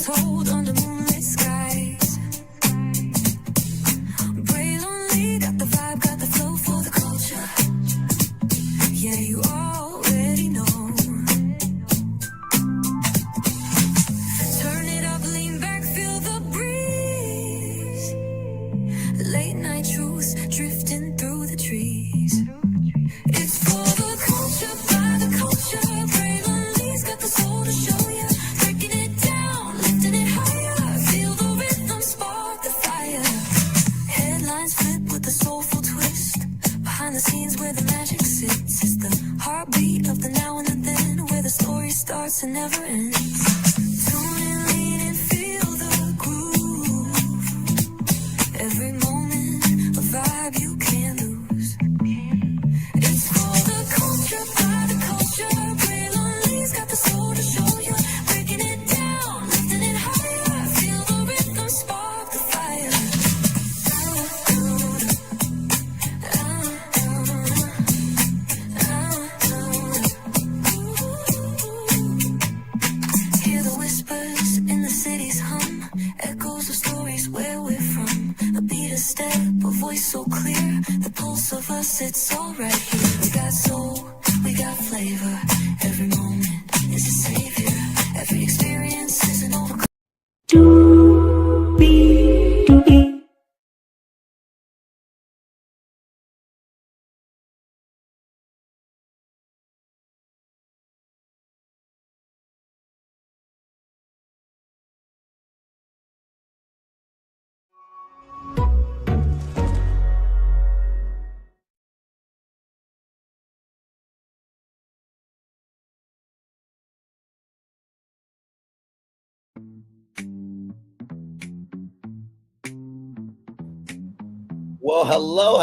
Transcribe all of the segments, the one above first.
told under moonlit skies. Brave, lonely, got the vibe, got the flow for the culture. Yeah, you already know. Turn it up, lean back, feel the breeze. Late night truths drifting through the trees. It's for the culture, by the culture. Brave, lonely's got the soul to show ya. Breaking it down, lifting it higher. Feel the rhythm, spark the fire. Headlines flip with a soulful twist. Behind the scenes where the magic sits. It's the heartbeat of the now and the then, where the story starts and never ends. Tune in, lean in, feel the groove. Every moment, a vibe you can't lose. It's for the culture, by the culture. Brave, lonely's got the soul to show you. Breaking it down, lifting it higher. Feel the rhythm, spark the fire. Hear the whispers in the city's hum, echoes of stories where we're from. A beat, a step, a voice so clear, the pulse of us, it's all right here. We got soul, we got flavor. Every moment is a savior. Every experience is an overcome. Well, hello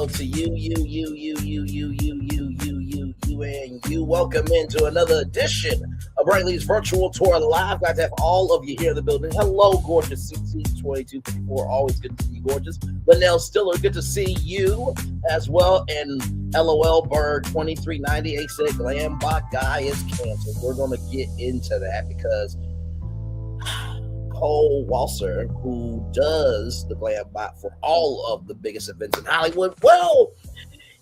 to you, and you. Welcome into another edition of Brightly's Virtual Tour Live. Glad to have all of you here in the building. Hello, gorgeous CC2254. Always good to see you, gorgeous. Linnell Stiller, good to see you as well. And LOL Bird 2398 said Glam bot guy is canceled. We're going to get into that because Walliser, who does the Glam bot for all of the biggest events in Hollywood, well,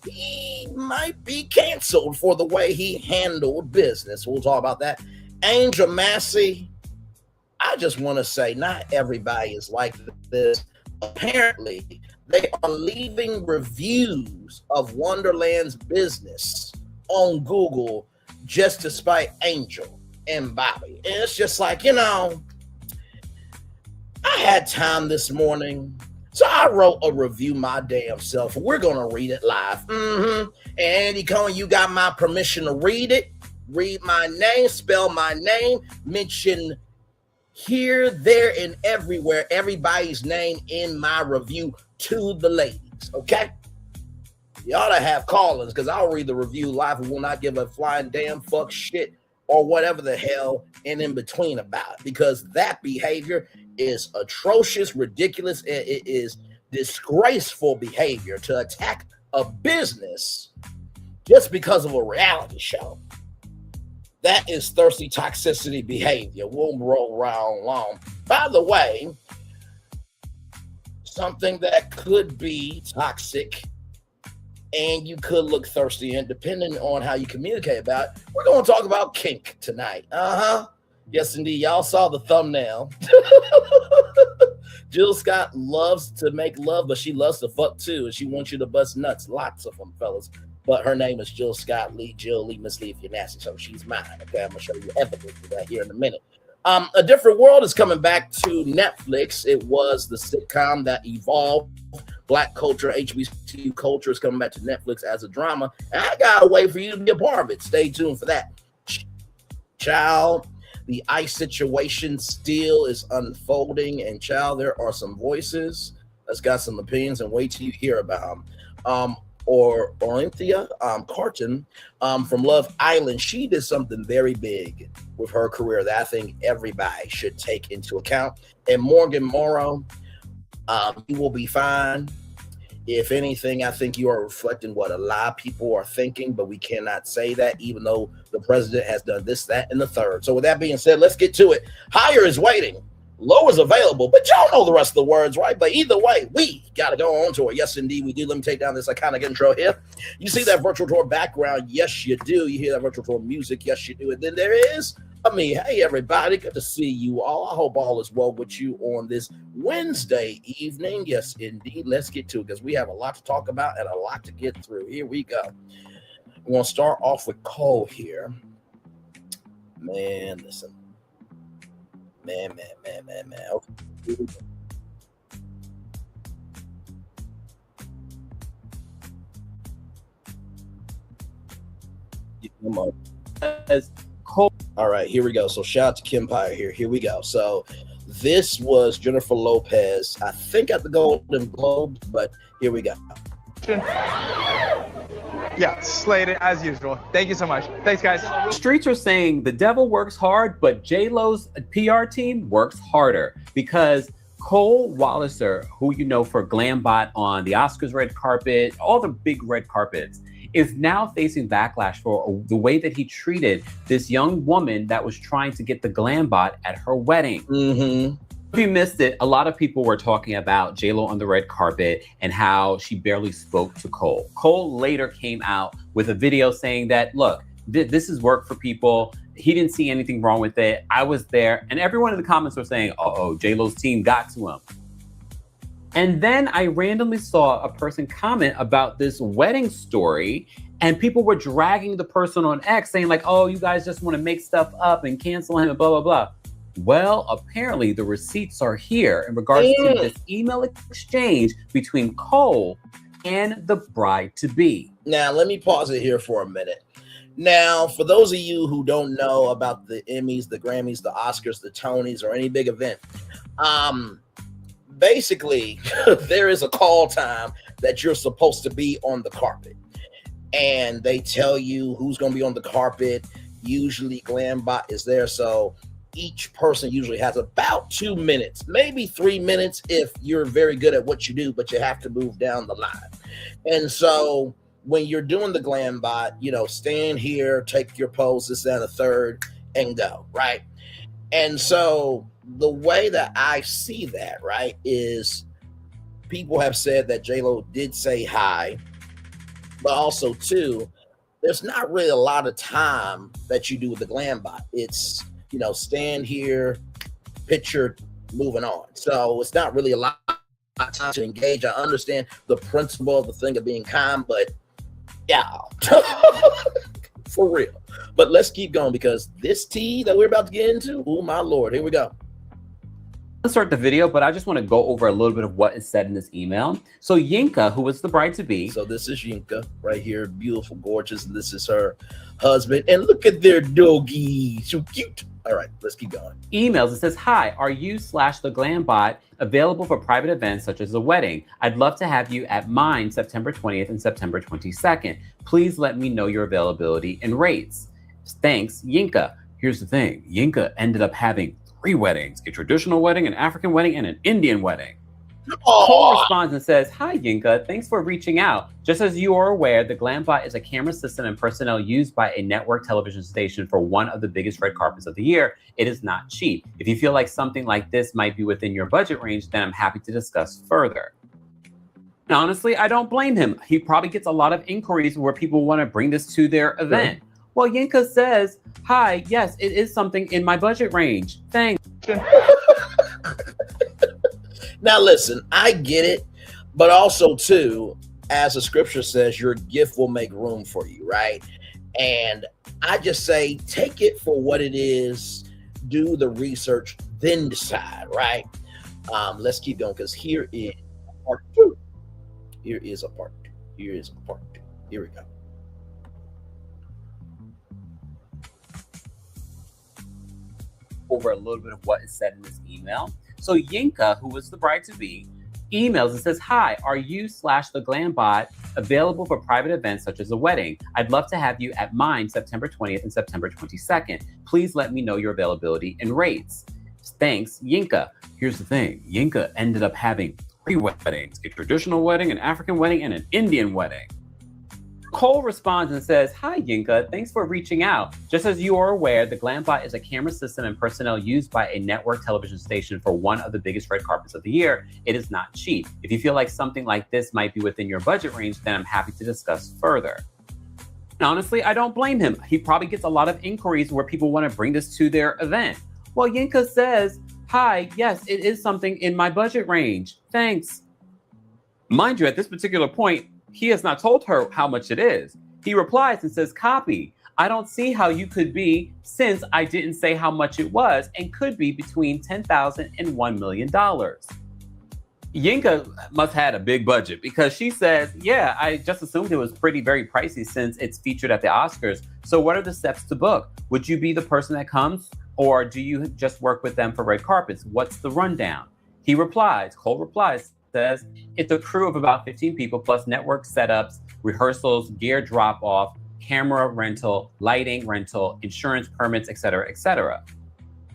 he might be canceled for the way he handled business. We'll talk about that. Angel Massie, I just want to say not everybody is like this. Apparently, they are leaving reviews of Wonderland's business on Google just to spite Angel and Bobby. And it's just like, I had time this morning, so I wrote a review my damn self. We're going to read it live. Andy Cohen, you got my permission to read it. Read my name, spell my name, mention here, there, and everywhere, everybody's name in my review to the ladies, okay? You ought to have call-ins because I'll read the review live and will not give a flying damn fuck shit or whatever the hell in between about it, because that behavior is atrocious, ridiculous, and it is disgraceful behavior to attack a business just because of a reality show. That is thirsty toxicity behavior. We'll roll around long. By the way, something that could be toxic and you could look thirsty, and depending on how you communicate about it, we're going to talk about kink tonight. Yes, indeed. Y'all saw the thumbnail. Jill Scott loves to make love, but she loves to fuck too, and she wants you to bust nuts. Lots of them, fellas. But her name is Jill Scott Lee. Jill Lee, Miss Lee, if you're nasty, so she's mine. Okay, I'm going to show you evidence of that here in a minute. A Different World is coming back to Netflix. It was the sitcom that evolved Black culture, HBCU culture is coming back to Netflix as a drama. And I got to wait for you to be a part of it. Stay tuned for that. Child, the ICE situation still is unfolding. And child, there are some voices that's got some opinions, and wait till you hear about them. Olandria Carthen from Love Island, she did something very big with her career that I think everybody should take into account. And Morrow, you will be fine. If anything, I think you are reflecting what a lot of people are thinking, but we cannot say that, even though the president has done this, that, and the third. So with that being said, let's get to it. Higher is waiting. Low is available, but y'all know the rest of the words, right? But either way, we got to go on to it. Yes, indeed, we do. Let me take down this iconic intro here. You see that virtual tour background? Yes, you do. You hear that virtual tour music? Yes, you do. And then there is me. Hey, everybody. Good to see you all. I hope all is well with you on this Wednesday evening. Yes, indeed. Let's get to it because we have a lot to talk about and a lot to get through. Here we go. We're going to start off with Cole here. Man, listen. Man. Okay. Come on. As Cole. All right, here we go. So shout out to Kimpire here. Here we go. So this was Jennifer Lopez, I think at the Golden Globes, but here we go. Yeah, slated as usual. Thank you so much. Thanks, guys. Streets are saying the devil works hard, but J-Lo's PR team works harder because Cole Walliser, who you know for Glambot on the Oscars red carpet, all the big red carpets, is now facing backlash for the way that he treated this young woman that was trying to get the Glambot at her wedding. Mm-hmm. If you missed it, a lot of people were talking about J-Lo on the red carpet and how she barely spoke to Cole. Cole later came out with a video saying that, look, this is work for people. He didn't see anything wrong with it. I was there. And everyone in the comments were saying, uh-oh, J-Lo's team got to him. And then I randomly saw a person comment about this wedding story, and people were dragging the person on X saying like, oh, you guys just want to make stuff up and cancel him and blah, blah, blah. Well, apparently the receipts are here in regards to this email exchange between Cole and the bride-to-be. Now, let me pause it here for a minute. Now, for those of you who don't know about the Emmys, the Grammys, the Oscars, the Tonys, or any big event, basically, there is a call time that you're supposed to be on the carpet. And they tell you who's going to be on the carpet. Usually, Glambot is there. So each person usually has about 2 minutes, maybe 3 minutes if you're very good at what you do, but you have to move down the line. And so when you're doing the Glambot, you know, stand here, take your pose, this, that, and the third, and go, right? And so the way that I see that, right, is people have said that J-Lo did say hi, but also, too, there's not really a lot of time that you do with the Glambot. It's, you know, stand here, picture, moving on. So it's not really a lot of time to engage. I understand the principle of the thing of being calm, but yeah, for real. But let's keep going because this tea that we're about to get into, oh my Lord, here we go. Let's start the video, but I just want to go over a little bit of what is said in this email. So Yinka, who was the bride-to-be. So this is Yinka right here, beautiful, gorgeous. And this is her husband. And look at their doggy, so cute. All right, let's keep going. Emails, it says, hi, are you / the Glambot available for private events such as a wedding? I'd love to have you at mine September 20th and September 22nd. Please let me know your availability and rates. Thanks, Yinka. Here's the thing. Yinka ended up having 3 weddings, a traditional wedding, an African wedding, and an Indian wedding. Cole responds and says, hi, Yinka. Thanks for reaching out. Just as you are aware, the Glambot is a camera system and personnel used by a network television station for one of the biggest red carpets of the year. It is not cheap. If you feel like something like this might be within your budget range, then I'm happy to discuss further. And honestly, I don't blame him. He probably gets a lot of inquiries where people want to bring this to their event. Well, Yinka says, hi, yes, it is something in my budget range. Thanks. Now, listen, I get it, but also, too, as the scripture says, your gift will make room for you, right? And I just say, take it for what it is, do the research, then decide, right? Let's keep going, because here is part 2. Here is a part 2. Here is a part 2. Here we go. Over a little bit of what is said in this email. So Yinka, who was the bride-to-be, emails and says, hi, are you / the Glambot available for private events such as a wedding? I'd love to have you at mine September 20th and September 22nd. Please let me know your availability and rates. Thanks, Yinka. Here's the thing. Yinka ended up having 3 weddings, a traditional wedding, an African wedding, and an Indian wedding. Cole responds and says, "Hi, Yinka. Thanks for reaching out. Just as you are aware, the GlamBot is a camera system and personnel used by a network television station for one of the biggest red carpets of the year. It is not cheap. If you feel like something like this might be within your budget range, then I'm happy to discuss further." And honestly, I don't blame him. He probably gets a lot of inquiries where people want to bring this to their event. Well, Yinka says, "Hi, yes, it is something in my budget range. Thanks." Mind you, at this particular point, he has not told her how much it is. He replies and says, "Copy. I don't see how you could be, since I didn't say how much it was, and could be between $10,000 and $1 million. Yinka must have had a big budget, because she says, "Yeah, I just assumed it was very pricey since it's featured at the Oscars. So what are the steps to book? Would you be the person that comes, or do you just work with them for red carpets? What's the rundown?" Cole replies, says, "It's a crew of about 15 people plus network setups, rehearsals, gear drop off, camera rental, lighting rental, insurance permits, etc., etc."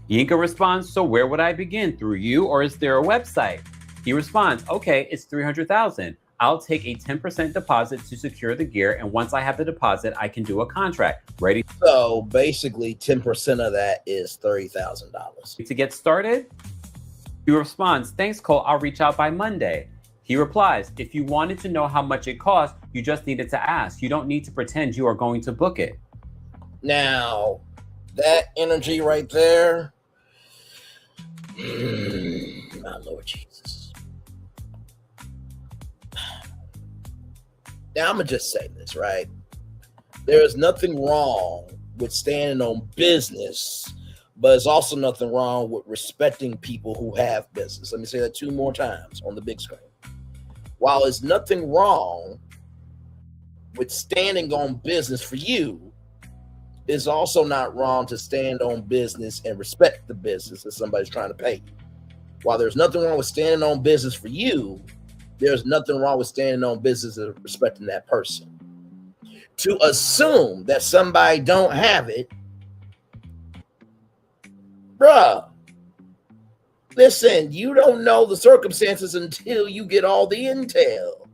Yinka responds, "So where would I begin? Through you, or is there a website?" He responds, "Okay, it's $300,000. I'll take a 10% deposit to secure the gear, and once I have the deposit, I can do a contract. Ready?" So basically 10% of that is $30,000. To get started? He responds, "Thanks, Cole. I'll reach out by Monday." He replies, "If you wanted to know how much it costs, you just needed to ask. You don't need to pretend you are going to book it." Now, that energy right there, my Lord Jesus. Now, I'm going to just say this, right? There is nothing wrong with standing on business, but there's also nothing wrong with respecting people who have business. Let me say that 2 more times on the big screen. While there's nothing wrong with standing on business for you, it's also not wrong to stand on business and respect the business that somebody's trying to pay you. While there's nothing wrong with standing on business for you, there's nothing wrong with standing on business and respecting that person. To assume that somebody don't have it, bruh, listen, you don't know the circumstances until you get all the intel.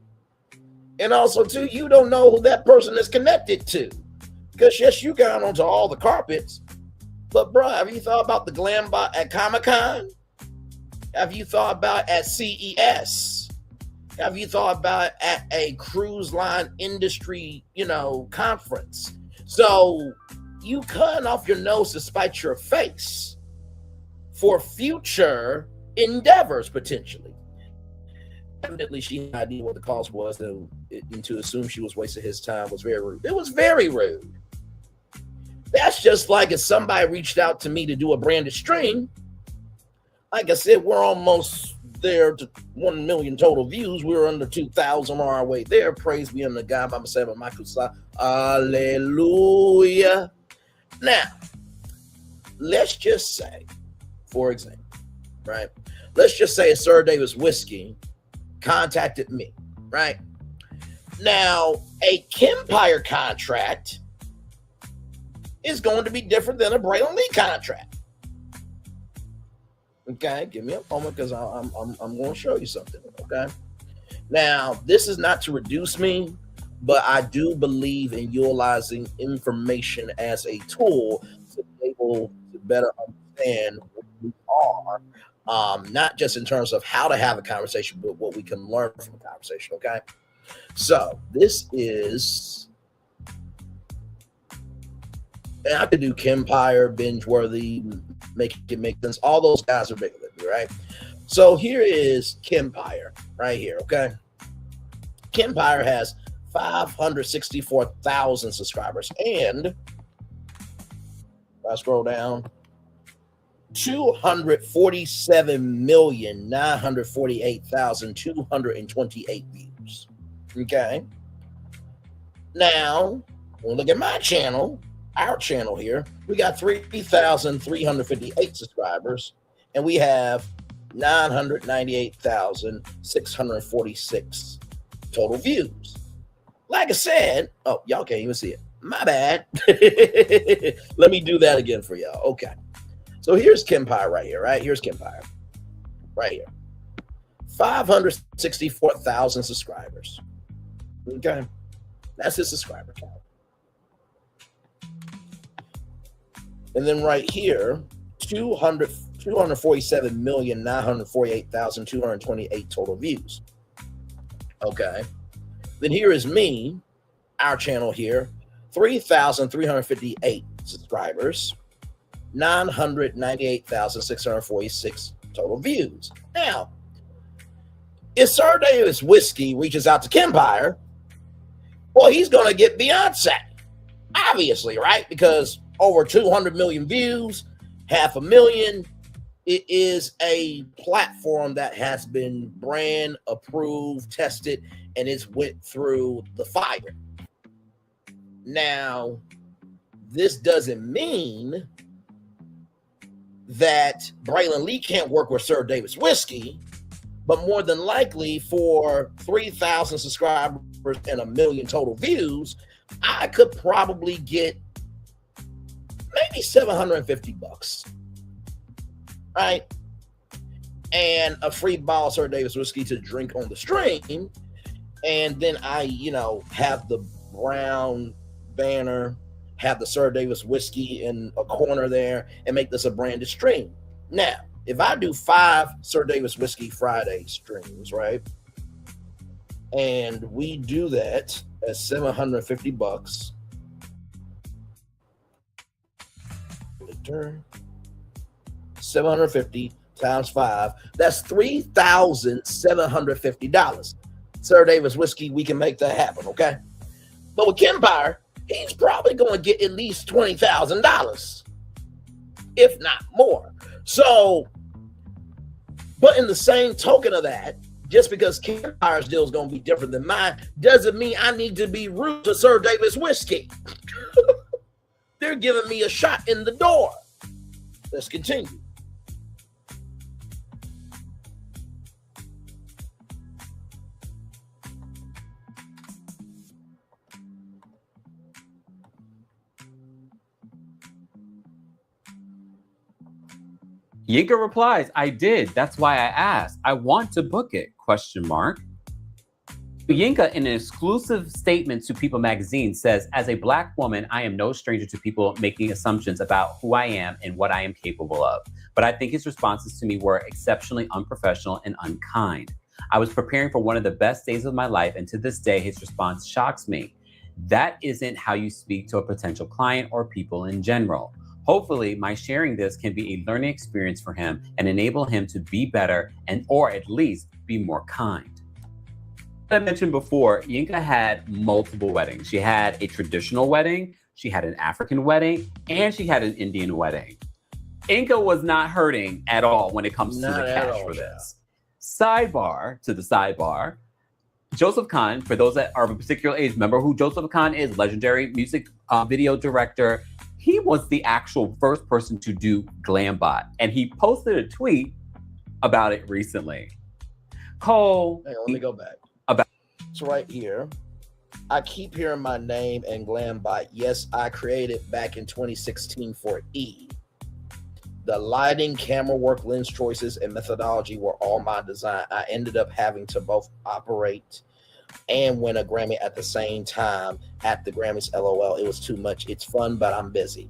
And also, too, you don't know who that person is connected to. Because, yes, you got onto all the carpets, but, bruh, have you thought about the Glam bot at Comic-Con? Have you thought about at CES? Have you thought about at a cruise line industry, conference? So you cutting off your nose to spite your face for future endeavors, potentially. Evidently, she had no idea what the cost was, and to assume she was wasting his time was very rude. It was very rude. That's just like if somebody reached out to me to do a branded string. Like I said, we're almost there to 1 million total views. We're under 2,000 on our way there. Praise be unto God. Mama said, hallelujah. Now, let's just say, for example, right? Let's just say a Sir Davis Whiskey contacted me, right? Now, a Kimpire contract is going to be different than a Braylon Lee contract. Okay, give me a moment because I'm going to show you something. Okay, now this is not to reduce me, but I do believe in utilizing information as a tool to be able to better understand what we are, not just in terms of how to have a conversation, but what we can learn from a conversation. Okay, so this is. And I could do Kimpire, Binge-worthy, make it make sense. All those guys are bigger than me, right? So here is Kimpire right here, okay? Kimpire has 564,000 subscribers. And if I scroll down, 247,948,228 views, okay? Now, when we look at my channel, our channel here, we got 3,358 subscribers, and we have 998,646 total views. Like I said, oh, y'all can't even see it. My bad. Let me do that again for y'all. Okay. So here's Kimpire right here, right? Here's Kimpire right here. 564,000 subscribers. Okay, that's his subscriber count. And then right here, 247,948,228 total views. Okay. Then here is me, our channel here, 3,358 subscribers, 998,646 total views. Now, if Sir Davis Whiskey reaches out to Kempire, well, he's going to get Beyonce, obviously, right? Because over 200 million views, 500,000. It is a platform that has been brand approved, tested, and it's went through the fire. Now, this doesn't mean that Braylon Lee can't work with Sir Davis Whiskey, but more than likely for 3,000 subscribers and 1 million total views, I could probably get maybe $750, right? And a free bottle of Sir Davis Whiskey to drink on the stream. And then I, have the brown banner, have the Sir Davis Whiskey in a corner there, and make this a branded stream. Now, if I do 5 Sir Davis Whiskey Friday streams, right? And we do that at $750. Return 750 times 5. That's $3,750. Sir Davis Whiskey, we can make that happen, okay? But with Kempire, he's probably going to get at least $20,000, if not more. So, but in the same token of that, just because Kempire's deal is going to be different than mine, doesn't mean I need to be rude to Sir Davis Whiskey. They're giving me a shot in the door. Let's continue. Yinka replies, I did. That's why I asked. I want to book it, ? Yinka, in an exclusive statement to People magazine, says, as a Black woman, I am no stranger to people making assumptions about who I am and what I am capable of. But I think his responses to me were exceptionally unprofessional and unkind. I was preparing for one of the best days of my life, and to this day, his response shocks me. That isn't how you speak to a potential client or people in general. Hopefully, my sharing this can be a learning experience for him and enable him to be better or at least be more kind. As I mentioned before, Yinka had multiple weddings. She had a traditional wedding, she had an African wedding, and she had an Indian wedding. Yinka was not hurting at all when it comes to the cash for this. Sidebar to the sidebar. Joseph Kahn, for those that are of a particular age, remember who Joseph Kahn is, legendary music video director. He was the actual first person to do Glambot, and he posted a tweet about it recently. Cole, hang on, let me go back. It's right here. I keep hearing my name and Glambot. Yes, I created back in 2016 for E. The lighting, camera work, lens choices, and methodology were all my design. I ended up having to both operate and win a Grammy at the same time at the Grammys. LOL. It was too much. It's fun, but I'm busy.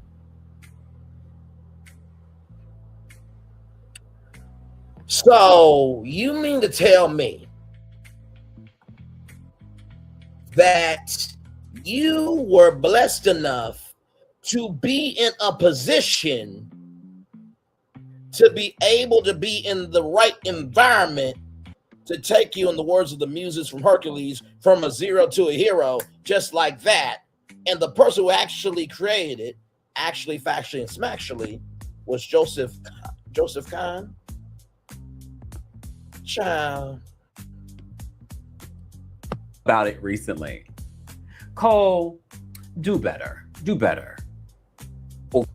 So you mean to tell me that you were blessed enough to be in a position to be able to be in the right environment to take you, in the words of the muses from Hercules, from a zero to a hero, just like that. And the person who actually created it, actually, factually, and smactually, was Joseph Kahn. Child. About it recently. Cole, do better. Do better. Oh.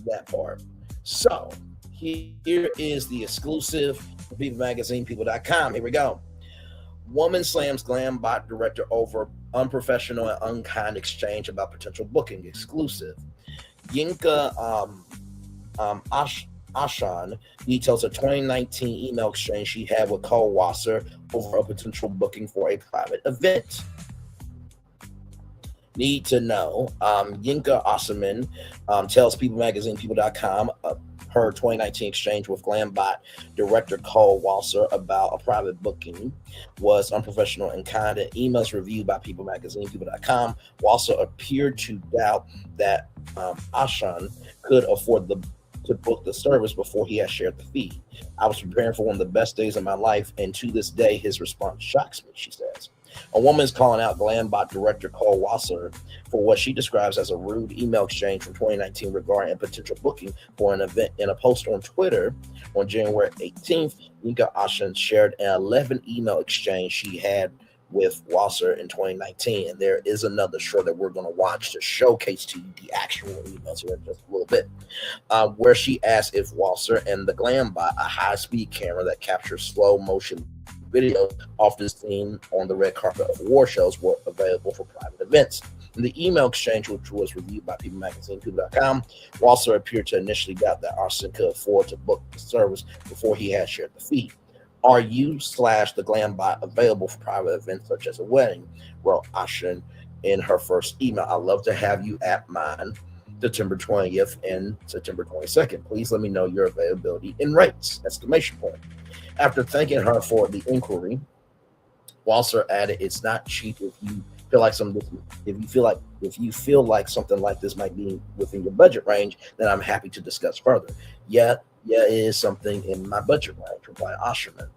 That part. So here is the exclusive People Magazine, people.com. Here we go. Woman slams Glambot director over unprofessional and unkind exchange about potential booking. Exclusive. Yinka Ashan details a 2019 email exchange she had with Cole Walliser over a potential booking for a private event. Need to know. Yinka Osserman tells People Magazine, People.com, her 2019 exchange with Glambot director Cole Walliser about a private booking was unprofessional and kind. In emails reviewed by People Magazine, People.com, Walliser appeared to doubt that Ashan could afford to book the service before he had shared the fee. I was preparing for one of the best days of my life, and to this day, his response shocks me, she says. A woman is calling out Glambot director Cole Walliser for what she describes as a rude email exchange from 2019 regarding a potential booking for an event. In a post on Twitter on January 18th, Nika Ashan shared an 11 email exchange she had with Walliser in 2019. And there is another show that we're going to watch to showcase to you the actual emails here in just a little bit, where she asked if Walliser and the Glambot, a high-speed camera that captures slow motion video often seen on the red carpet of award shows, were available for private events. In the email exchange, which was reviewed by People Magazine, People.com, Walliser appeared to initially doubt that Ashan could afford to book the service before he had shared the fee. Are you / the Glambot available for private events such as a wedding? Wrote Ashan in her first email. I'd love to have you at mine September 20th and September 22nd. Please let me know your availability and rates! ! After thanking her for the inquiry, Walliser added, "It's not cheap if you feel like if you feel like something like this might be within your budget range, then I'm happy to discuss further." Yeah, it is something in my budget range, replied Osherman.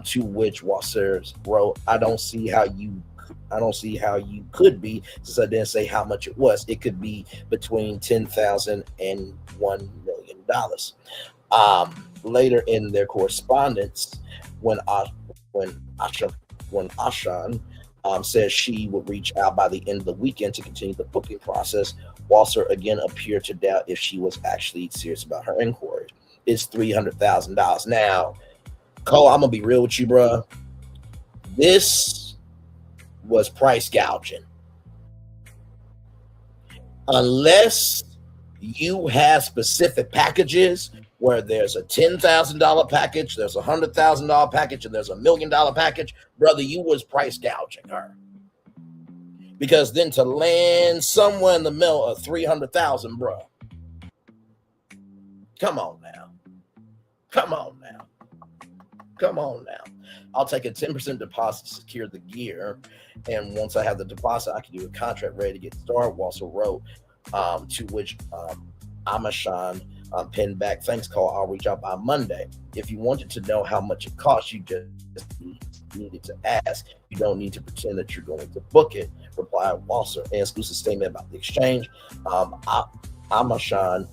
To which Walliser wrote, I don't see how you could be, since I didn't say how much it was. It could be between $10,000 and $1 million. Later in their correspondence, when Ashan says she would reach out by the end of the weekend to continue the booking process, Walliser again appeared to doubt if she was actually serious about her inquiry. It's $300,000. Now, Cole, I'm gonna be real with you, bro. This was price gouging. Unless you have specific packages where there's a $10,000 package, there's a $100,000 package, and there's $1 million package, brother, you was price gouging her. Because then to land somewhere in the middle of 300,000, bro. Come on now. I'll take a 10% deposit to secure the gear, and once I have the deposit, I can do a contract ready to get started. Walliser wrote, to which Ashan pinned back, "Thanks, Cole. I'll reach out by Monday. If you wanted to know how much it costs, you just needed to ask. You don't need to pretend that you're going to book it," replied Walliser. An exclusive statement about the exchange. Amishan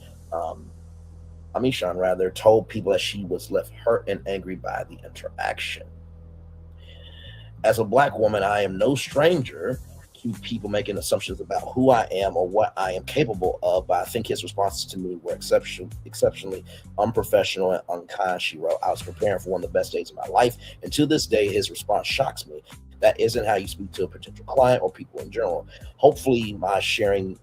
told people that she was left hurt and angry by the interaction. As a Black woman, I am no stranger to people making assumptions about who I am or what I am capable of, but I think his responses to me were exceptionally unprofessional and unkind, she wrote. I was preparing for one of the best days of my life, and to this day, his response shocks me. That isn't how you speak to a potential client or people in general. Hopefully, my sharing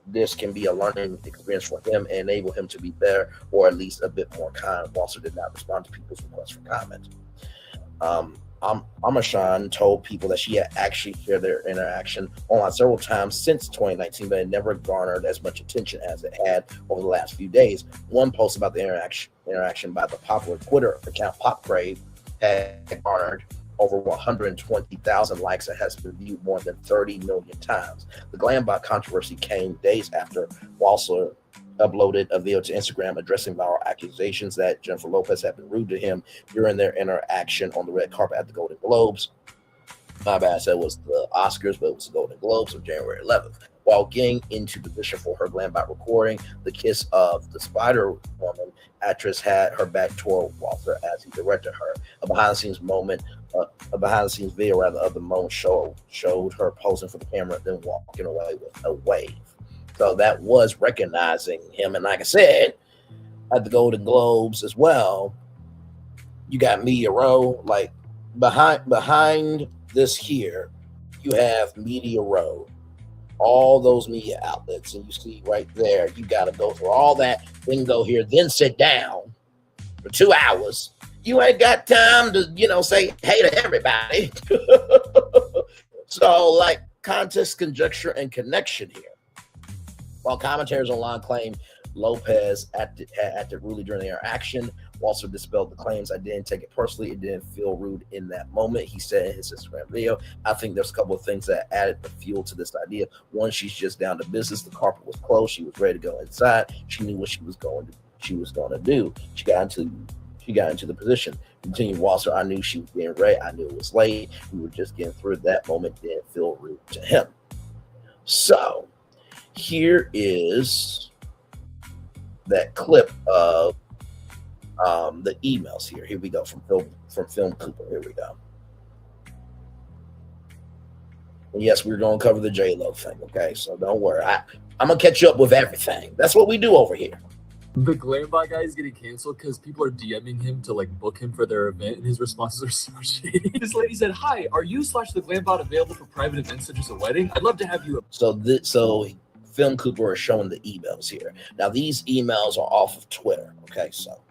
this can be a learning experience for him and enable him to be better or at least a bit more kind. Walliser did not respond to people's requests for comment. Amishan told people that she had actually shared their interaction online several times since 2019, but it never garnered as much attention as it had over the last few days. One post about the interaction by the popular Twitter account PopCrave had garnered over 120,000 likes and has been viewed more than 30 million times. The Glambot controversy came days after Walliser uploaded a video to Instagram addressing viral accusations that Jennifer Lopez had been rude to him during their interaction on the red carpet at the Golden Globes. My bad, I said it was the Oscars, but it was the Golden Globes of January 11th. While getting into position for her Glambot recording, the kiss of the Spider-Woman actress had her back toward Walliser as he directed her. A behind-the-scenes video of the moment showed her posing for the camera, then walking away with a wave. So that was recognizing him. And like I said, at the Golden Globes as well, you got Media Row. Like behind this here, you have Media Row. All those media outlets, and you see right there, you got to go through all that bingo here, then sit down for 2 hours. You ain't got time to, say hey to everybody. So, like, context, conjecture, and connection here. While commentators online claim Lopez acted rudely during the interaction, Walliser dispelled the claims. I didn't take it personally. It didn't feel rude in that moment, he said in his Instagram video. I think there's a couple of things that added the fuel to this idea. One, she's just down to business. The carpet was closed. She was ready to go inside. She knew what she was going to do. She got into the position. Continued Walliser, I knew she was being ready. I knew it was late. We were just getting through that moment. Didn't feel rude to him. So here is that clip of the emails here. Here we go from Film Cooper. Here we go. And yes, we're going to cover the J-Lo thing, okay? So don't worry. I'm going to catch you up with everything. That's what we do over here. The Glambot guy is getting canceled because people are DMing him to book him for their event, and his responses are so shady. This lady said, "Hi, are you / the Glambot available for private events such as a wedding? I'd love to have you." So Film Cooper is showing the emails here. Now these emails are off of Twitter. Okay, so.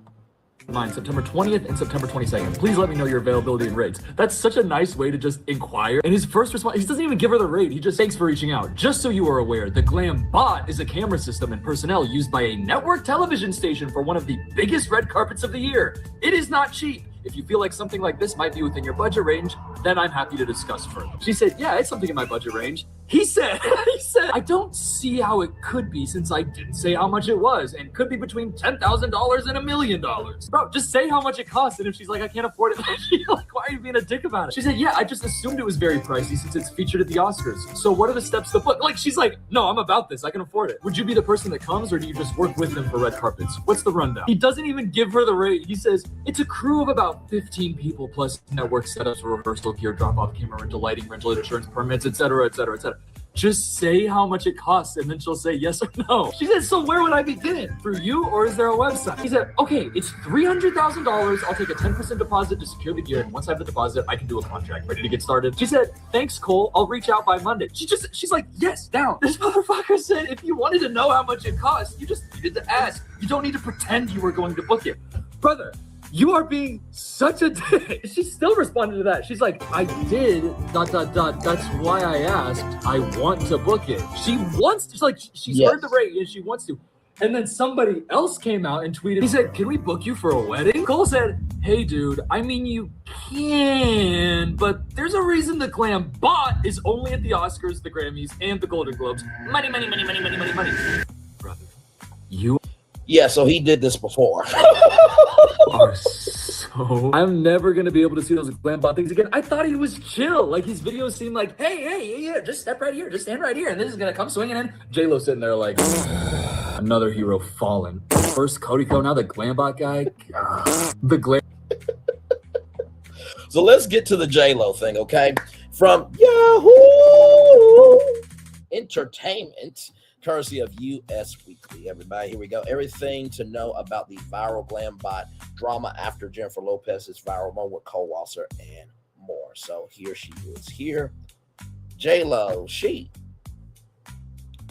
Mine, September 20th and September 22nd. Please let me know your availability and rates. That's such a nice way to just inquire. And his first response, he doesn't even give her the rate. He just thanks for reaching out. Just so you are aware, the Glam Bot is a camera system and personnel used by a network television station for one of the biggest red carpets of the year. It is not cheap. If you feel like something like this might be within your budget range, then I'm happy to discuss further. She said, yeah, it's something in my budget range. He said, I don't see how it could be since I didn't say how much it was, and could be between $10,000 and $1 million. Bro, just say how much it costs, and if she's like, I can't afford it, she's like, why are you being a dick about it? She said, yeah, I just assumed it was very pricey since it's featured at the Oscars. So what are the steps to book? Like, she's like, no, I'm about this. I can afford it. Would you be the person that comes, or do you just work with them for red carpets? What's the rundown? He doesn't even give her the rate. He says, it's a crew of about 15 people plus network setups, rehearsal gear, drop-off camera rental, lighting rental, insurance permits, etc., etc., etc. Just say how much it costs, and then she'll say yes or no. She said, so where would I begin? Through you, or is there a website? He said, okay, it's $300,000. I'll take a 10% deposit to secure the gear, and once I have the deposit, I can do a contract. Ready to get started? She said, thanks, Cole. I'll reach out by Monday. She's like, yes, down. This motherfucker said, if you wanted to know how much it costs, you just needed to ask. You don't need to pretend you were going to book it. Brother, you are being such a dick. She still responded to that. She's like, I did, ... That's why I asked. I want to book it. She wants to, she's heard the rate and she wants to. And then somebody else came out and tweeted, he said, can we book you for a wedding? Cole said, hey, dude, I mean, you can, but there's a reason the Glam Bot is only at the Oscars, the Grammys, and the Golden Globes. Money. Brother, you... Yeah, so he did this before. are so... I'm never going to be able to see those Glam Bot things again. I thought he was chill. Like, his videos seemed like, hey, just step right here. Just stand right here. And this is going to come swinging in. J-Lo sitting there like, another hero fallen. First Cody Co, now the Glam Bot guy. The Glam... So let's get to the J-Lo thing, okay? From Yahoo Entertainment, courtesy of US Weekly. Everybody, here we go. Everything to know about the viral Glam Bot drama after Jennifer Lopez's viral moment with Cole Walliser and more. So here she is. Here, J-Lo, she's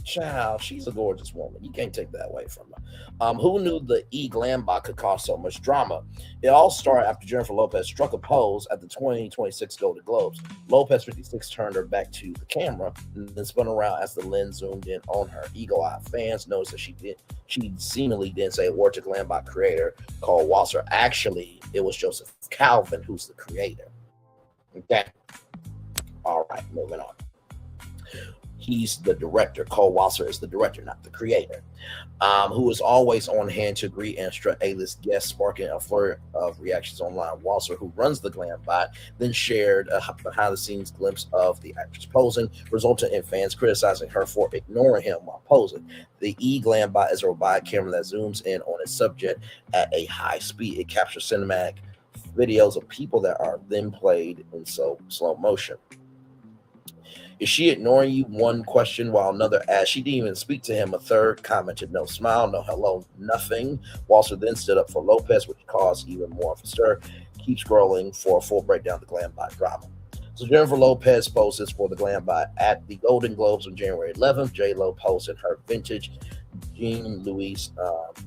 a gorgeous woman. You can't take that away from her. Who knew the Glam Bot could cause so much drama? It all started after Jennifer Lopez struck a pose at the 2026 Golden Globes. Lopez, 56, turned her back to the camera and then spun around as the lens zoomed in on her. Eagle-eyed fans noticed that she seemingly didn't say a word to Glam Bot creator Cole Walliser. Actually, it was Joseph Calvin who's the creator. Okay. All right, moving on. He's the director. Cole Walliser is the director, not the creator, who is always on hand to greet and instruct A-list guests, sparking a flurry of reactions online. Walliser, who runs the Glam Bot, then shared a behind-the-scenes glimpse of the actress posing, resulting in fans criticizing her for ignoring him while posing. The Glam Bot is a robotic camera that zooms in on its subject at a high speed. It captures cinematic videos of people that are then played in slow motion. Is she ignoring you? One question, while another asked. She didn't even speak to him. A third commented, no smile, no hello, nothing. Walliser then stood up for Lopez, which caused even more of a stir. Keep scrolling for a full breakdown of the Glam Bot drama. So Jennifer Lopez poses for the Glam Bot at the Golden Globes on January 11th. J-Lo posted her vintage Jean Louise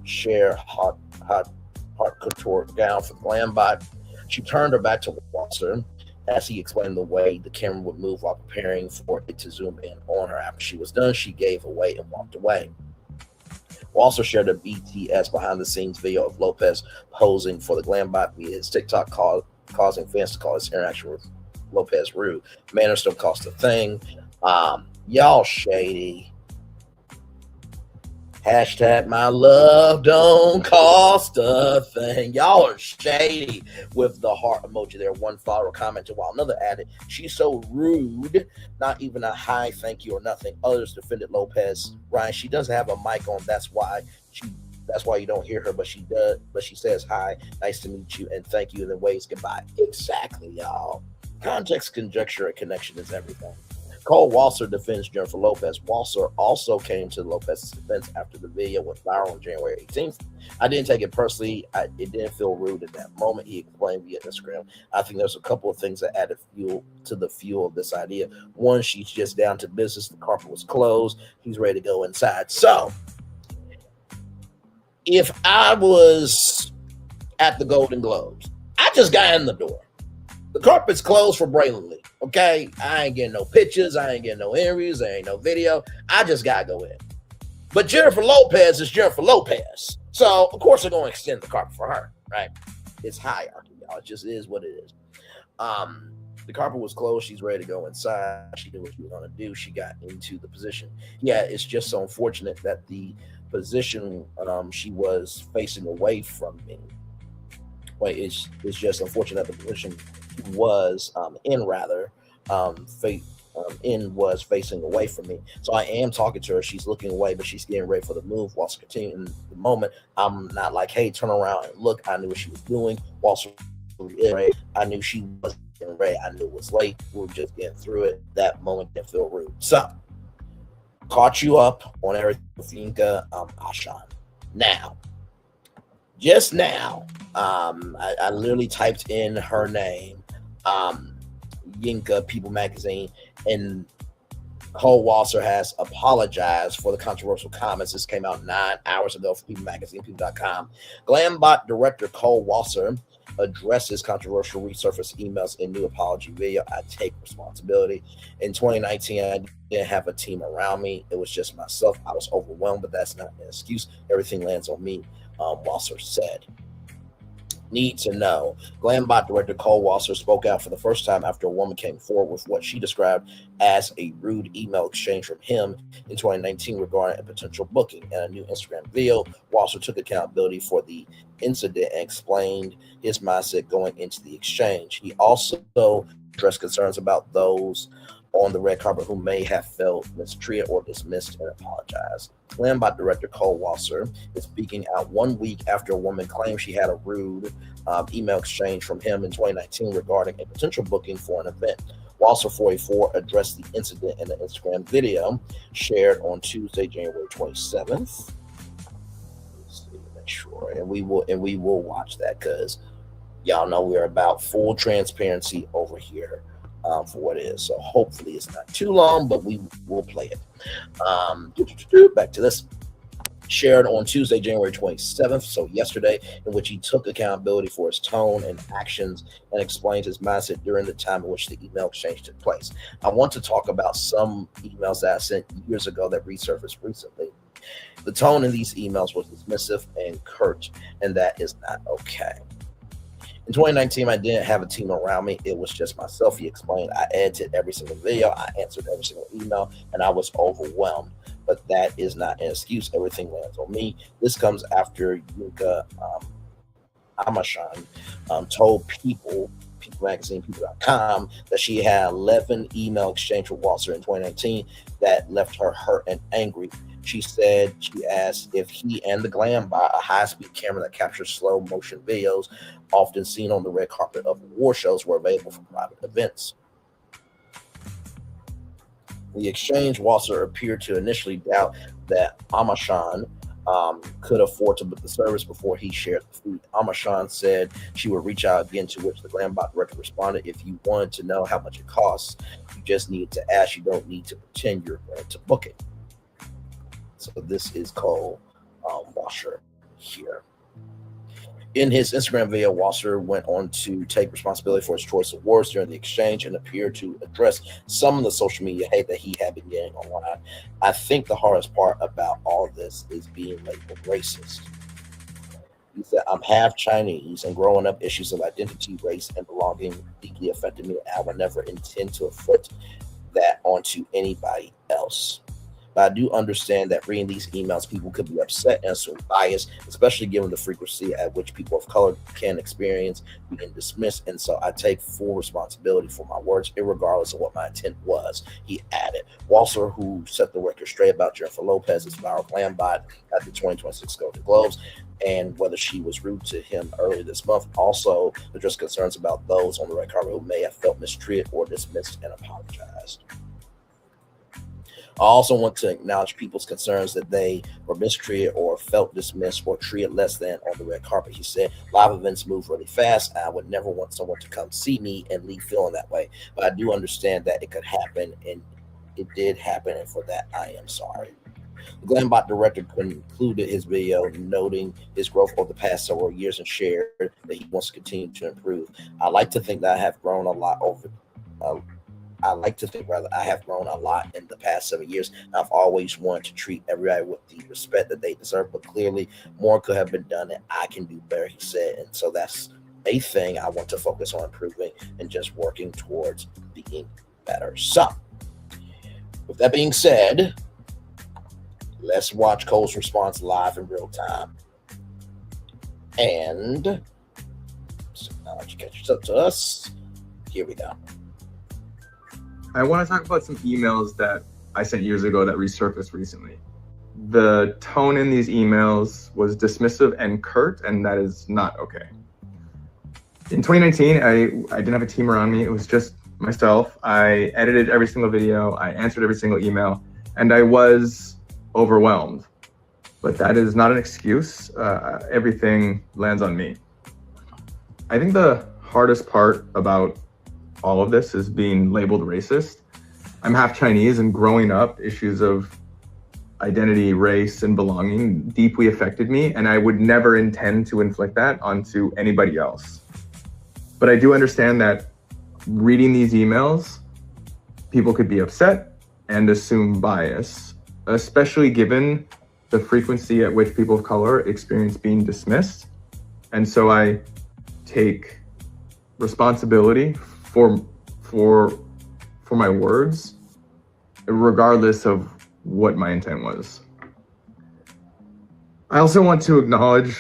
Cher hot couture gown for Glambot. She turned her back to Walliser as he explained the way the camera would move while preparing for it to zoom in on her. After she was done, she gave away and walked away. Walliser shared a BTS behind-the-scenes video of Lopez posing for the Glambot via his TikTok, causing fans to call his interaction with Lopez rude. Manners don't cost a thing. Y'all shady. Hashtag my love don't cost a thing. Y'all are shady with the heart emoji there. One follower commented while another added, she's so rude. Not even a hi, thank you, or nothing. Others defended Lopez. Ryan, she doesn't have a mic on. That's why you don't hear her, but she does. But she says hi, nice to meet you, and thank you, and then waves goodbye. Exactly, y'all. Context, conjecture, and connection is everything. Cole Walliser defends Jennifer Lopez. Walliser also came to Lopez's defense after the video went viral on January 18th. I didn't take it personally. It didn't feel rude in that moment, he explained via Instagram. I think there's a couple of things that added fuel to the fuel of this idea. One, she's just down to business. The carpet was closed. He's ready to go inside. So, if I was at the Golden Globes, I just got in the door. The carpet's closed for Braylon Lee. Okay, I ain't getting no pictures, I ain't getting no interviews, there ain't no video. I just gotta go in. But Jennifer Lopez is Jennifer Lopez, so of course they're gonna extend the carpet for her, right? It's hierarchy, y'all. It just is what it is. The carpet was closed. She's ready to go inside. She knew what she was gonna do. She got into the position. Yeah, it's just so unfortunate that the position she was facing away from me. Wait, it's just unfortunate that the position was was facing away from me. So I am talking to her. She's looking away, but she's getting ready for the move. Whilst continuing the moment, I'm not like, hey, turn around and look. I knew what she was doing. Whilst I knew she wasn't getting ready. I knew it was late. We were just getting through it. That moment didn't feel rude. So caught you up on everything with Yinka Ashan. Now, just now, I literally typed in her name, Yinka, People Magazine, and Cole Walliser has apologized for the controversial comments. This came out 9 hours ago for People Magazine, people.com. Glambot director Cole Walliser addresses controversial resurfaced emails in new apology video. I take responsibility. In 2019, I didn't have a team around me. It was just myself. I was overwhelmed, but that's not an excuse. Everything lands on me, Walliser said. Need to know. Glambot director Cole Walliser spoke out for the first time after a woman came forward with what she described as a rude email exchange from him in 2019 regarding a potential booking. In a new Instagram video, Walliser took accountability for the incident and explained his mindset going into the exchange. He also addressed concerns about those on the red carpet who may have felt mistreated or dismissed and apologized. Glambot director Cole Walliser is speaking out 1 week after a woman claimed she had a rude email exchange from him in 2019 regarding a potential booking for an event. Walliser 44 addressed the incident in the Instagram video shared on Tuesday, January 27th. Let's see, make sure, and we will watch that because y'all know we're about full transparency over here. For what it is. So hopefully it's not too long, but we will play it. Back to this. Shared on Tuesday, January 27th, so yesterday, in which he took accountability for his tone and actions and explained his mindset during the time in which the email exchange took place. I want to talk about some emails that I sent years ago that resurfaced recently. The tone in these emails was dismissive and curt, and that is not okay. In 2019, I didn't have a team around me. It was just myself, he explained. I edited every single video. I answered every single email, and I was overwhelmed. But that is not an excuse. Everything lands on me. This comes after Yinka Amashan told People Magazine, people.com, that she had 11 email exchange with Walliser in 2019 that left her hurt and angry. She said she asked if he and the Glambot, a high-speed camera that captures slow motion videos often seen on the red carpet of award shows, were available for private events. The exchange, Walliser appeared to initially doubt that Amashan could afford to book the service before he shared the food. Amashan said she would reach out again, to which the Glambot director responded, if you wanted to know how much it costs, you just need to ask. You don't need to pretend you're going to book it. So this is Cole Walliser here. In his Instagram video, Walliser went on to take responsibility for his choice of words during the exchange and appeared to address some of the social media hate that he had been getting online. I think the hardest part about all of this is being labeled racist. He said, I'm half Chinese, and growing up, issues of identity, race, and belonging deeply affected me. I would never intend to inflict that onto anybody else. But I do understand that reading these emails, people could be upset and so biased, especially given the frequency at which people of color can experience being dismissed. And so I take full responsibility for my words, irregardless of what my intent was, he added. Walliser, who set the record straight about Jennifer Lopez's viral glam bot at the 2026 Golden Globes, and whether she was rude to him earlier this month, also addressed concerns about those on the red carpet who may have felt mistreated or dismissed and apologized. I also want to acknowledge people's concerns that they were mistreated or felt dismissed or treated less than on the red carpet. He said, live events move really fast. I would never want someone to come see me and leave feeling that way. But I do understand that it could happen, and it did happen, and for that, I am sorry. The Glambot director concluded his video noting his growth over the past several years and shared that he wants to continue to improve. I like to think that I have grown a lot I have grown a lot in the past 7 years. I've always wanted to treat everybody with the respect that they deserve, but clearly more could have been done and I can do better, he said. And so that's a thing I want to focus on improving and just working towards being better. So, with that being said, let's watch Cole's response live in real time. And so now you catch up to us. Here we go. I want to talk about some emails that I sent years ago that resurfaced recently. The tone in these emails was dismissive and curt, and that is not okay. In 2019, I didn't have a team around me. It was just myself. I edited every single video. I answered every single email, and I was overwhelmed. But that is not an excuse. Everything lands on me. I think the hardest part about all of this is being labeled racist. I'm half Chinese, and growing up, issues of identity, race, and belonging deeply affected me, and I would never intend to inflict that onto anybody else. But I do understand that reading these emails, people could be upset and assume bias, especially given the frequency at which people of color experience being dismissed. And so I take responsibility for my words, regardless of what my intent was. I also want to acknowledge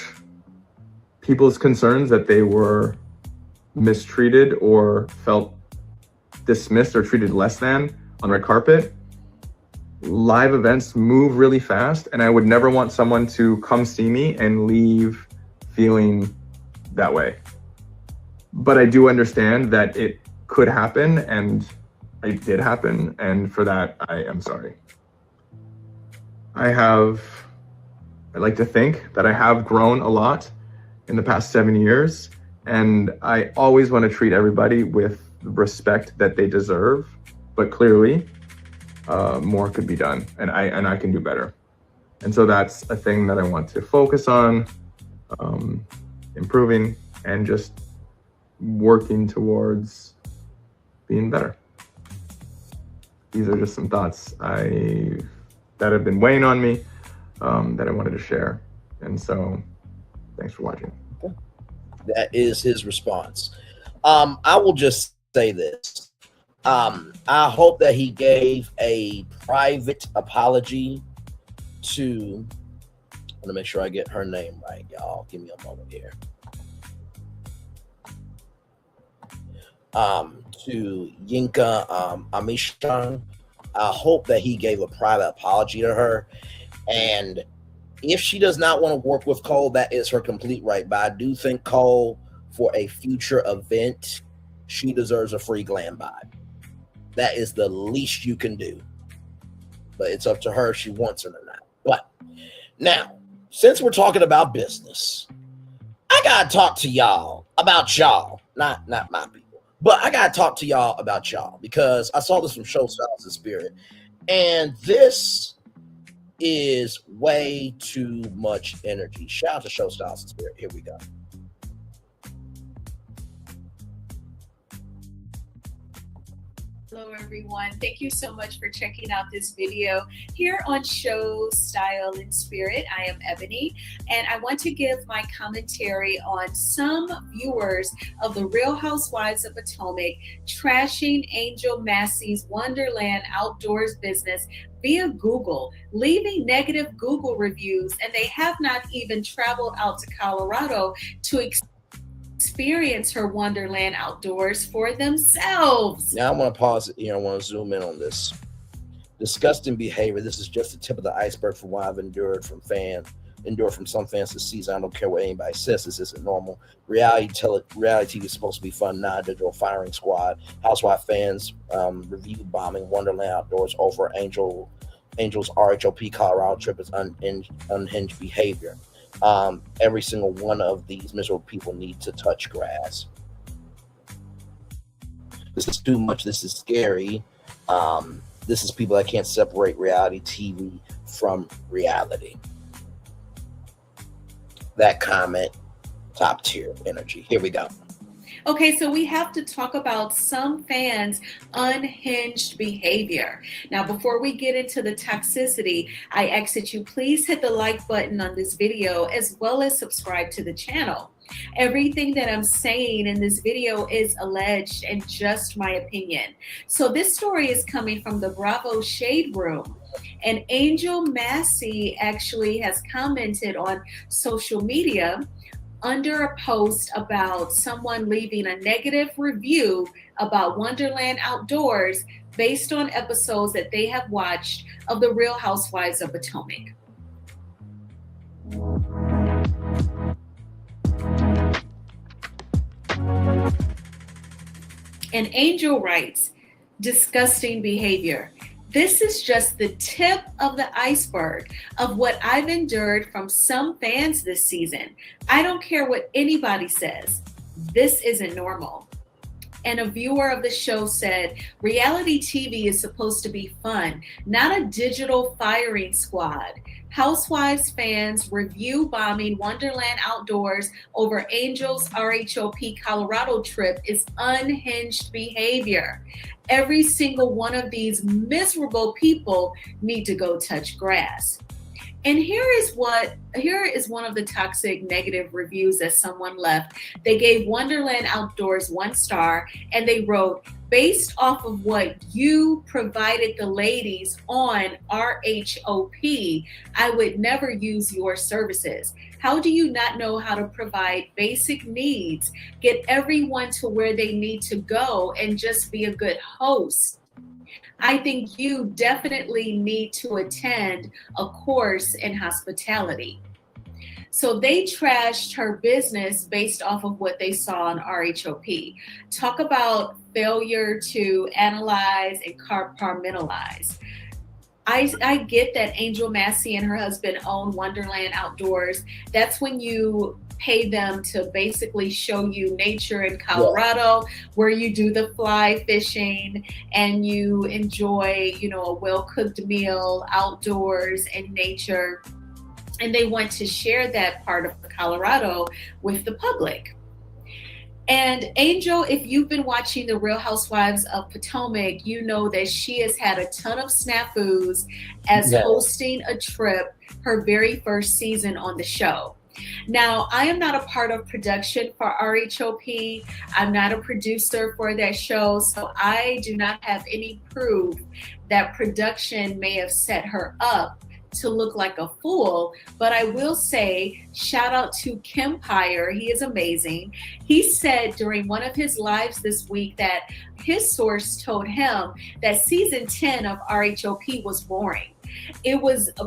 people's concerns that they were mistreated or felt dismissed or treated less than on red carpet. Live events move really fast, and I would never want someone to come see me and leave feeling that way. But I do understand that it could happen, and it did happen, and for that, I am sorry. I like to think that I have grown a lot in the past 7 years, and I always want to treat everybody with respect that they deserve, but clearly, more could be done, and I can do better. And so that's a thing that I want to focus on, improving and just working towards being better. These are just some thoughts that have been weighing on me, that I wanted to share. And so thanks for watching. That is his response. I will just say this. I hope that he gave a private apology to, I want to make sure I get her name right, y'all. Give me a moment here. To Yinka Amishan. I hope that he gave a private apology to her. And if she does not want to work with Cole, that is her complete right. But I do think Cole, for a future event, she deserves a free glam bot. That is the least you can do. But it's up to her if she wants it or not. But now, since we're talking about business, I gotta talk to y'all about y'all, not my people. But I gotta talk to y'all about y'all because I saw this from Show Styles and Spirit, and this is way too much energy. Shout out to Show Styles and Spirit. Here we go. Hello, everyone. Thank you so much for checking out this video here on Show Style and Spirit. I am Ebony, and I want to give my commentary on some viewers of The Real Housewives of Potomac trashing Angel Massie's Wonderland Outdoors business via Google, leaving negative Google reviews, and they have not even traveled out to Colorado to experience her Wonderland Outdoors for themselves. Now I want to pause it here. I want to zoom in on this. Disgusting behavior. This is just the tip of the iceberg from what I've endured from some fans this season. I don't care what anybody says. This isn't normal. Reality TV is supposed to be fun, not a digital firing squad. Housewife fans review bombing Wonderland Outdoors over Angel's RHOP Colorado trip is unhinged behavior. Every single one of these miserable people need to touch grass. This is too much. This is scary. This is people that can't separate reality TV from reality. That comment, top tier energy. Here we go. Okay, so we have to talk about some fans' unhinged behavior. Now, before we get into the toxicity, I ask that you please hit the like button on this video as well as subscribe to the channel. Everything that I'm saying in this video is alleged and just my opinion. So this story is coming from the Bravo Shade Room. And Angel Massie actually has commented on social media under a post about someone leaving a negative review about Wonderland Outdoors based on episodes that they have watched of The Real Housewives of Potomac. And Angel writes, disgusting behavior. This is just the tip of the iceberg of what I've endured from some fans this season. I don't care what anybody says. This isn't normal. And a viewer of the show said, reality TV is supposed to be fun, not a digital firing squad. Housewives fans review bombing Wonderland Outdoors over Angel's RHOP Colorado trip is unhinged behavior. Every single one of these miserable people need to go touch grass. And here is one of the toxic negative reviews that someone left. They gave Wonderland Outdoors 1 star and they wrote, based off of what you provided the ladies on RHOP, I would never use your services. How do you not know how to provide basic needs, get everyone to where they need to go, and just be a good host? I think you definitely need to attend a course in hospitality. So they trashed her business based off of what they saw on RHOP. Talk about failure to analyze and compartmentalize. I get that Angel Massie and her husband own Wonderland Outdoors. That's when you pay them to basically show you nature in Colorado, where you do the fly fishing and you enjoy, a well-cooked meal outdoors in nature. And they want to share that part of Colorado with the public. And Angel, if you've been watching The Real Housewives of Potomac, you know that she has had a ton of snafus as hosting a trip her very first season on the show. Now, I am not a part of production for RHOP. I'm not a producer for that show, so I do not have any proof that production may have set her up to look like a fool. But I will say, shout out to Kempire. He is amazing. He said during one of his lives this week that his source told him that season 10 of RHOP was boring.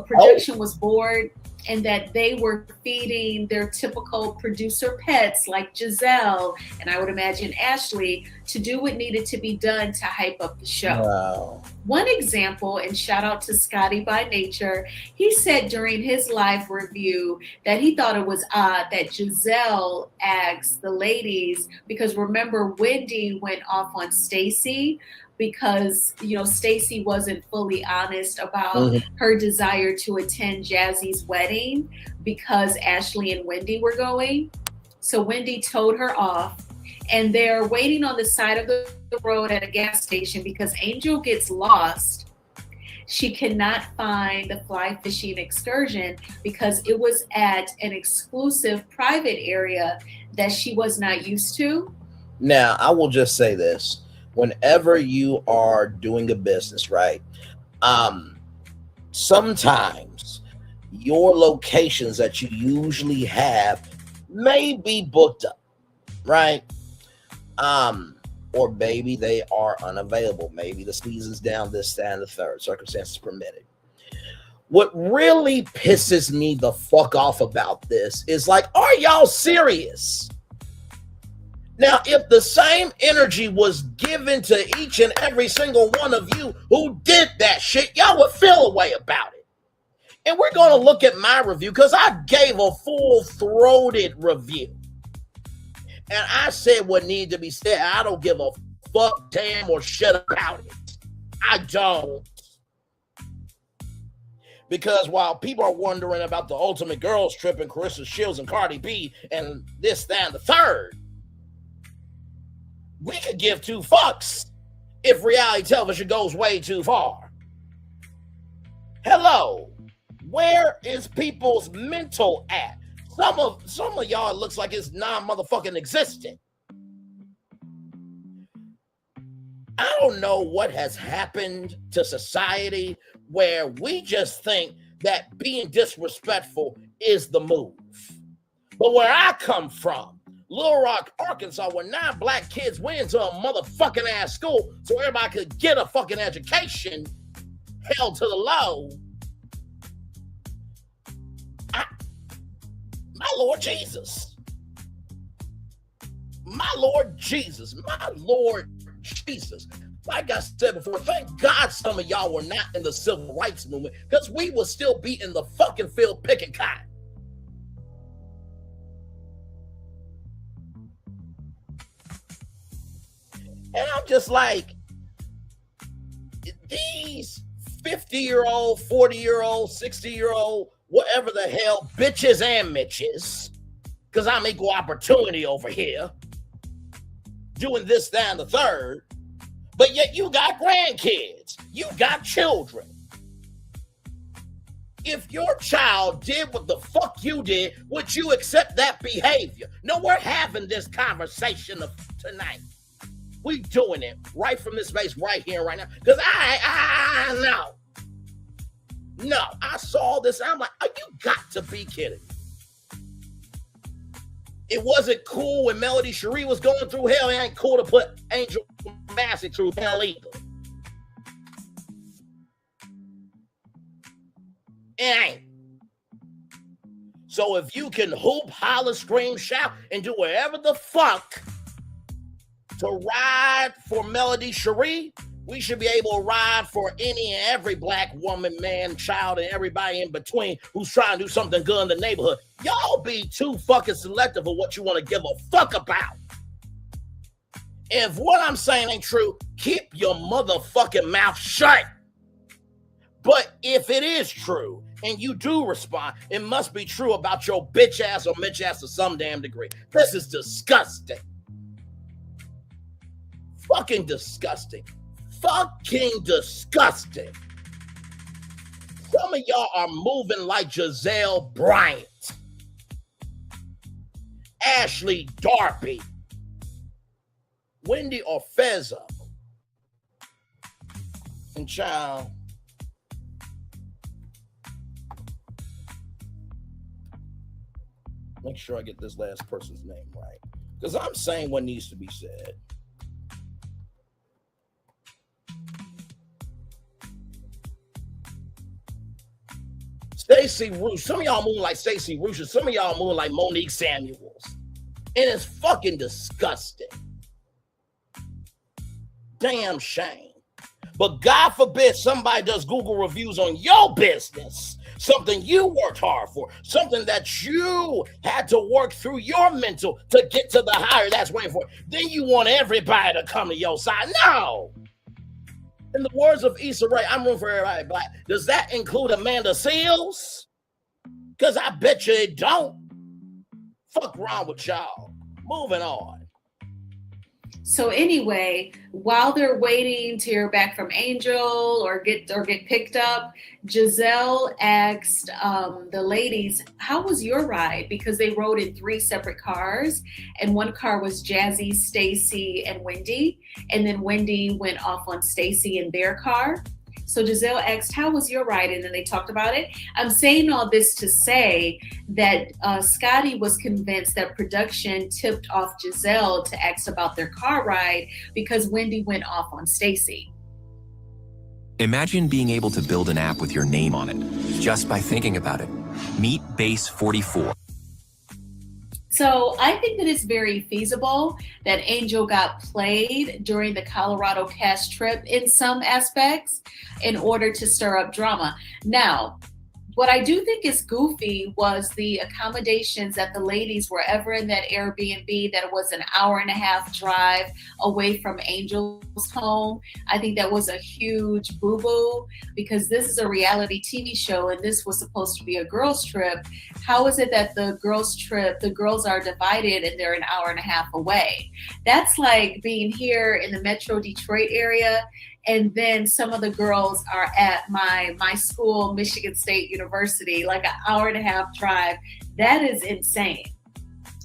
Production was bored, and that they were feeding their typical producer pets like Giselle, and I would imagine Ashley, to do what needed to be done to hype up the show. Wow. One example, and shout out to Scotty by Nature, he said during his live review that he thought it was odd that Giselle asked the ladies, because remember Wendy went off on Stacy, because, Stacey wasn't fully honest about her desire to attend Jazzy's wedding because Ashley and Wendy were going. So Wendy towed her off, and they're waiting on the side of the road at a gas station because Angel gets lost. She cannot find the fly fishing excursion because it was at an exclusive private area that she was not used to. Now, I will just say this. Whenever you are doing a business, right? Sometimes your locations that you usually have may be booked up, right? Or maybe they are unavailable. Maybe the season's down, this, that, and the third. Circumstances permitted. What really pisses me the fuck off about this is like, are y'all serious? Now, if the same energy was given to each and every single one of you who did that shit, y'all would feel a way about it. And we're going to look at my review because I gave a full-throated review. And I said what needed to be said. I don't give a fuck, damn, or shit about it. I don't. Because while people are wondering about the ultimate girls trip and Carissa Shields and Cardi B and this, that, and the third, we could give two fucks if reality television goes way too far. Hello, where is people's mental at? Some of y'all, it looks like it's non-motherfucking existent. I don't know what has happened to society where we just think that being disrespectful is the move. But where I come from, Little Rock, Arkansas, where 9 black kids went into a motherfucking ass school so everybody could get a fucking education held to the low. My Lord Jesus. My Lord Jesus. My Lord Jesus. Like I said before, thank God some of y'all were not in the civil rights movement because we would still be in the fucking field picking cotton. And I'm just like, these 50-year-old, 40-year-old, 60-year-old, whatever the hell, bitches and mitches, because I'm equal opportunity over here, doing this, that, and the third, but yet you got grandkids, you got children. If your child did what the fuck you did, would you accept that behavior? No, we're having this conversation tonight. We doing it right from this space right here, right now, because I know. No, I saw this. I'm like, oh, you got to be kidding. It wasn't cool when Melody Cherie was going through hell. It ain't cool to put Angel Massie through hell either. It ain't. So if you can hoop, holler, scream, shout, and do whatever the fuck to ride for Melody Cherie, we should be able to ride for any and every black woman, man, child, and everybody in between who's trying to do something good in the neighborhood. Y'all be too fucking selective of what you want to give a fuck about. If what I'm saying ain't true, keep your motherfucking mouth shut. But if it is true and you do respond, it must be true about your bitch ass or mitch ass to some damn degree. This is disgusting. Fucking disgusting. Fucking disgusting. Some of y'all are moving like Giselle Bryant, Ashley Darby, Wendy Orfezzo, and child, make sure I get this last person's name right, because I'm saying what needs to be said. Stacey Roush. Some of y'all moving like Stacey Roush, and some of y'all moving like Monique Samuels. And it's fucking disgusting. Damn shame. But God forbid somebody does Google reviews on your business, something you worked hard for, something that you had to work through your mental to get to the higher that's waiting for. Then you want everybody to come to your side. No. In the words of Issa Rae, I'm rooting for everybody black. Does that include Amanda Seals? Because I bet you it don't. Fuck wrong with y'all. Moving on. So anyway, while they're waiting to hear back from Angel or get picked up, Giselle asked the ladies, "How was your ride?" Because they rode in 3 separate cars, and one car was Jazzy, Stacy, and Wendy, and then Wendy went off on Stacy in their car. So Giselle asked, "How was your ride?" And then they talked about it. I'm saying all this to say that Scotty was convinced that production tipped off Giselle to ask about their car ride because Wendy went off on Stacy. Imagine being able to build an app with your name on it, just by thinking about it. Meet Base 44. So I think that it's very feasible that Angel got played during the Colorado cast trip in some aspects in order to stir up drama. Now, what I do think is goofy was the accommodations that the ladies were ever in that Airbnb that was an 1.5-hour drive away from Angel's home. I think that was a huge boo-boo because this is a reality TV show and this was supposed to be a girls' trip. How is it that the girls' trip, the girls are divided and they're an 1.5 hours away? That's like being here in the Metro Detroit area and then some of the girls are at my school, Michigan State University, like an 1.5 hour drive. That is insane.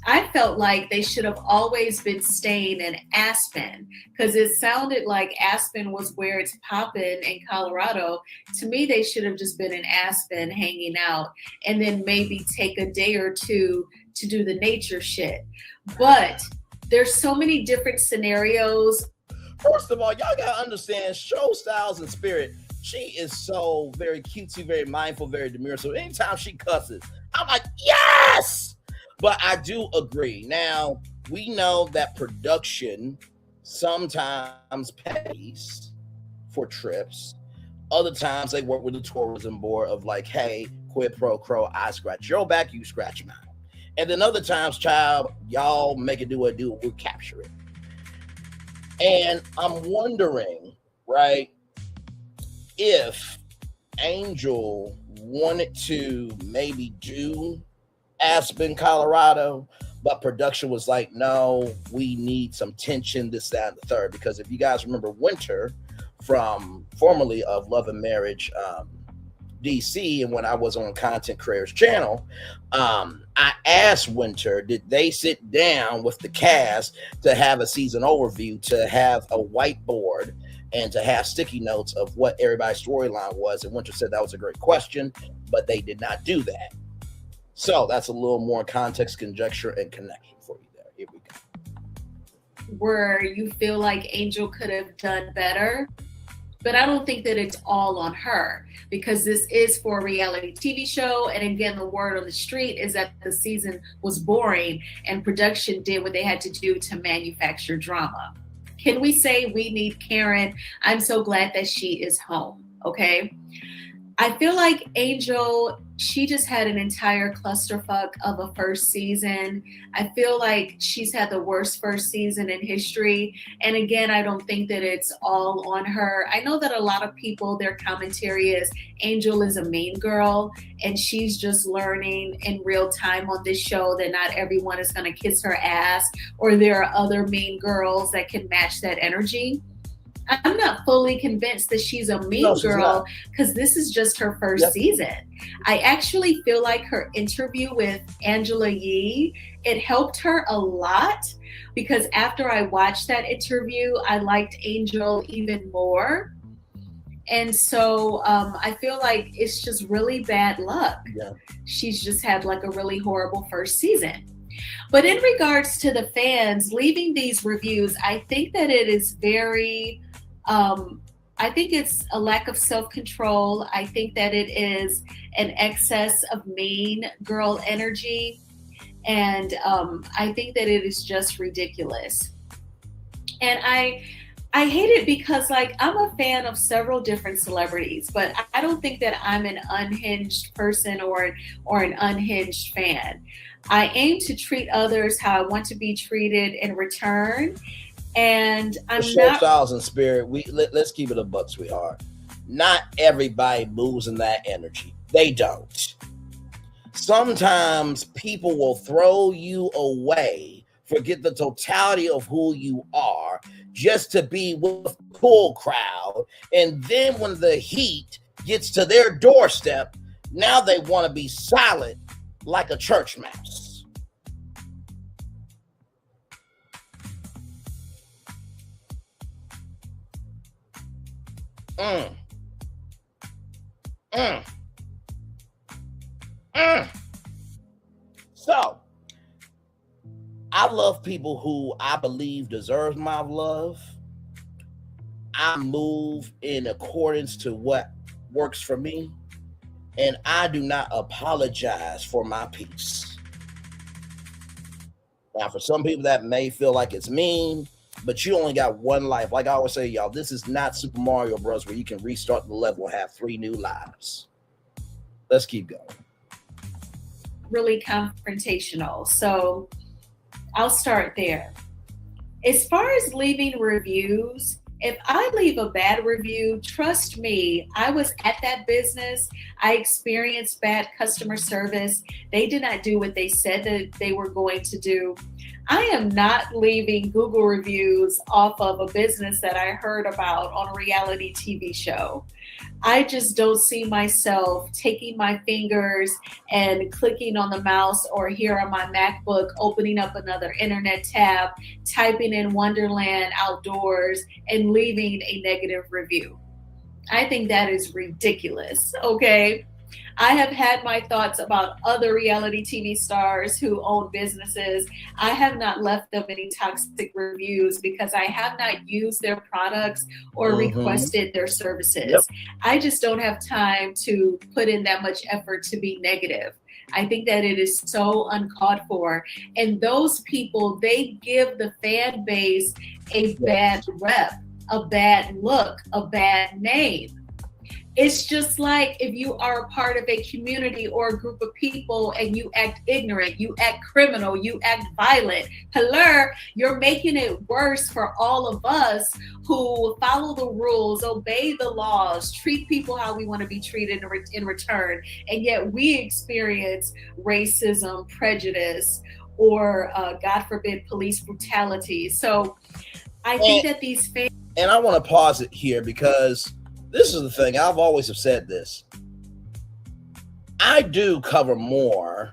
I felt like they should have always been staying in Aspen because it sounded like Aspen was where it's popping in Colorado. To me, they should have just been in Aspen hanging out and then maybe take a day or two to do the nature shit. But there's so many different scenarios. First of all, y'all gotta understand show styles and spirit. She is so very cutesy, very mindful, very demure. So anytime she cusses, I'm like, yes! But I do agree. Now, we know that production sometimes pays for trips. Other times they work with the tourism board of like, hey, quid pro quo, I scratch your back, you scratch mine. And then other times, child, y'all make it do what it do, we'll capture it. And I'm wondering, right, if Angel wanted to maybe do Aspen, Colorado, but production was like, no, we need some tension, this, that, and the third. Because if you guys remember Winter from formerly of Love and Marriage DC, and when I was on Content Creators Channel, I asked Winter, did they sit down with the cast to have a season overview, to have a whiteboard, and to have sticky notes of what everybody's storyline was? And Winter said that was a great question, but they did not do that. So that's a little more context, conjecture, and connection for you there. Here we go. Where you feel like Angel could have done better. But I don't think that it's all on her because this is for a reality TV show. And again, the word on the street is that the season was boring and production did what they had to do to manufacture drama. Can we say we need Karen? I'm so glad that she is home, okay? I feel like Angel, she just had an entire clusterfuck of a first season. I feel like she's had the worst first season in history. And again, I don't think that it's all on her. I know that a lot of people, their commentary is Angel is a mean girl and she's just learning in real time on this show that not everyone is going to kiss her ass or there are other mean girls that can match that energy. I'm not fully convinced that she's a mean girl because this is just her first season. I actually feel like her interview with Angela Yee, it helped her a lot because after I watched that interview, I liked Angel even more. And so I feel like it's just really bad luck. Yeah. She's just had like a really horrible first season. But in regards to the fans leaving these reviews, I think that it is very... I think it's a lack of self-control. I think that it is an excess of mean girl energy. And I think that it is just ridiculous. And I hate it because like I'm a fan of several different celebrities, but I don't think that I'm an unhinged person or an unhinged fan. I aim to treat others how I want to be treated in return. And I'm show not styles and spirit. Let's keep it a buck, sweetheart. Not everybody moves in that energy. They don't. Sometimes people will throw you away, forget the totality of who you are, just to be with the cool crowd. And then when the heat gets to their doorstep, now they want to be silent like a church mouse. So, I love people who I believe deserve my love. I move in accordance to what works for me, and I do not apologize for my peace. Now, for some people that may feel like it's mean, but you only got one life. Like I always say, y'all, this is not Super Mario Bros. Where you can restart the level and have 3 new lives. Let's keep going. really confrontational. So I'll start there. As far as leaving reviews, if I leave a bad review, trust me, I was at that business. I experienced bad customer service. They did not do what they said that they were going to do. I am not leaving Google reviews off of a business that I heard about on a reality TV show. I just don't see myself taking my fingers and clicking on the mouse or here on my MacBook, opening up another internet tab, typing in Wonderland Outdoors and leaving a negative review. I think that is ridiculous, okay? I have had my thoughts about other reality TV stars who own businesses. I have not left them any toxic reviews because I have not used their products or requested their services. Yep. I just don't have time to put in that much effort to be negative. I think that it is so uncalled for. And those people, they give the fan base a bad rep, a bad look, a bad name. It's just like if you are a part of a community or a group of people and you act ignorant, you act criminal, you act violent. Hello, you're making it worse for all of us who follow the rules, obey the laws, treat people how we want to be treated in return. And yet we experience racism, prejudice, or God forbid, police brutality. So I think that these fans... And I want to pause it here because this is the thing. I've always have said this. I do cover more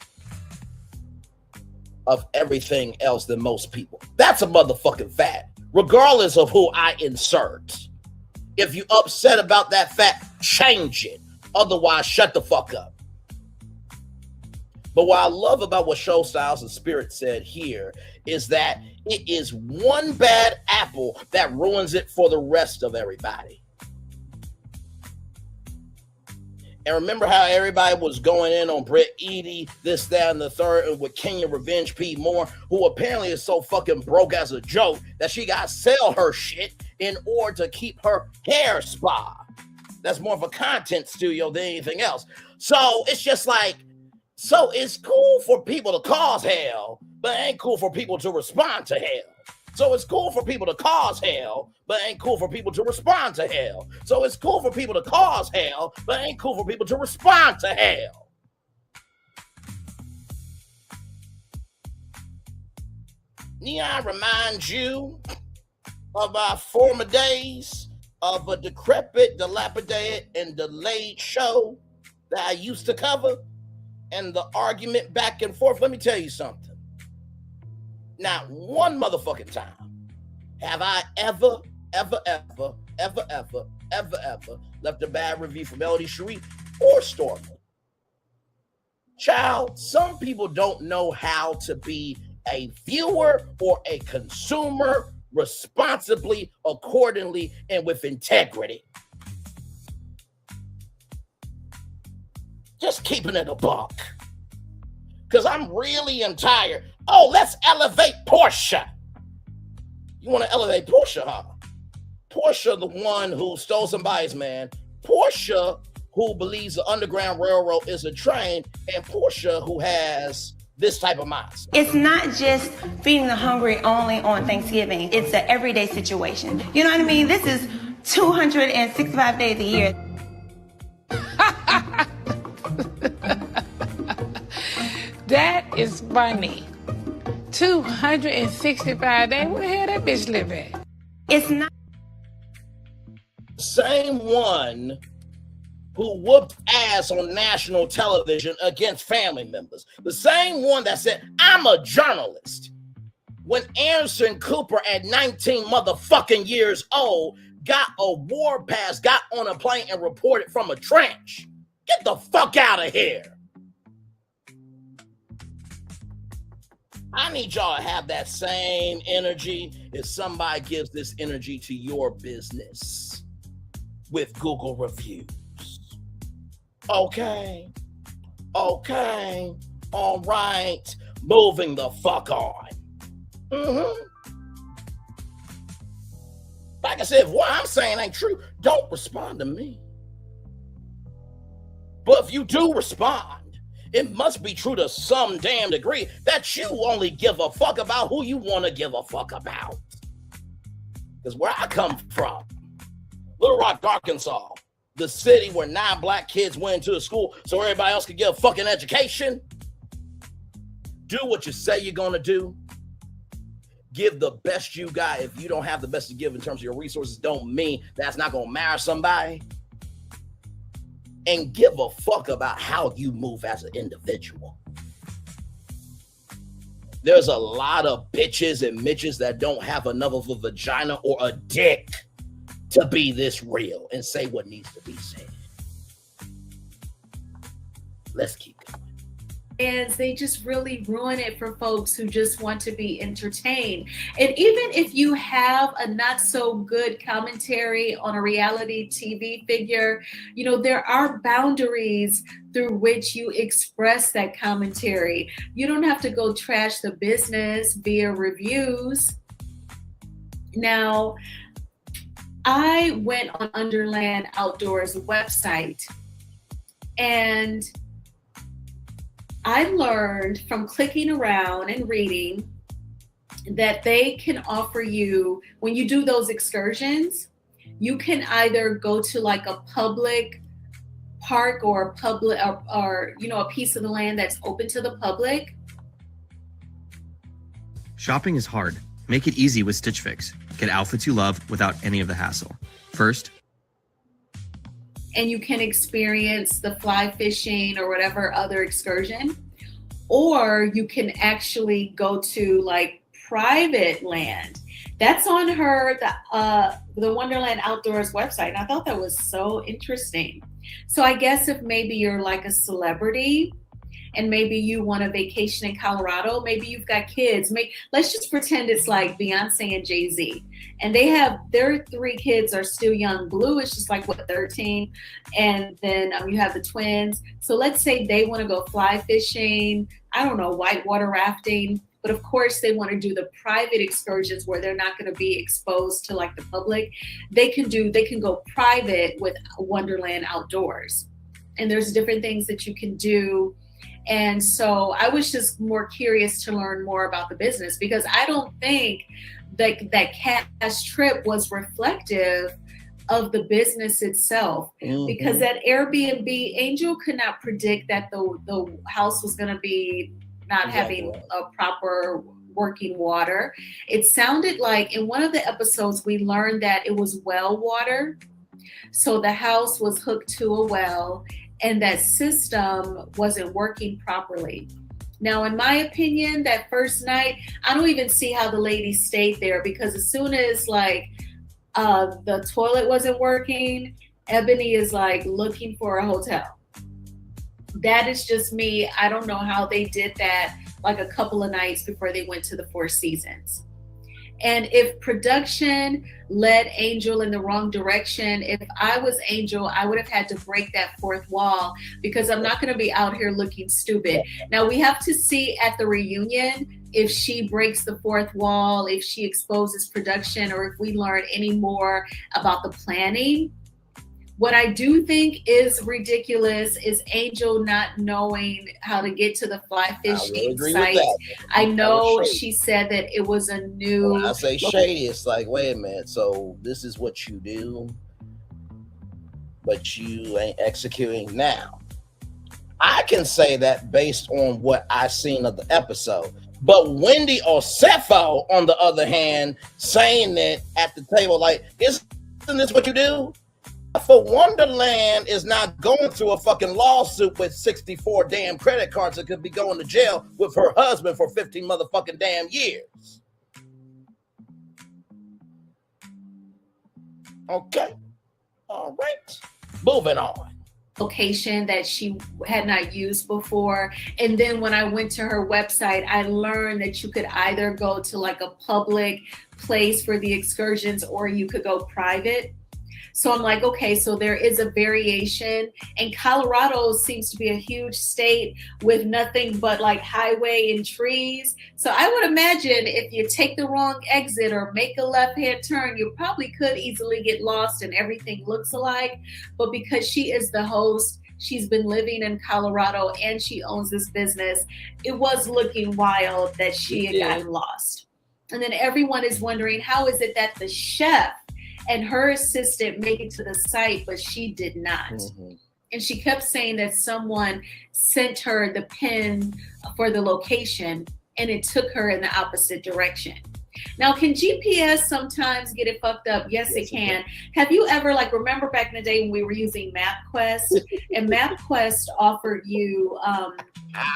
of everything else than most people. That's a motherfucking fact. Regardless of who I insert. If you upset about that fact, change it. Otherwise, shut the fuck up. But what I love about what Show Styles and Spirit said here is that it is one bad apple that ruins it for the rest of everybody. And remember how everybody was going in on Brett Eady, this, that, and the third, and with Kenya Revenge P. Moore, who apparently is so fucking broke as a joke that she got to sell her shit in order to keep her hair spa. That's more of a content studio than anything else. So it's just like, so it's cool for people to cause hell, but it ain't cool for people to respond to hell. So it's cool for people to cause hell, but it ain't cool for people to respond to hell. So it's cool for people to cause hell, but it ain't cool for people to respond to hell. Neon reminds you of our former days of a decrepit, dilapidated, and delayed show that I used to cover and the argument back and forth. Let me tell you something. Not one motherfucking time have I ever left a bad review from Melody Cherie or Stormy. Child, some people don't know how to be a viewer or a consumer responsibly, accordingly, and with integrity. Just keeping it a buck. Because I'm really tired. Oh, let's elevate Portia. You want to elevate Portia, huh? Portia, the one who stole somebody's man. Portia, who believes the Underground Railroad is a train. And Portia, who has this type of mindset. It's not just feeding the hungry only on Thanksgiving. It's an everyday situation. You know what I mean? This is 265 days a year. That is funny. 265 days? Where the hell that bitch live at? It's not. Same one who whooped ass on national television against family members. The same one that said, I'm a journalist. When Anderson Cooper at 19 motherfucking years old got a war pass, got on a plane and reported from a trench. Get the fuck out of here. I need y'all to have that same energy if somebody gives this energy to your business with Google reviews. Okay. All right. Moving the fuck on. Like I said, if what I'm saying ain't true, don't respond to me. But if you do respond, it must be true to some damn degree that you only give a fuck about who you want to give a fuck about. Because where I come from, Little Rock, Arkansas, the city where 9 black kids went into a school so everybody else could get a fucking education. Do what you say you're going to do. Give the best you got. If you don't have the best to give in terms of your resources, don't mean that's not going to marry somebody. And give a fuck about how you move as an individual. There's a lot of bitches and midgets that don't have enough of a vagina or a dick to be this real and say what needs to be said. Let's keep going. And they just really ruin it for folks who just want to be entertained. And even if you have a not so good commentary on a reality TV figure, you know, there are boundaries through which you express that commentary. You don't have to go trash the business via reviews. Now, I went on Underland Outdoors website and I learned from clicking around and reading that they can offer you, when you do those excursions, you can either go to like a public park or a public or you know, a piece of the land that's open to the public. Shopping is hard. Make it easy with Stitch Fix. Get outfits you love without any of the hassle. First, and you can experience the fly fishing or whatever other excursion, or you can actually go to like private land. That's on the Wonderland Outdoors website, and I thought that was so interesting. So I guess if maybe you're like a celebrity and maybe you want a vacation in Colorado, maybe you've got kids. Let's just pretend it's like Beyonce and Jay-Z. And their 3 kids are still young. Blue is just like, 13? And then you have the twins. So let's say they want to go fly fishing, I don't know, whitewater rafting. But of course, they want to do the private excursions where they're not going to be exposed to like the public. They can go private with Wonderland Outdoors. And there's different things that you can do. And so I was just more curious to learn more about the business, because I don't think that cash trip was reflective of the business itself. Mm-hmm. Because at Airbnb, Angel could not predict that the house was going to be not having a proper working water. It sounded like in one of the episodes, we learned that it was well water. So the house was hooked to a well, and that system wasn't working properly. Now, in my opinion, that first night, I don't even see how the lady stayed there, because as soon as like the toilet wasn't working, Ebony is like looking for a hotel. That is just me. I don't know how they did that like a couple of nights before they went to the Four Seasons. And if production led Angel in the wrong direction, if I was Angel, I would have had to break that fourth wall, because I'm not going to be out here looking stupid. Now, we have to see at the reunion if she breaks the fourth wall, if she exposes production, or if we learn any more about the planning. What I do think is ridiculous is Angel not knowing how to get to the fly fishing site. I know she said that it was a new. When I say shady, it's like, wait a minute. So this is what you do, but you ain't executing now. I can say that based on what I've seen of the episode. But Wendy Osefo, on the other hand, saying that at the table, like, isn't this what you do? For Wonderland is not going through a fucking lawsuit with 64 damn credit cards that could be going to jail with her husband for 15 motherfucking damn years. Okay. All right. Moving on. Location that she had not used before. And then when I went to her website, I learned that you could either go to like a public place for the excursions or you could go private. So I'm like, okay, so there is a variation. And Colorado seems to be a huge state with nothing but like highway and trees. So I would imagine if you take the wrong exit or make a left-hand turn, you probably could easily get lost and everything looks alike. But because she is the host, she's been living in Colorado and she owns this business, it was looking wild that she had gotten lost. And then everyone is wondering, how is it that the chef and her assistant make it to the site, but she did not? Mm-hmm. And she kept saying that someone sent her the pin for the location and it took her in the opposite direction. Now, can GPS sometimes get it fucked up? Yes, it can. Have you ever, like, remember back in the day when we were using MapQuest? And MapQuest offered you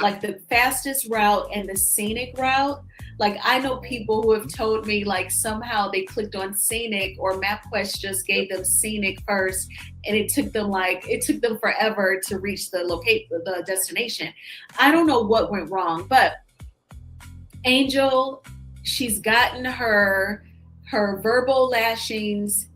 like the fastest route and the scenic route. Like, I know people who have told me, like, somehow they clicked on scenic or MapQuest just gave them scenic first, and it took them forever to reach the destination. I don't know what went wrong, but Angel, she's gotten her verbal lashings,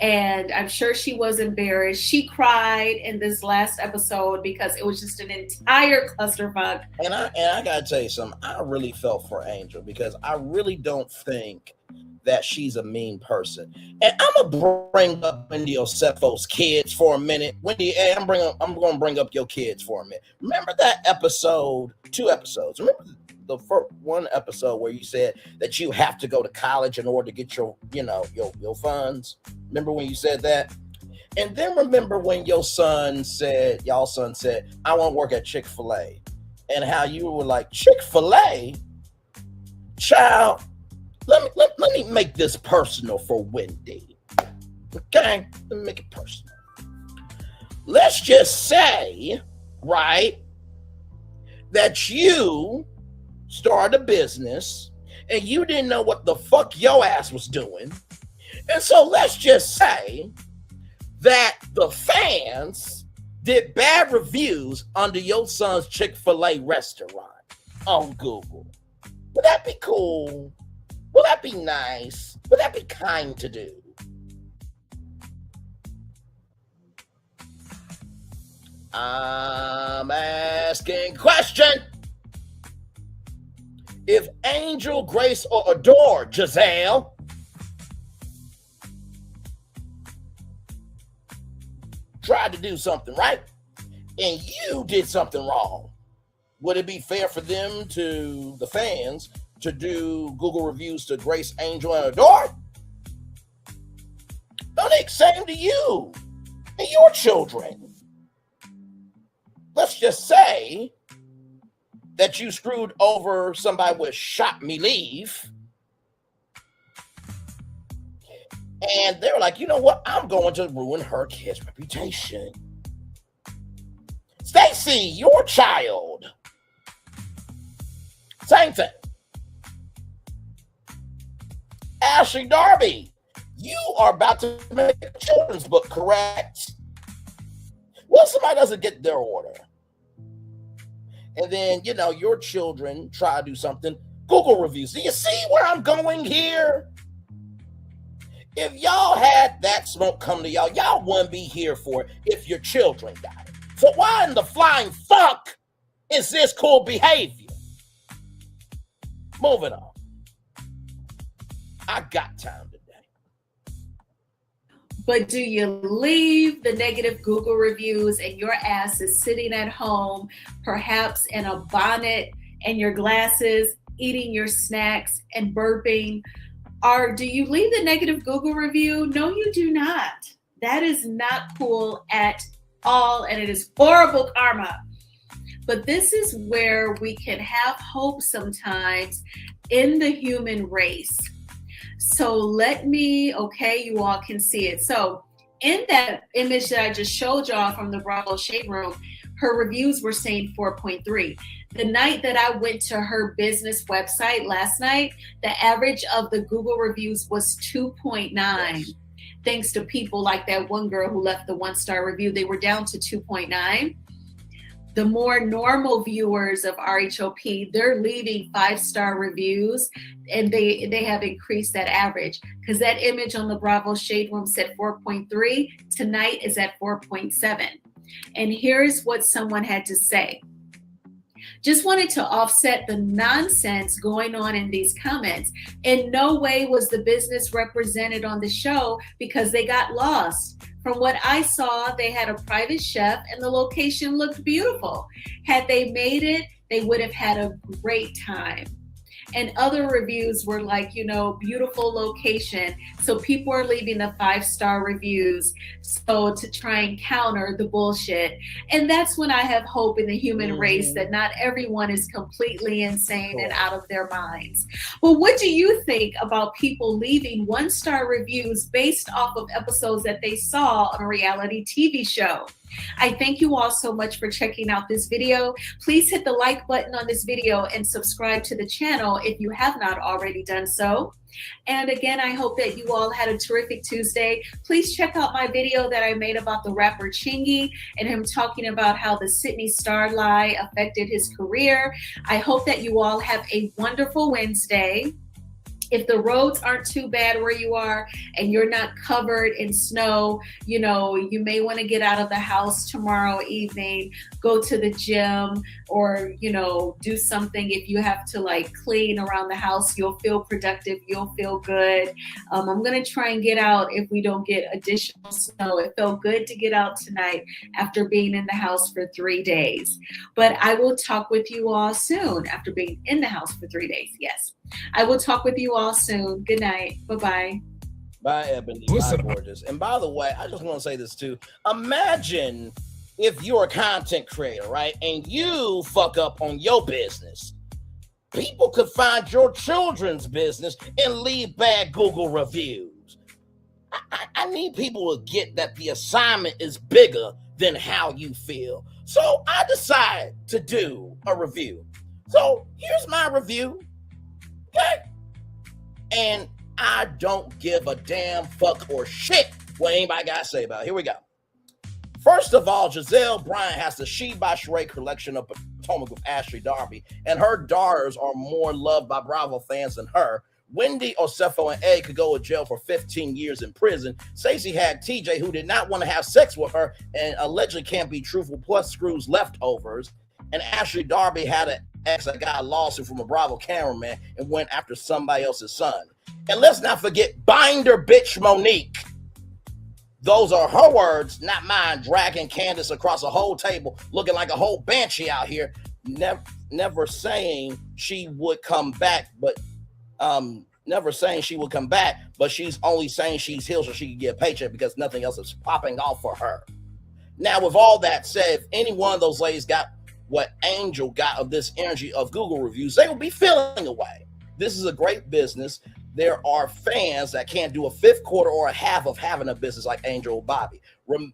and I'm sure she was embarrassed. She cried in this last episode because it was just an entire clusterfuck. And I gotta tell you something. I really felt for Angel because I really don't think that she's a mean person. And I'm gonna bring up Wendy Osefo's kids for a minute. Wendy, hey, I'm gonna bring up your kids for a minute. Remember that episode? 2 episodes. Remember the first one episode where you said that you have to go to college in order to get your funds? Remember when you said that? And then remember when y'all son said, I want to work at Chick-fil-A, and how you were like, Chick-fil-A? Child, let me make this personal for Wendy. Okay? Let me make it personal. Let's just say, right, that you started a business and you didn't know what the fuck your ass was doing. And so let's just say that the fans did bad reviews under your son's Chick-fil-A restaurant on Google. Would that be cool? Would that be nice? Would that be kind to do? I'm asking question. If Angel, Grace, or Adore Giselle tried to do something right and you did something wrong, would it be fair for them, to the fans, to do Google reviews to Grace, Angel, and Adore? Don't it same to you and your children? Let's just say that you screwed over somebody with Shop Me Leave. And they're like, you know what? I'm going to ruin her kid's reputation. Stacy, your child. Same thing. Ashley Darby, you are about to make a children's book, correct? Well, somebody doesn't get their order. And then, your children try to do something. Google reviews. Do you see where I'm going here? If y'all had that smoke come to y'all, y'all wouldn't be here for it if your children got it. So why in the flying fuck is this cool behavior? Moving on. I got time today. But do you leave the negative Google reviews and your ass is sitting at home, perhaps in a bonnet and your glasses, eating your snacks and burping? Or do you leave the negative Google review? No, you do not. That is not cool at all, and it is horrible karma. But this is where we can have hope sometimes in the human race. So let me, okay, you all can see it. So in that image that I just showed y'all from the Bravo Shade Room, her reviews were saying 4.3. The night that I went to her business website last night, the average of the Google reviews was 2.9. Yes. Thanks to people like that one girl who left the 1-star review, they were down to 2.9. The more normal viewers of RHOP, they're leaving 5-star reviews, and they have increased that average, because that image on the Bravo Shade Room said 4.3. Tonight is at 4.7. And here's what someone had to say. Just wanted to offset the nonsense going on in these comments. In no way was the business represented on the show because they got lost. From what I saw, they had a private chef and the location looked beautiful. Had they made it, they would have had a great time. And other reviews were like, you know, beautiful location. So people are leaving the 5-star reviews so to try and counter the bullshit. And that's when I have hope in the human race that not everyone is completely insane and out of their minds. Well, what do you think about people leaving 1-star reviews based off of episodes that they saw on a reality TV show? I thank you all so much for checking out this video. Please hit the like button on this video and subscribe to the channel if you have not already done so. And again, I hope that you all had a terrific Tuesday. Please check out my video that I made about the rapper Chingy and him talking about how the Sydney Star lie affected his career. I hope that you all have a wonderful Wednesday. If the roads aren't too bad where you are and you're not covered in snow, you know, you may want to get out of the house tomorrow evening, go to the gym, or, you know, do something. If you have to like clean around the house, you'll feel productive, you'll feel good. I'm going to try and get out if we don't get additional snow. It felt good to get out tonight after being in the house for 3 days. But I will talk with you all soon after being in the house for 3 days. Yes. I will talk with you all soon. Good night. Bye-bye. Bye, Ebony. Bye, gorgeous. And by the way, I just want to say this too. Imagine if you're a content creator, right? And you fuck up on your business. People could find your children's business and leave bad Google reviews. I need people to get that the assignment is bigger than how you feel. So I decided to do a review. So here's my review. Okay. And I don't give a damn fuck or shit what anybody got to say about it. Here we go. First of all, Giselle Bryant has the She by Sheree collection of Potomac with Ashley Darby, and her daughters are more loved by Bravo fans than her. Wendy, Osefo, and A could go to jail for 15 years in prison. Stacey had TJ, who did not want to have sex with her and allegedly can't be truthful, plus screws leftovers. And Ashley Darby had an ex that got a lawsuit from a Bravo cameraman and went after somebody else's son. And let's not forget Binder Bitch Monique. Those are her words, not mine, dragging Candace across a whole table, looking like a whole banshee out here, never saying she would come back, but she's only saying she's healed so she can get a paycheck because nothing else is popping off for her. Now, with all that said, if any one of those ladies got what Angel got of this energy of Google reviews, they will be feeling away. This is a great business. There are fans that can't do a fifth quarter or a half of having a business like Angel or Bobby.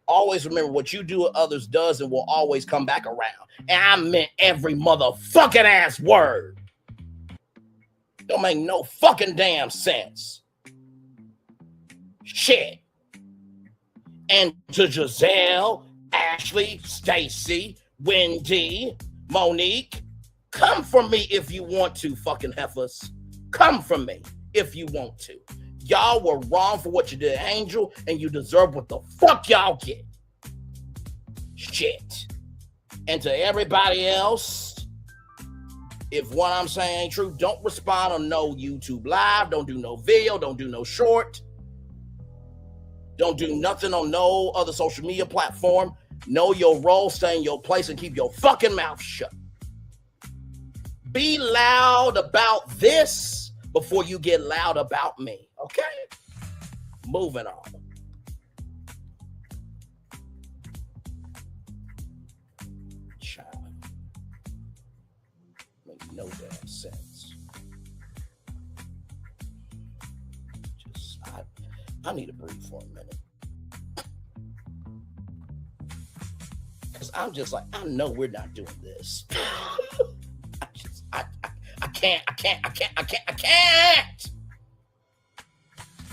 Always remember what you do with others does and will always come back around. And I meant every motherfucking ass word. Don't make no fucking damn sense. Shit. And to Giselle, Ashley, Stacy, Wendy, Monique, come for me if you want to, fucking heifers. Come for me if you want to. Y'all were wrong for what you did, Angel, and you deserve what the fuck y'all get. Shit. And to everybody else, if what I'm saying ain't true, don't respond on no YouTube live, don't do no video, don't do no short. Don't do nothing on no other social media platform. Know your role, stay in your place, and keep your fucking mouth shut. Be loud about this before you get loud about me, okay? Moving on. Child. Make no damn sense. I need to breathe for a minute. Because I'm just like, I know we're not doing this. I can't.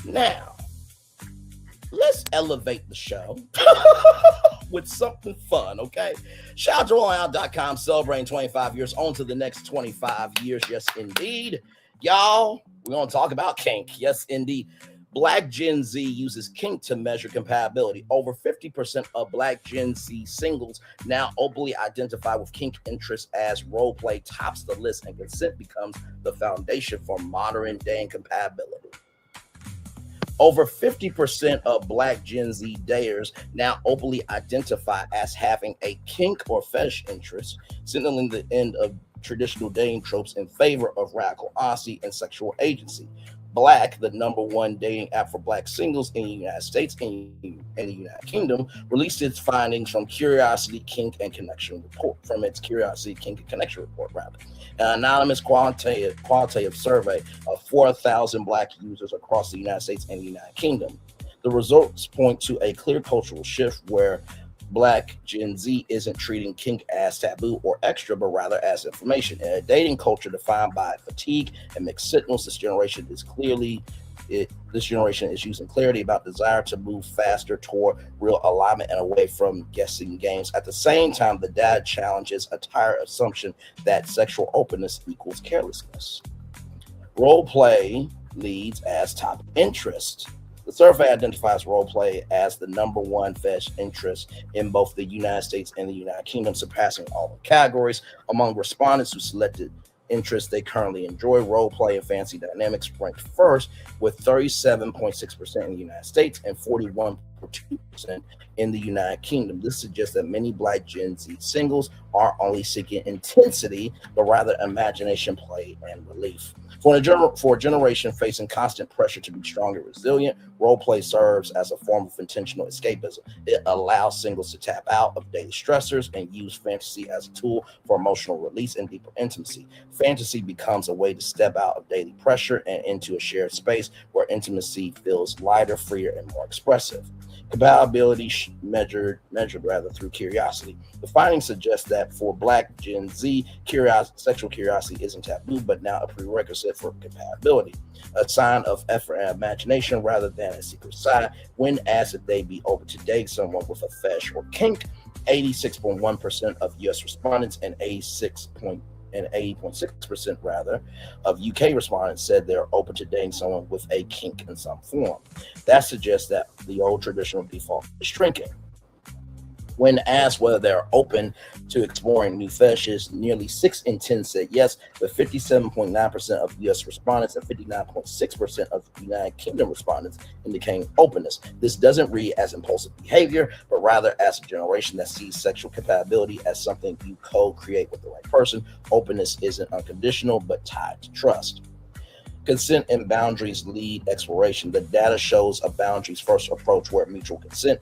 Now, let's elevate the show with something fun, okay? Shout out to Royale.com celebrating 25 years on to the next 25 years. Yes, indeed. Y'all, we're going to talk about kink. Yes, indeed. Black Gen Z uses kink to measure compatibility. Over 50% of Black Gen Z singles now openly identify with kink interests as role play tops the list, and consent becomes the foundation for modern day compatibility. Over 50% of Black Gen Z daters now openly identify as having a kink or fetish interest, signaling the end of traditional dating tropes in favor of radical honesty and sexual agency. Black, the #1 dating app for Black singles in the United States and the United Kingdom, released its findings from Curiosity Kink and Connection report. An anonymous qualitative survey of 4,000 Black users across the United States and the United Kingdom. The results point to a clear cultural shift where Black Gen Z isn't treating kink as taboo or extra, but rather as information. In a dating culture defined by fatigue and mixed signals, this generation is using clarity about desire to move faster toward real alignment and away from guessing games. At the same time, the data challenges a tired assumption that sexual openness equals carelessness. Role play leads as top interest. The survey identifies role play as the #1 fetish interest in both the United States and the United Kingdom, surpassing all the categories. Among respondents who selected interests they currently enjoy, role play and fancy dynamics ranked first, with 37.6% in the United States and 41.2% in the United Kingdom. This suggests that many Black Gen Z singles aren't only seeking intensity, but rather imagination, play, and relief. For a generation facing constant pressure to be strong and resilient, role play serves as a form of intentional escapism. It allows singles to tap out of daily stressors and use fantasy as a tool for emotional release and deeper intimacy. Fantasy becomes a way to step out of daily pressure and into a shared space where intimacy feels lighter, freer, and more expressive. Compatibility measured through curiosity. The findings suggest that for Black Gen Z, sexual curiosity isn't taboo, but now a prerequisite for compatibility, a sign of effort and imagination rather than a secret side. When asked if they'd be open to date someone with a fetish or kink, 86.1% of U.S. respondents and 80.6% of UK respondents said they're open to dating someone with a kink in some form. That suggests that the old traditional default is shrinking. When asked whether they're open to exploring new fetishes, nearly 6 in 10 said yes, with 57.9% of U.S. respondents and 59.6% of United Kingdom respondents indicating openness. This doesn't read as impulsive behavior, but rather as a generation that sees sexual compatibility as something you co-create with the right person. Openness isn't unconditional, but tied to trust. Consent and boundaries lead exploration. The data shows a boundaries-first approach where mutual consent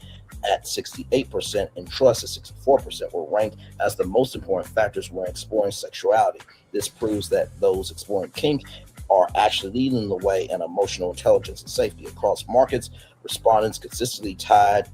at 68% and trust at 64% were ranked as the most important factors when exploring sexuality. This proves that those exploring kink are actually leading the way in emotional intelligence and safety. Across markets, respondents consistently tied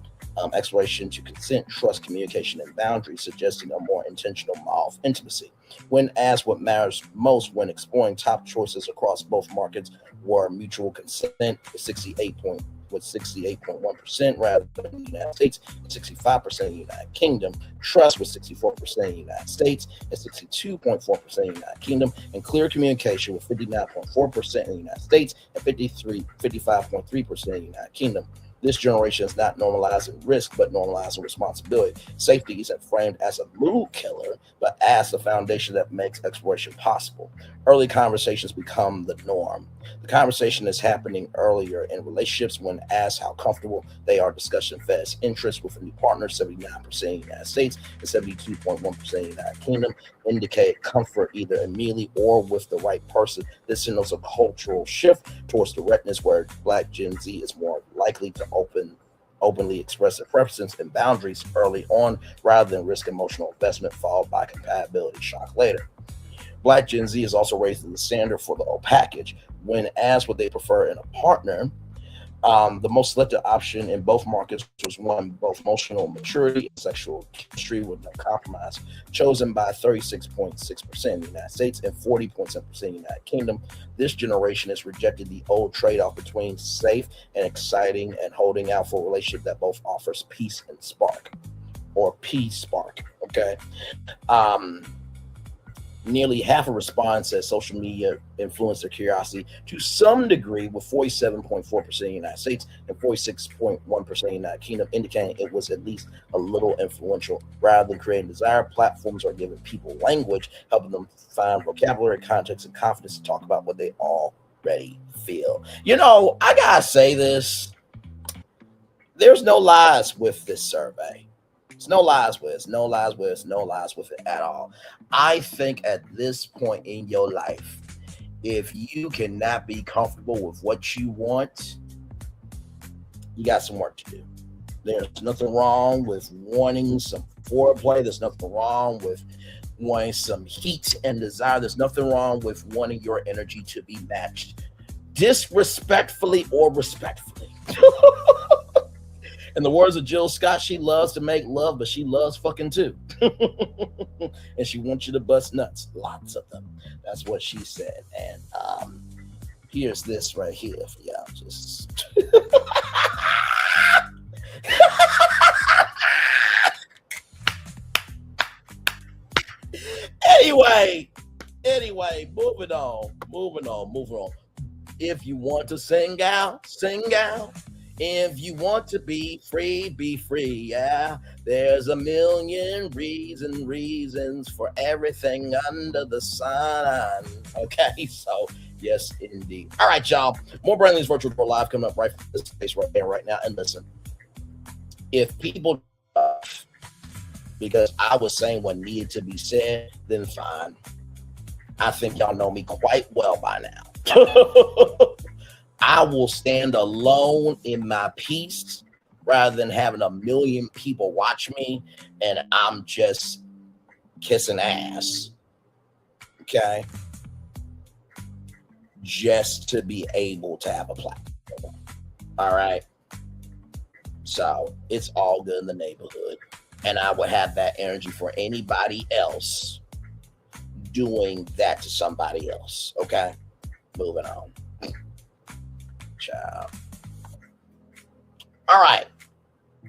exploration to consent, trust, communication, and boundaries, suggesting a more intentional model of intimacy. When asked what matters most when exploring, top choices across both markets were mutual consent with 68.1% rather than the United States, and 65% in the United Kingdom. Trust was 64% in the United States and 62.4% in the United Kingdom, and clear communication with 59.4% in the United States and 55.3% in the United Kingdom. This generation is not normalizing risk, but normalizing responsibility. Safety isn't framed as a mood killer, but as the foundation that makes exploration possible. Early conversations become the norm. The conversation is happening earlier in relationships when asked how comfortable they are. Discussion feds interest with a new partner. 79% in the United States and 72.1% in the United Kingdom indicate comfort either immediately or with the right person. This signals a cultural shift towards directness, where Black Gen Z is more likely to openly express their preferences and boundaries early on, rather than risk emotional investment followed by compatibility shock later. Black Gen Z is also raising the standard for the whole package. When asked what they prefer in a partner, the most selected option in both markets was one both emotional maturity and sexual chemistry with no compromise, chosen by 36.6% in the United States and 40.7% in the United Kingdom. This generation has rejected the old trade-off between safe and exciting and holding out for a relationship that both offers peace and spark, or peace spark. Okay. Nearly half of respondents said social media influenced their curiosity to some degree, with 47.4% in the United States and 46.1% in the United Kingdom indicating it was at least a little influential. Rather than creating desire, platforms are giving people language, helping them find vocabulary, context, and confidence to talk about what they already feel. You know, I gotta say this. There's no lies with this survey. There's no lies with it. No lies with it. No lies with it at all. I think at this point in your life, if you cannot be comfortable with what you want, you got some work to do. There's nothing wrong with wanting some foreplay. There's nothing wrong with wanting some heat and desire. There's nothing wrong with wanting your energy to be matched disrespectfully or respectfully. In the words of Jill Scott, she loves to make love, but she loves fucking too. And she wants you to bust nuts. Lots of them. That's what she said. And here's this right here for y'all. Just Anyway, moving on. If you want to sing out. If you want to be free, yeah. There's a million reasons for everything under the sun. Okay, so yes, indeed. All right, y'all. More Brand News Virtual Pro Live coming up right from this space right there, right now. And listen, if people, because I was saying what needed to be said, then fine. I think y'all know me quite well by now. I will stand alone in my peace rather than having a million people watch me and I'm just kissing ass. Okay? Just to be able to have a platform. All right? So it's all good in the neighborhood. And I would have that energy for anybody else doing that to somebody else. Okay? Moving on. Child. All right.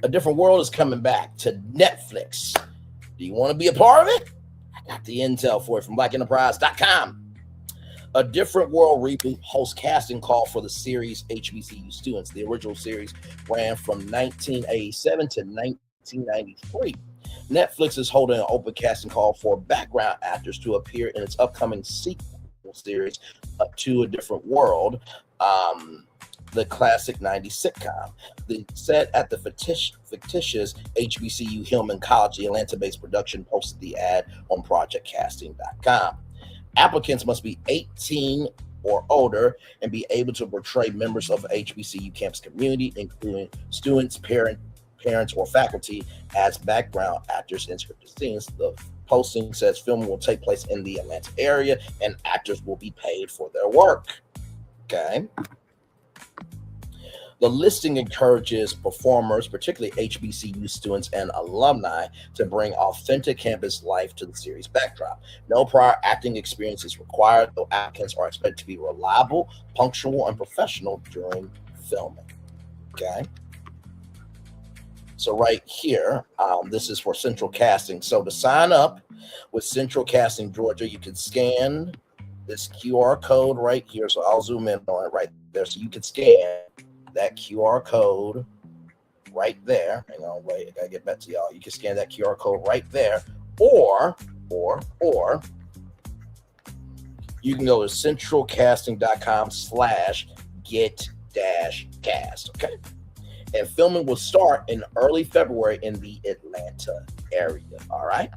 A Different World is coming back to Netflix. Do you want to be a part of it? I got the intel for it from blackenterprise.com. A Different World reboot hosts casting call for the series HBCU students. The original series ran from 1987 to 1993. Netflix is holding an open casting call for background actors to appear in its upcoming sequel series, To a Different World. The classic 90s sitcom. The set at the fictitious HBCU Hillman College, the Atlanta-based production, posted the ad on projectcasting.com. Applicants must be 18 or older and be able to portray members of the HBCU campus community, including students, parents, or faculty, as background actors in scripted scenes. The posting says filming will take place in the Atlanta area and actors will be paid for their work. Okay. The listing encourages performers, particularly HBCU students and alumni, to bring authentic campus life to the series backdrop. No prior acting experience is required, though applicants are expected to be reliable, punctual, and professional during filming. Okay. So right here, this is for Central Casting. So to sign up with Central Casting Georgia, you can scan this QR code right here. So I'll zoom in on it right there. So you can scan that QR code right there. Hang on, wait, I gotta get back to y'all. You can scan that QR code right there, or you can go to centralcasting.com/get-cast. Okay. And filming will start in early February in the Atlanta area. All right.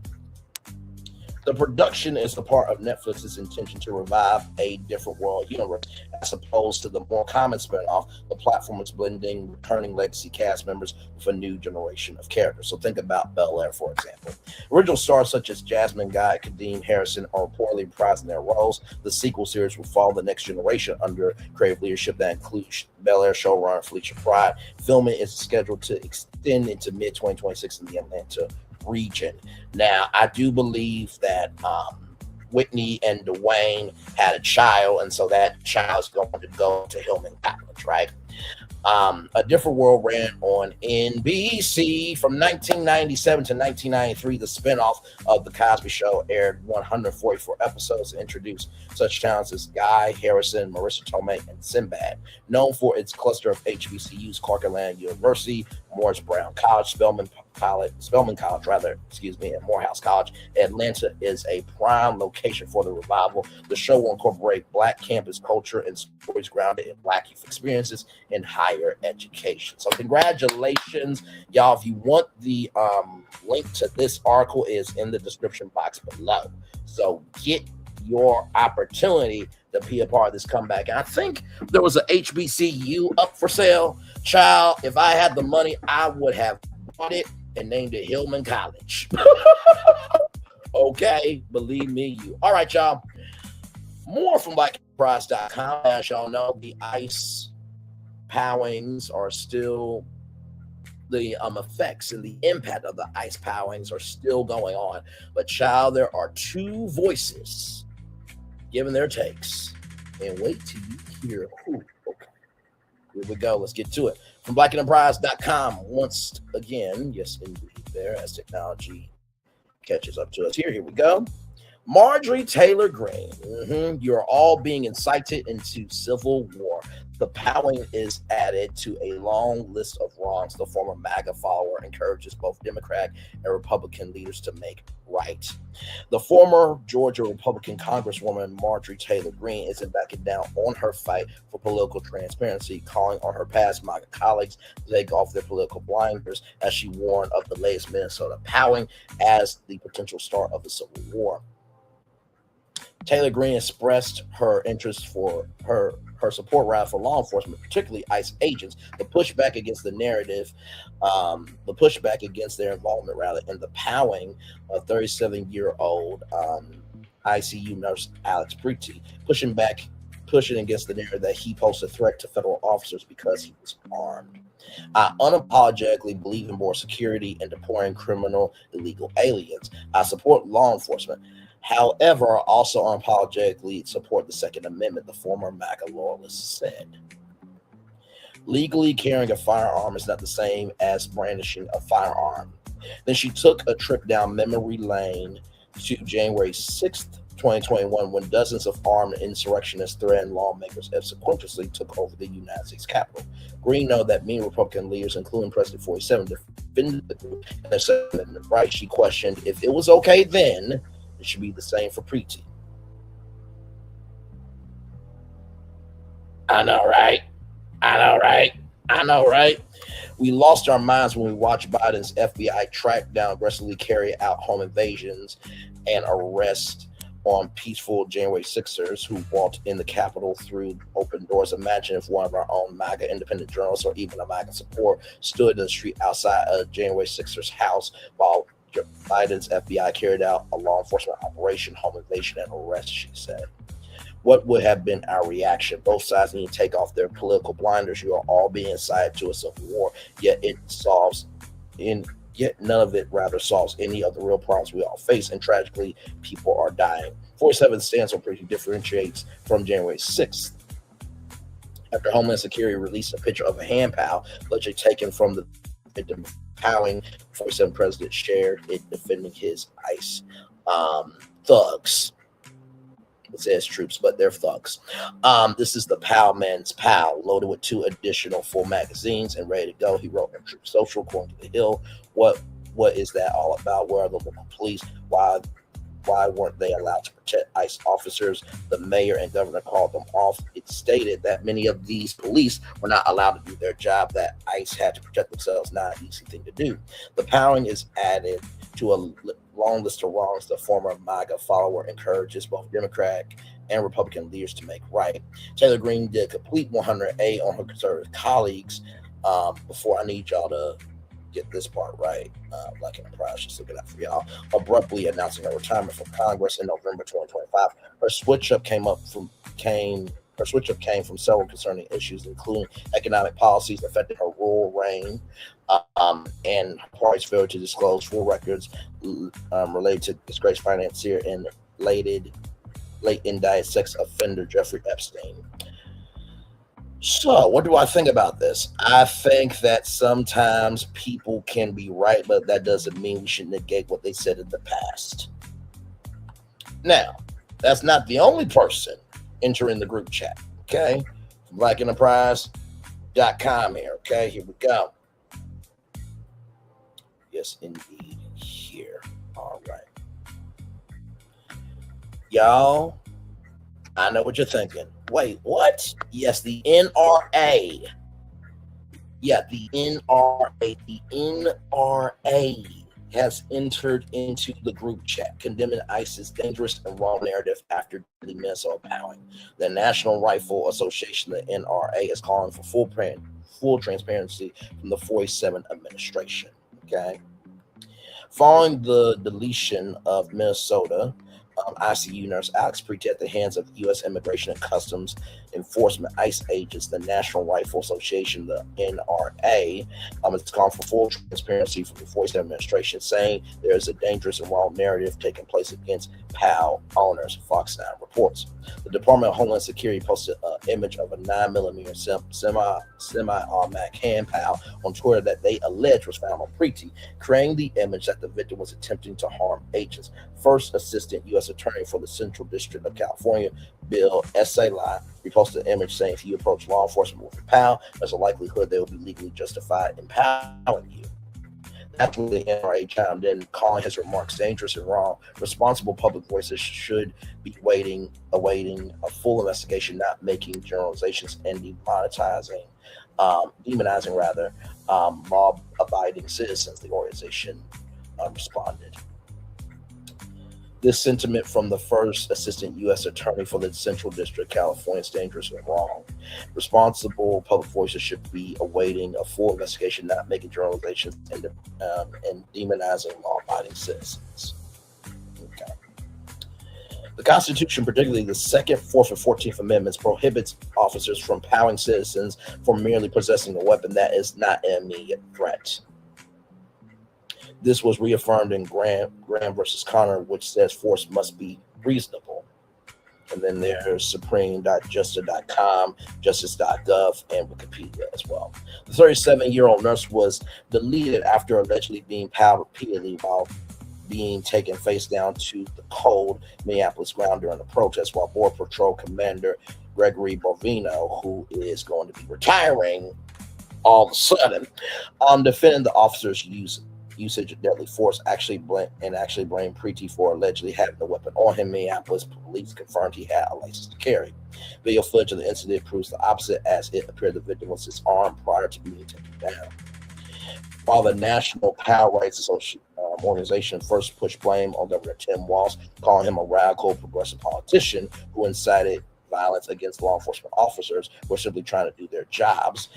The production is the part of Netflix's intention to revive A Different World universe, as opposed to the more common spinoff. The platform is blending returning legacy cast members with a new generation of characters. So think about Bel-Air, for example. Original stars such as Jasmine Guy and Kadeem Harrison are reportedly reprising their roles. The sequel series will follow the next generation under creative leadership that includes Bel-Air showrunner Felicia Pride. Filming is scheduled to extend into mid-2026 in the Atlanta region. Now, I do believe that Whitney and Dwayne had a child, and so that child is going to go to Hillman College, right? A Different World ran on NBC from 1997 to 1993. The spinoff of The Cosby Show aired 144 episodes and introduced such talents as Guy Harrison, Marissa Tomei, and Sinbad. Known for its cluster of HBCUs, Clark Atlanta University, Morris Brown College, Spelman College, and Morehouse College. Atlanta is a prime location for the revival. The show will incorporate Black campus culture and stories grounded in Black youth experiences in higher education. So congratulations, y'all. If you want the link to this article is in the description box below. So get your opportunity to be a part of this comeback. And I think there was a HBCU up for sale. Child, if I had the money, I would have bought it and named it Hillman College. Okay, believe me, you. All right, y'all. More from BlackPrize.com. As y'all know, the ICE powings are still, the effects and the impact of the ICE powings are still going on. But child, there are two voices giving their takes. And wait till you hear who. Okay, here we go. Let's get to it. From BlackEnterprise.com, once again, yes, indeed, there as technology catches up to us. Here we go. Marjorie Taylor Greene, you're all being incited into civil war. The powing is added to a long list of wrongs the former MAGA follower encourages both Democrat and Republican leaders to make right. The former Georgia Republican Congresswoman Marjorie Taylor Greene isn't backing down on her fight for political transparency, calling on her past MAGA colleagues to take off their political blinders as she warned of the latest Minnesota powing as the potential start of the Civil War. Taylor Greene expressed her interest for her support for law enforcement, particularly ICE agents, the pushback against the narrative, the pushback against their involvement in the powing of 37-year-old ICU nurse Alex Preety, pushing against the narrative that he posed a threat to federal officers because he was armed. I unapologetically believe in more security and deporting criminal illegal aliens. I support law enforcement. However, I also unapologetically support the Second Amendment, the former MAGA loyalist said. Legally carrying a firearm is not the same as brandishing a firearm. Then she took a trip down memory lane to January 6th, 2021, when dozens of armed insurrectionists threatened lawmakers and subsequently took over the United States Capitol. Greene know that many Republican leaders, including President 47, defended the group and their Second Amendment rights. She questioned if it was okay then, it should be the same for Preety. I know, right? We lost our minds when we watched Biden's FBI track down, aggressively carry out home invasions and arrest on peaceful January 6ers who walked in the Capitol through open doors. Imagine if one of our own MAGA independent journalists or even a MAGA support stood in the street outside a January 6ers house while Biden's FBI carried out a law enforcement operation, home invasion, and arrest, she said. What would have been our reaction? Both sides need to take off their political blinders. You are all being incited to a civil war, yet none of it solves any of the real problems we all face, and tragically, people are dying. 47 stands on Preety differentiates from January 6th. After Homeland Security released a picture of a hand pal, allegedly taken from the powing, 47 president shared it defending his ICE thugs. It says troops, but they're thugs. This is the PAL Men's PAL, loaded with 2 additional full magazines and ready to go. He wrote in Troop Social, according to The Hill. What is that all about? Where are the local police? Why weren't they allowed to protect ICE officers? The mayor and governor called them off. It stated that many of these police were not allowed to do their job, that ICE had to protect themselves. Not an easy thing to do. The powering is added to a long list of wrongs the former MAGA follower encourages both Democrat and Republican leaders to make right. Taylor Greene did complete 100A on her conservative colleagues. Before I need y'all to get this part right, Black Enterprise, just looking out for y'all, abruptly announcing her retirement from Congress in November 2025. Her switch up came from several concerning issues, including economic policies affecting her rural reign, and her party's failure to disclose full records related to disgraced financier and late indicted sex offender Jeffrey Epstein. So, what do I think about this? I think that sometimes people can be right, but that doesn't mean we should negate what they said in the past. Now, that's not the only person entering the group chat, okay? BlackEnterprise.com here, okay? Here we go. Yes, indeed, here. All right. Y'all, I know what you're thinking. Wait, what? Yes, the NRA. Yeah, the NRA. The NRA has entered into the group chat, condemning ICE's dangerous and wrong narrative after the Minnesota powering. The National Rifle Association, the NRA, is calling for full transparency from the 47 administration. Okay. Following the deletion of Minnesota, ICU nurse Alex Preet at the hands of U.S. Immigration and Customs Enforcement ICE agents, the National Rifle Association, the NRA, is calling for full transparency from the 47 administration, saying there is a dangerous and wrong narrative taking place against PAL owners, Fox 9 reports. The Department of Homeland Security posted an image of a 9mm semi-automatic hand PAL on Twitter that they allege was found on Preet, creating the image that the victim was attempting to harm agents. First Assistant U.S. Attorney for the Central District of California, Bill Lai, reposted an image saying if you approach law enforcement with a PAL, there's a likelihood they will be legally justified empowering you. After the NRA chimed in, calling his remarks dangerous and wrong, responsible public voices should be awaiting a full investigation, not making generalizations and demonizing law-abiding citizens, the organization responded. This sentiment from the first assistant U.S. attorney for the Central District of California is dangerous and wrong. Responsible public voices should be awaiting a full investigation, not making generalizations and demonizing law-abiding citizens. Okay. The Constitution, particularly the 2nd, 4th, and 14th Amendments, prohibits officers from powering citizens for merely possessing a weapon that is not an immediate threat. This was reaffirmed in Graham versus Connor, which says force must be reasonable. And then there's supreme.justice.com, justice.gov, and Wikipedia as well. The 37-year-old nurse was deleted after allegedly being powed repeatedly while being taken face down to the cold Minneapolis ground during a protest, while Border Patrol Commander Gregory Bovino, who is going to be retiring all of a sudden, defending the officer's usage of deadly force, actually blamed Preet for allegedly having a weapon on him. Minneapolis police confirmed he had a license to carry. Video footage of the incident proves the opposite, as it appeared the victim was disarmed prior to being taken down. While the National PAL Rights Organization first pushed blame on Governor Tim Walz, calling him a radical progressive politician who incited violence against law enforcement officers who are simply trying to do their jobs,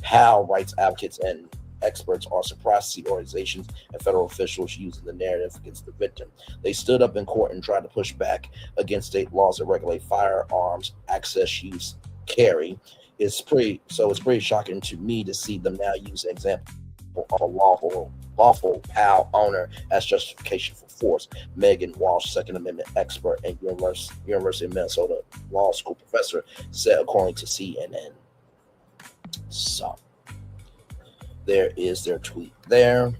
PAL rights advocates and experts are surprised to see organizations and federal officials using the narrative against the victim. They stood up in court and tried to push back against state laws that regulate firearms, access, use, carry. It's pretty shocking to me to see them now use an example of a lawful PAL owner as justification for force. Megan Walsh, Second Amendment expert and University of Minnesota Law School professor, said according to CNN. So there is their tweet there.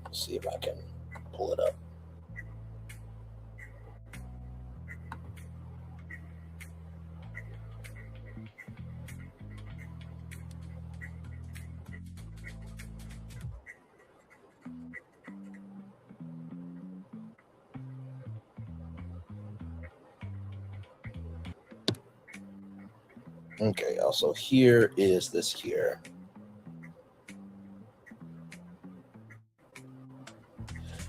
Let's see if I can pull it up. Okay, also here is this here.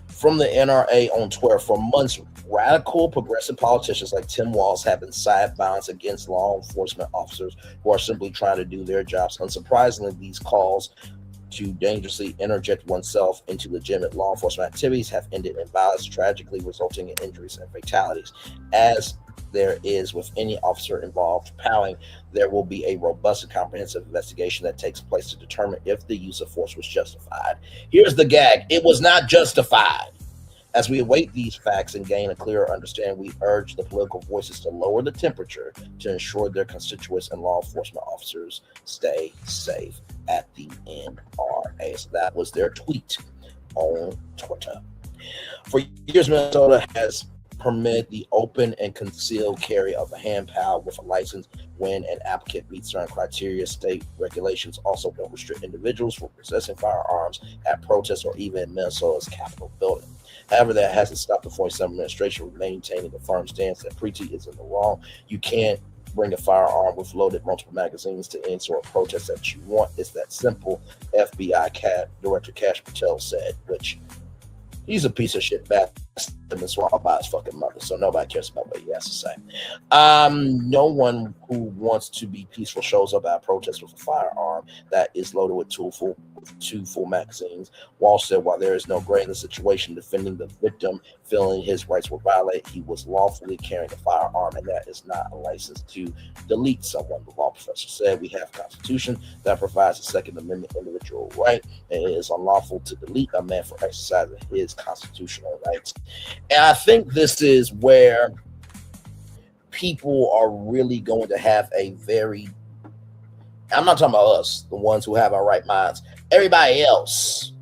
From the NRA on Twitter, for months, radical progressive politicians like Tim Walz have incited violence against law enforcement officers who are simply trying to do their jobs. Unsurprisingly, these calls to dangerously interject oneself into legitimate law enforcement activities have ended in violence, tragically resulting in injuries and fatalities. As there is with any officer involved powering, there will be a robust and comprehensive investigation that takes place to determine if the use of force was justified. Here's the gag: it was not justified. As we await these facts and gain a clearer understanding, we urge the political voices to lower the temperature to ensure their constituents and law enforcement officers stay safe. At the NRA. So that was their tweet on Twitter. For years, Minnesota has permitted the open and concealed carry of a hand pal with a license when an applicant meets certain criteria. State regulations also don't restrict individuals from possessing firearms at protests or even in Minnesota's Capitol building. However, that hasn't stopped the 47 administration from maintaining the firm stance that Preeti is in the wrong. You can't bring a firearm with loaded multiple magazines to any sort of protest that you want. It's that simple, FBI Director Kash Patel said, which he's a piece of shit bastard and swallowed by his fucking mother, so nobody cares about what he has to say. No one who wants to be peaceful shows up at a protest with a firearm that is loaded with two full magazines. Walsh said while there is no gray in the situation, defending the victim, feeling his rights were violated, he was lawfully carrying a firearm, and that is not a license to delete someone. The law professor said we have a constitution that provides a Second Amendment individual right, and it is unlawful to delete a man for exercising his constitutional rights. And I think this is where people are really going to have a very, I'm not talking about us, the ones who have our right minds, everybody else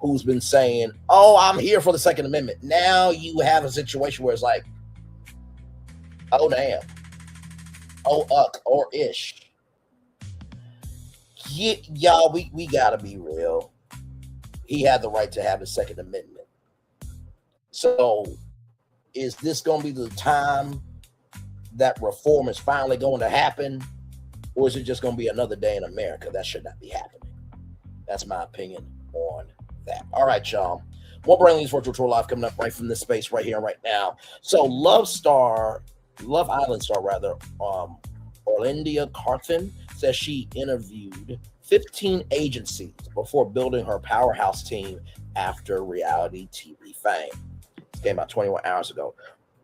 who's been saying, oh, I'm here for the Second Amendment. Now you have a situation where it's like, oh, damn. Oh, or ish. Y'all, we got to be real. He had the right to have his Second Amendment. So is this going to be the time that reform is finally going to happen? Or is it just going to be another day in America? That should not be happening. That's my opinion on that. All right, y'all. More Brain Leads Virtual Tour Live coming up right from this space right here and right now. So Love Island star, Olandria Carthen says she interviewed 15 agencies before building her powerhouse team after reality TV fame. This came out 21 hours ago.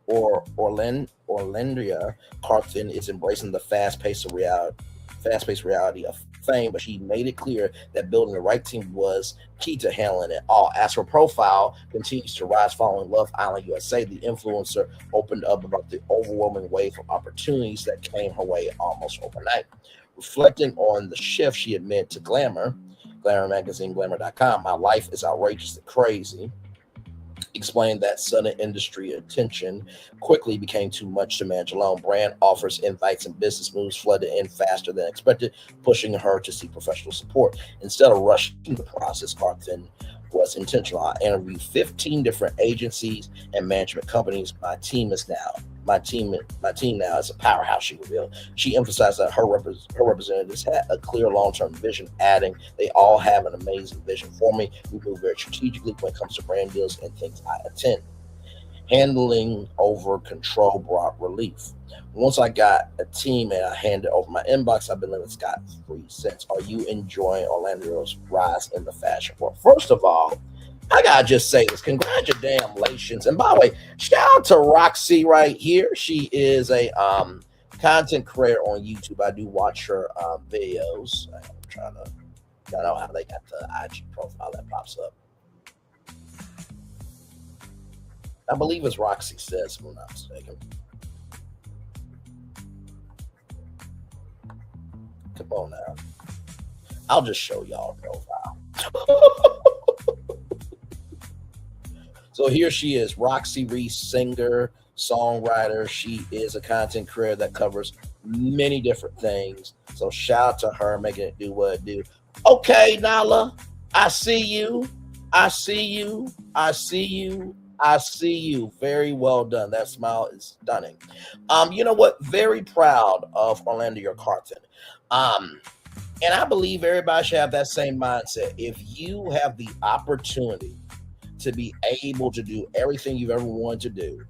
Olandria Carthen is embracing the fast-paced reality of fame, but she made it clear that building the right team was key to handling it all. As her profile continues to rise following Love Island USA, the influencer opened up about the overwhelming wave of opportunities that came her way almost overnight. Reflecting on the shift, she admitted to Glamour magazine, glamour.com, "My life is outrageously crazy." Explained that sudden industry attention quickly became too much to manage alone. Brand offers, invites, and business moves flooded in faster than expected, pushing her to seek professional support. Instead of rushing the process, Carthen was intentional. I interviewed 15 different agencies and management companies. My team now is a powerhouse, she revealed. She emphasized that her representatives had a clear long-term vision, adding, "They all have an amazing vision for me. We move very strategically when it comes to brand deals and things I attend. Handling over control brought relief. Once I got a team and I handed over my inbox, I've been living scot-free since." Are you enjoying Orlando's rise in the fashion world? First of all, I gotta just say this. Congratulations. And by the way, shout out to Roxy right here. She is a content creator on YouTube. I do watch her videos. I'm trying to find out how they got the IG profile that pops up. I believe it's Roxy Says, if I'm not mistaken. Come on now. I'll just show y'all a profile. So here she is, Roxy Reese, singer, songwriter. She is a content creator that covers many different things. So shout out to her, making it do what it do. Okay, Nala, I see you. I see you. Very well done. That smile is stunning. You know what? Very proud of Olandria Carthen. And I believe everybody should have that same mindset. If you have the opportunity to be able to do everything you've ever wanted to do,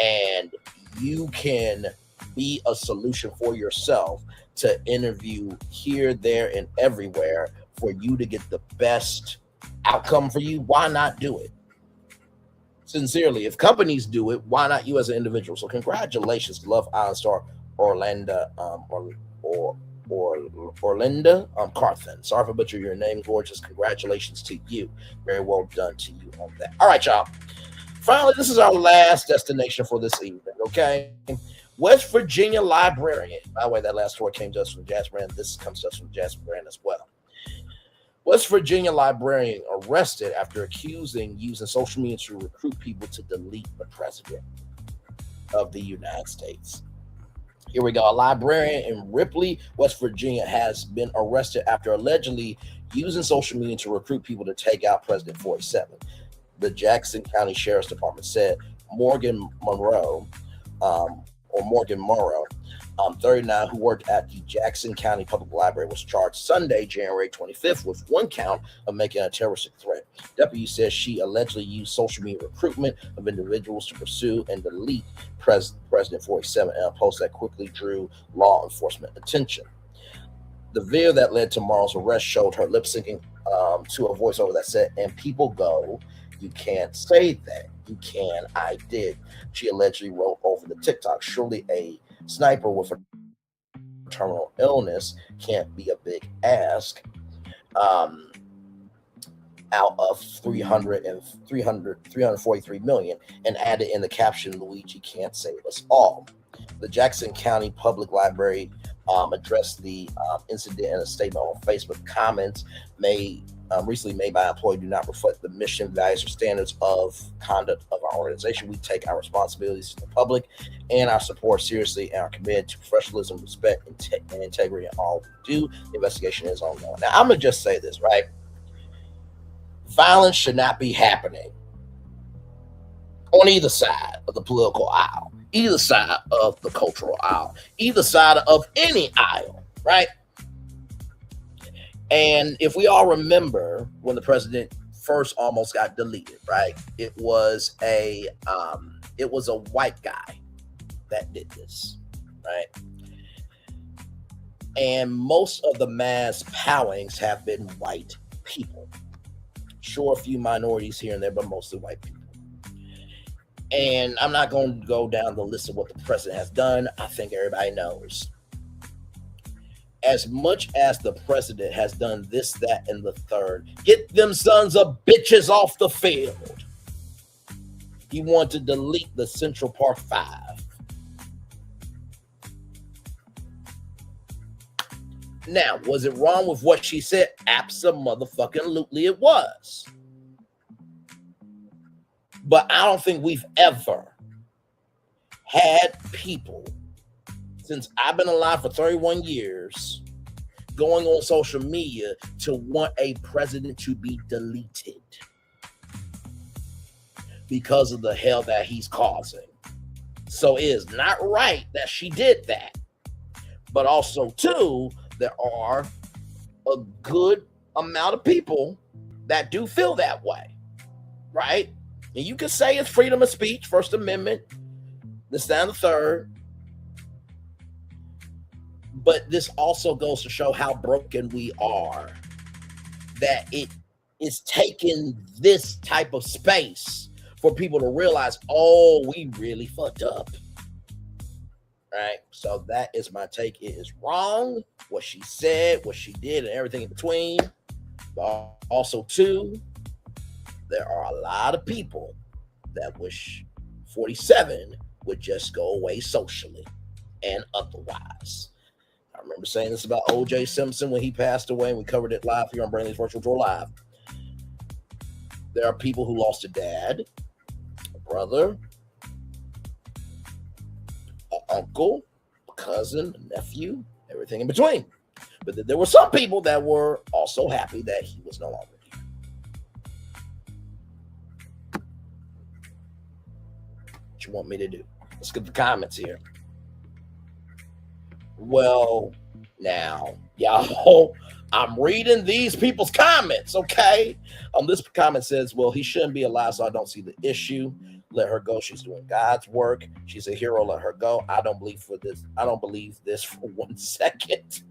and you can be a solution for yourself to interview here, there, and everywhere for you to get the best outcome for you, why not do it? Sincerely, if companies do it, why not you as an individual? So congratulations, Love Island star Orlinda Carthen. Sorry for butchering your name, gorgeous. Congratulations to you. Very well done to you on that. All right, y'all. Finally, this is our last destination for this evening, okay? West Virginia librarian. By the way, that last story came to us from Jasper Brand. This comes to us from Jasper Brand as well. West Virginia librarian arrested after accusing using social media to recruit people to delete the president of the United States. Here we go. A librarian in Ripley, West Virginia, has been arrested after allegedly using social media to recruit people to take out President 47. The Jackson County Sheriff's Department said Morgan Morrow, 39, who worked at the Jackson County Public Library, was charged Sunday, January 25th, with one count of making a terroristic threat. Deputy says she allegedly used social media recruitment of individuals to pursue and delete President 47 in a post that quickly drew law enforcement attention. The video that led to Morrow's arrest showed her lip syncing to a voiceover that said, "And people go, you can't say that. You can, I did." She allegedly wrote over the TikTok, "Surely a sniper with a terminal illness can't be a big ask." Out of 343 million, and added in the caption, "Luigi can't save us all." The Jackson County Public Library addressed the incident in a statement on Facebook. Comments recently made by an employee do not reflect the mission, values, or standards of conduct of our organization. We take our responsibilities to the public and our support seriously and are committed to professionalism, respect, and integrity in all we do. The investigation is ongoing. Now, I'm going to just say this, right? Violence should not be happening on either side of the political aisle, either side of the cultural aisle, either side of any aisle, right? And if we all remember when the president first almost got deleted, right? It was a white guy that did this, right? And most of the mass powings have been white people. Sure, a few minorities here and there, but mostly white people. And I'm not going to go down the list of what the president has done. I think everybody knows. As much as the president has done this, that, and the third, get them sons of bitches off the field. He wanted to delete the Central Park 5. Now, was it wrong with what she said? Abso-motherfucking-lutely it was. But I don't think we've ever had people, since I've been alive for 31 years, going on social media to want a president to be deleted because of the hell that he's causing. So it is not right that she did that. But also, too, there are a good amount of people that do feel that way, right? And you can say it's freedom of speech, First Amendment, this, that, and the third. But this also goes to show how broken we are, that it is taking this type of space for people to realize, oh, we really fucked up. Right? So that is my take. It is wrong, what she said, what she did, and everything in between. But also, too, there are a lot of people that wish 47 would just go away socially and otherwise. I remember saying this about O.J. Simpson when he passed away, and we covered it live here on Brainley's Virtual Tour Live. There are people who lost a dad, a brother, an uncle, a cousin, a nephew, everything in between. But there were some people that were also happy that he was no longer here. What you want me to do? Let's get the comments here. Well, now, y'all, I'm reading these people's comments, okay? This comment says, well, he shouldn't be alive, so I don't see the issue. Let her go. She's doing God's work. She's a hero. Let her go. I don't believe this for 1 second.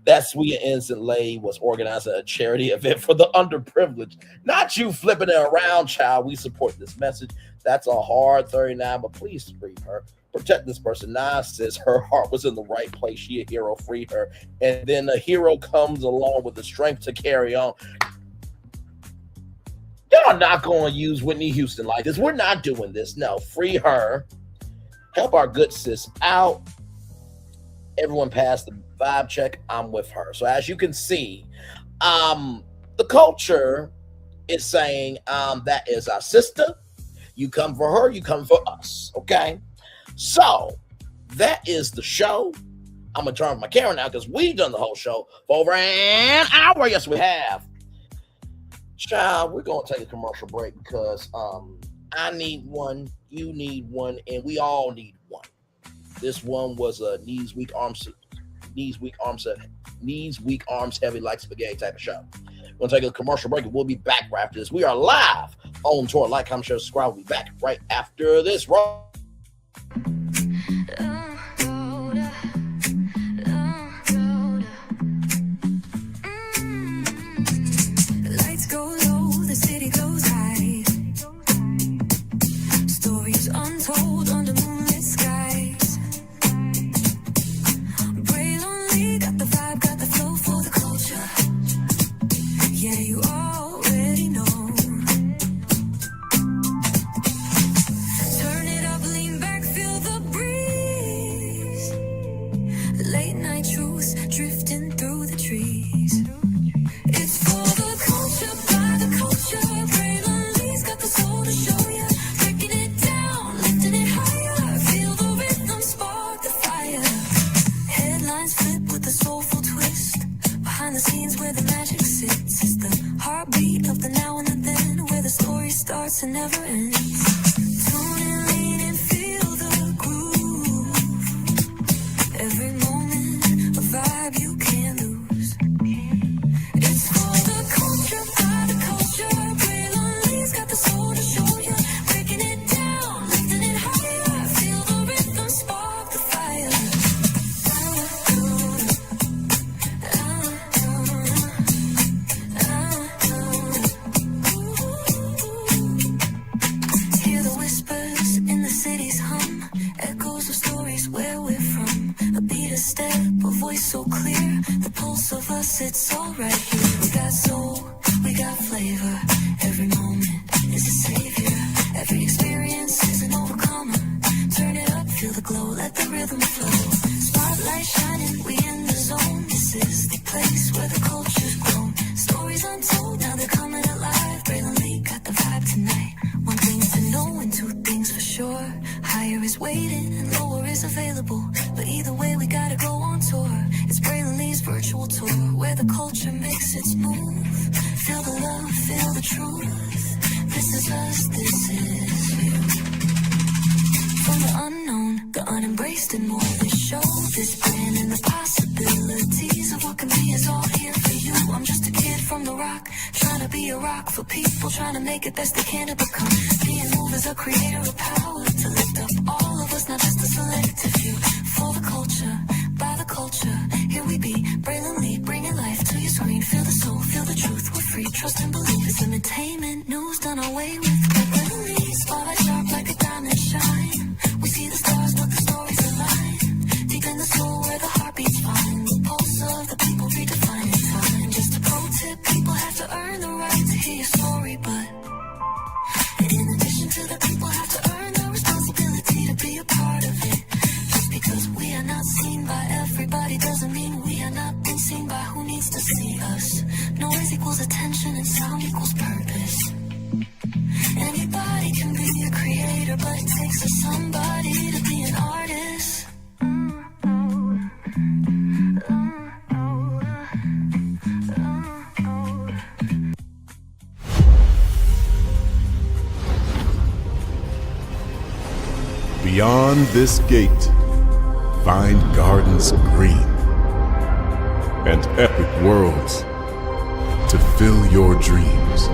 That sweet and innocent lady was organizing a charity event for the underprivileged. Not you flipping it around, child. We support this message. That's a hard 39, but please free her. Protect this person. Nah, says her heart was in the right place. She a hero. Free her. And then a hero comes along with the strength to carry on. Y'all not going to use Whitney Houston like this. We're not doing this. No, free her. Help our good sis out. Everyone passed the vibe check. I'm with her. So as you can see, the culture is saying that is our sister. You come for her, you come for us. Okay? So that is the show. I'm going to turn off my camera now because we've done the whole show for over an hour. Yes, we have. Child, we're going to take a commercial break because I need one, you need one, and we all need one. This one was a knees, weak, arms heavy like spaghetti type of show. We're going to take a commercial break and we'll be back right after this. We are live on tour. Like, comment, share, subscribe. We'll be back right after this. Lights go low, the city goes high. Stories untold under moonlit skies. Pray lonely, got the vibe, got the flow for the culture. Yeah, you already know. Turn it up, lean back, feel the breeze. Late night truths drifting through the trees. It's for the culture, by the culture. Braylon got the soul to show ya. Breaking it down, lifting it higher. Feel the rhythm, spark the fire. Headlines flip with a soulful twist. Behind the scenes where the magic sits. It's the heartbeat of the now and the then. Where the story starts and never ends. Tune in, lean and feel the groove. Every moment, a vibe you can't lose. It's for the culture, by the culture. Braylon got the soul to show ya. Breaking it down, lifting it higher. Feel the rhythm, spark the fire. Hear the whispers in the city's hum. Echoes of stories where we're from. A beat, a step, a voice so clear. The pulse of us, it's all right here. We got soul, we got flavor. Every moment is a savior. Every experience is an overcomer. Turn it up, feel the glow, let the rhythm flow. Spotlight shining, we in the zone. This is the place where the culture's grown. Stories untold, now they're coming alive. Braylon Lee got the vibe tonight. One thing to know and two things for sure. Higher is waiting and lower is available. But either way, we gotta go on tour. It's Braylon Lee's virtual tour, where the culture makes its move. Feel the love, feel the truth. This is us, this is you. From the unknown, the unembraced and more. This show, this brand and the possibilities of what can be is all here for you. I'm just a kid from the rock, trying to be a rock for people, trying to make it best they can to become. Being moved as a creator of power to lift up all of us, not just a selective few. For the culture, by the culture, here we be. Braylon Lee, bringing life to your screen. Feel the soul, feel the truth, we're free. Trust and believe it's entertainment, news done away with. Braylon Lee, spotlight sharp like a diamond shine. We see the stars, but the stories align. Deep in the soul where the heartbeats find. The pulse of the people redefining time. Just a pro tip, people have to earn the right to hear your story, but in addition to the people have to earn the responsibility to be a part of it. Just because we are not seen by everybody doesn't mean we are not being seen by who needs to see us. Noise equals attention and sound equals purpose. Anybody can be a creator, but it takes a somebody to be an artist. Beyond this gate, find gardens green and epic worlds to fill your dreams.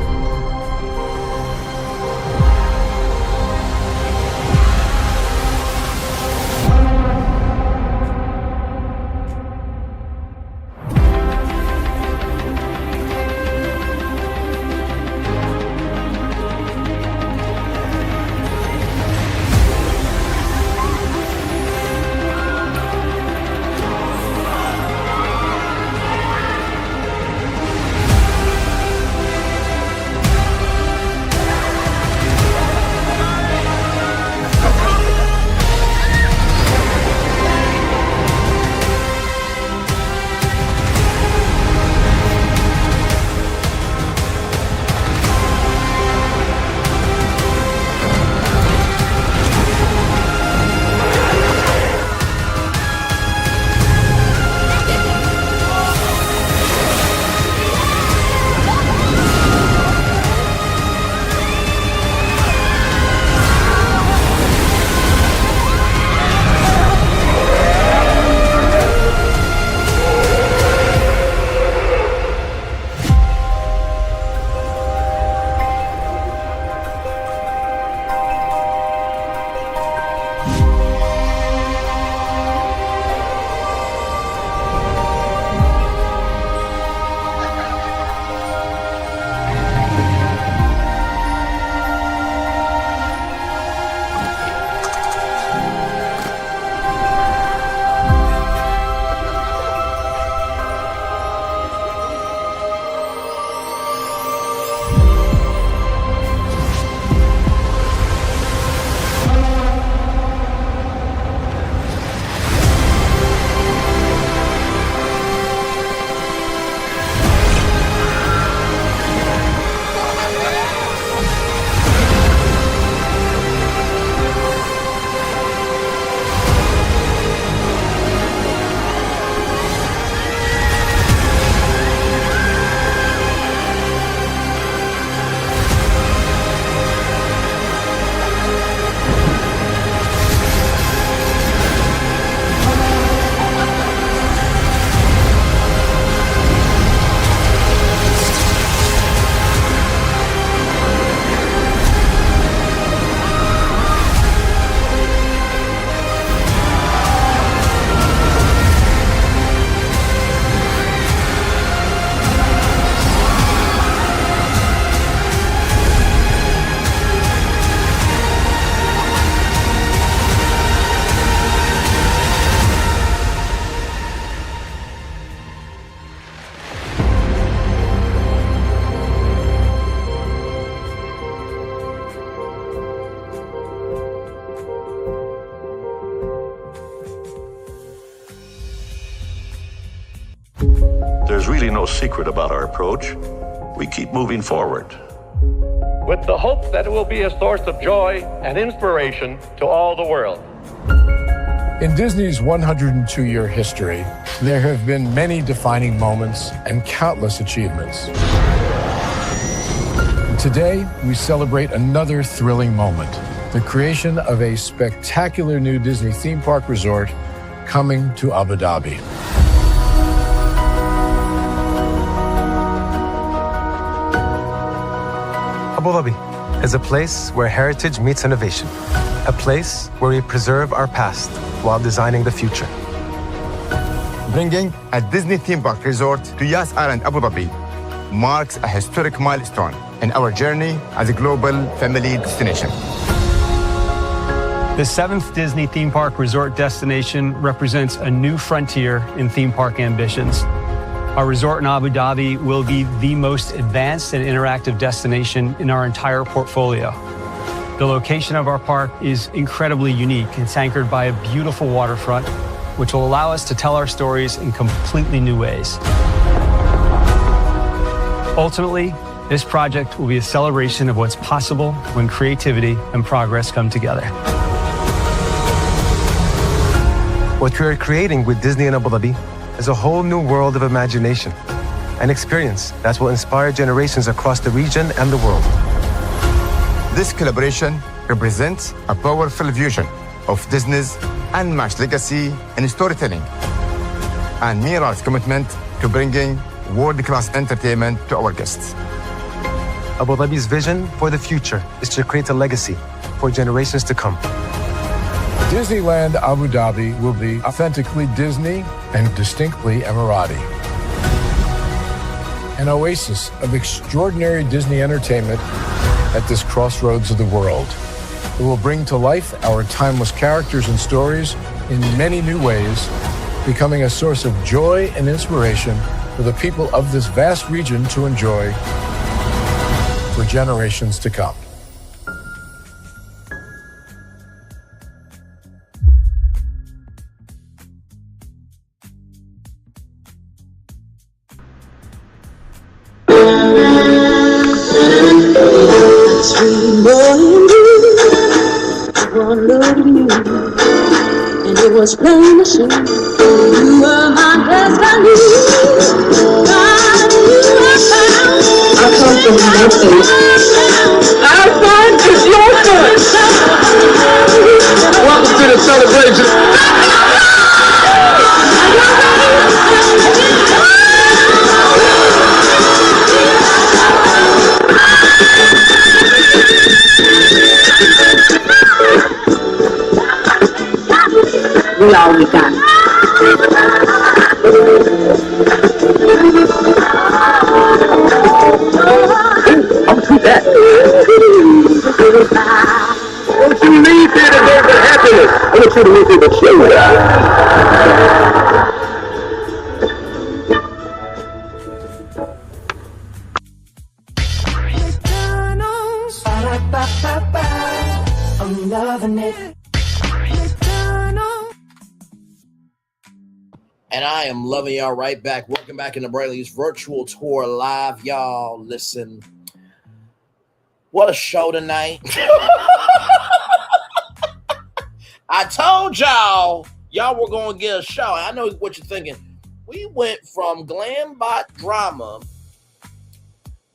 There's really no secret about our approach. We keep moving forward. With the hope that it will be a source of joy and inspiration to all the world. In Disney's 102-year history, there have been many defining moments and countless achievements. Today, we celebrate another thrilling moment, the creation of a spectacular new Disney theme park resort coming to Abu Dhabi. Abu Dhabi is a place where heritage meets innovation, a place where we preserve our past while designing the future. Bringing a Disney theme park resort to Yas Island, Abu Dhabi marks a historic milestone in our journey as a global family destination. The 7th Disney theme park resort destination represents a new frontier in theme park ambitions. Our resort in Abu Dhabi will be the most advanced and interactive destination in our entire portfolio. The location of our park is incredibly unique. It's anchored by a beautiful waterfront, which will allow us to tell our stories in completely new ways. Ultimately, this project will be a celebration of what's possible when creativity and progress come together. What we are creating with Disney in Abu Dhabi is a whole new world of imagination, an experience that will inspire generations across the region and the world. This collaboration represents a powerful vision of Disney's unmatched legacy in storytelling and Mira's commitment to bringing world-class entertainment to our guests. Abu Dhabi's vision for the future is to create a legacy for generations to come. Disneyland Abu Dhabi will be authentically Disney and distinctly Emirati. An oasis of extraordinary Disney entertainment at this crossroads of the world. It will bring to life our timeless characters and stories in many new ways, becoming a source of joy and inspiration for the people of this vast region to enjoy for generations to come. Sweet morning dew, one look at you, and it was plain to see you were my destiny. God, you were found. I come from nothing. Our fun is your fun. Welcome to the celebration. We all we got. I'll do that. Don't you leave here to go for happiness. I want you to leave here to show. I'm loving it. And I am loving y'all right back. Welcome back into Brayley's virtual tour live. Y'all, listen. What a show tonight. I told y'all were going to get a show. I know what you're thinking. We went from glam bot drama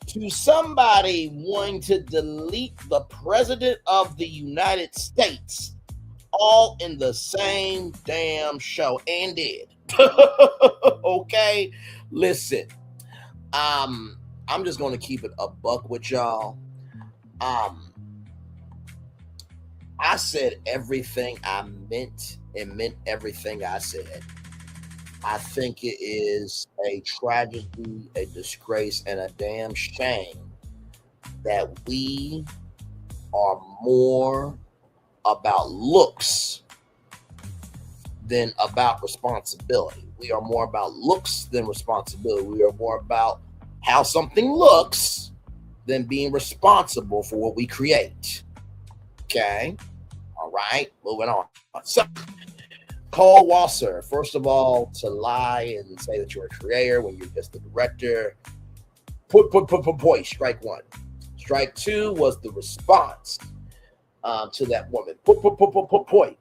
to somebody wanting to delete the president of the United States all in the same damn show, and did. Okay, listen, I'm just gonna keep it a buck with y'all. I said everything I meant and meant everything I said. I think it is a tragedy, a disgrace, and a damn shame that we are more about looks than about responsibility. We are more about looks than responsibility. We are more about how something looks than being responsible for what we create. Okay? All right, moving on. So, Cole Walliser, first of all, to lie and say that you're a creator when you're just the director. Point. Strike one. Strike two was the response to that woman. Point.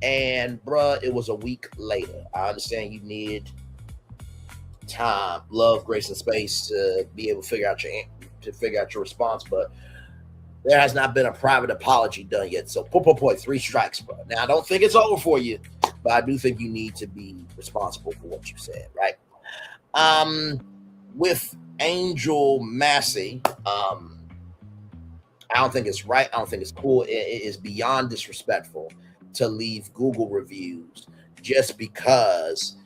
And bruh, it was a week later. I understand you needed time, love, grace, and space to be able to figure out your response, but there has not been a private apology done yet. So point, 3 strikes, bro. Now I don't think it's over for you, but I do think you need to be responsible for what you said, right? With Angel Massie, I don't think it's right. I don't think it's cool. It is beyond disrespectful to leave Google reviews just because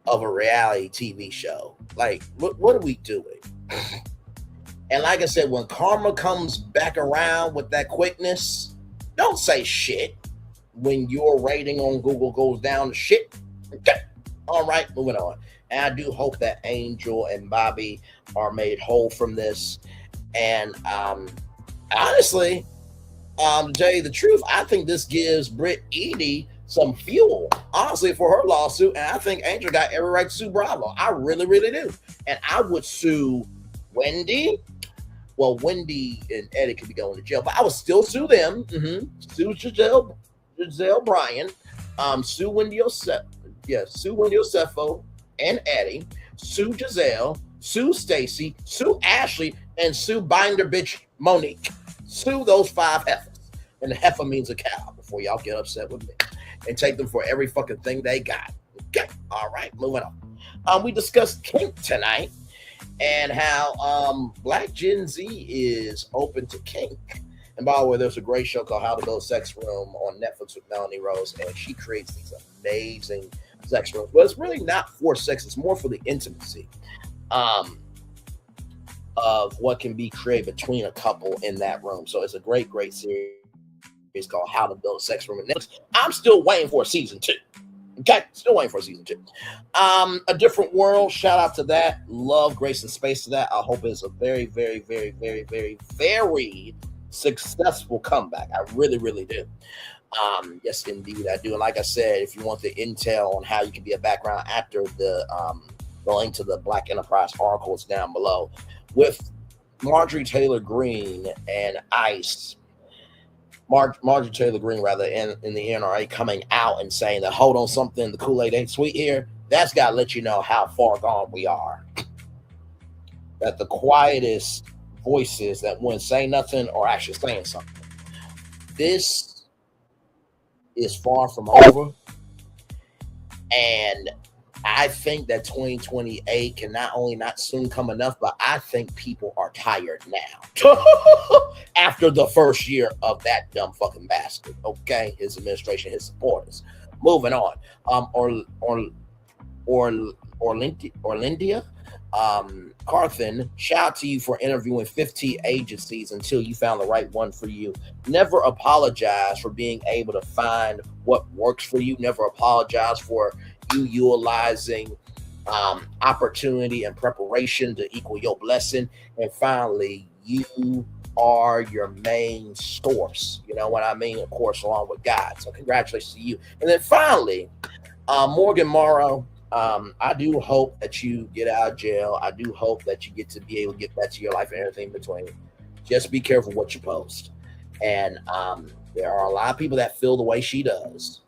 of a reality TV show. Like, what are we doing? And like I said, when karma comes back around with that quickness, don't say shit when your rating on Google goes down to shit. Okay. All right, moving on. And I do hope that Angel and Bobby are made whole from this. And honestly, to tell you the truth, I think this gives Britt Edie some fuel, honestly, for her lawsuit. And I think Angel got every right to sue Bravo. I really, really do. And I would sue Wendy. Well, Wendy and Eddie could be going to jail, but I would still sue them. Sue Giselle Bryan. Sue Wendy Osefo and Eddie. Sue Giselle. Sue Stacy. Sue Ashley. And sue Binder bitch Monique. Sue those 5 heifers. and heifer means a cow, before y'all get upset with me, and take them for every fucking thing they got. Okay, all right, moving on. We discussed kink tonight and how Black Gen Z is open to kink. And by the way, there's a great show called How to Build a Sex Room on Netflix with Melanie Rose, and she creates these amazing sex rooms. But it's really not for sex; it's more for the intimacy of what can be created between a couple in that room. So it's a great, great series. It's called How to Build a Sex Room. And I'm still waiting for season 2. Okay, still waiting for season 2. A Different World. Shout out to that. Love, grace, and space to that. I hope it's a very, very, very, very, very, very successful comeback. I really, really do. Yes, indeed, I do. And like I said, if you want the intel on how you can be a background actor, the link to the Black Enterprise article is down below. With Marjorie Taylor Greene and ICE, Marjorie Taylor Greene, rather, in the NRA coming out and saying that, hold on, something, the Kool-Aid ain't sweet here, that's got to let you know how far gone we are. That the quietest voices that wouldn't say nothing are actually saying something. This is far from over. And I think that 2028 can not only not soon come enough, but I think people are tired now. After the first year of that dumb fucking bastard, okay? His administration, his supporters. Moving on. Olandria Carthen, shout out to you for interviewing 15 agencies until you found the right one for you. Never apologize for being able to find what works for you. Never apologize for you utilizing opportunity and preparation to equal your blessing. And finally, you are your main source. You know what I mean? Of course, along with God. So congratulations to you. And then finally, Morgan Morrow, I do hope that you get out of jail. I do hope that you get to be able to get back to your life and everything in between. Just be careful what you post. And there are a lot of people that feel the way she does.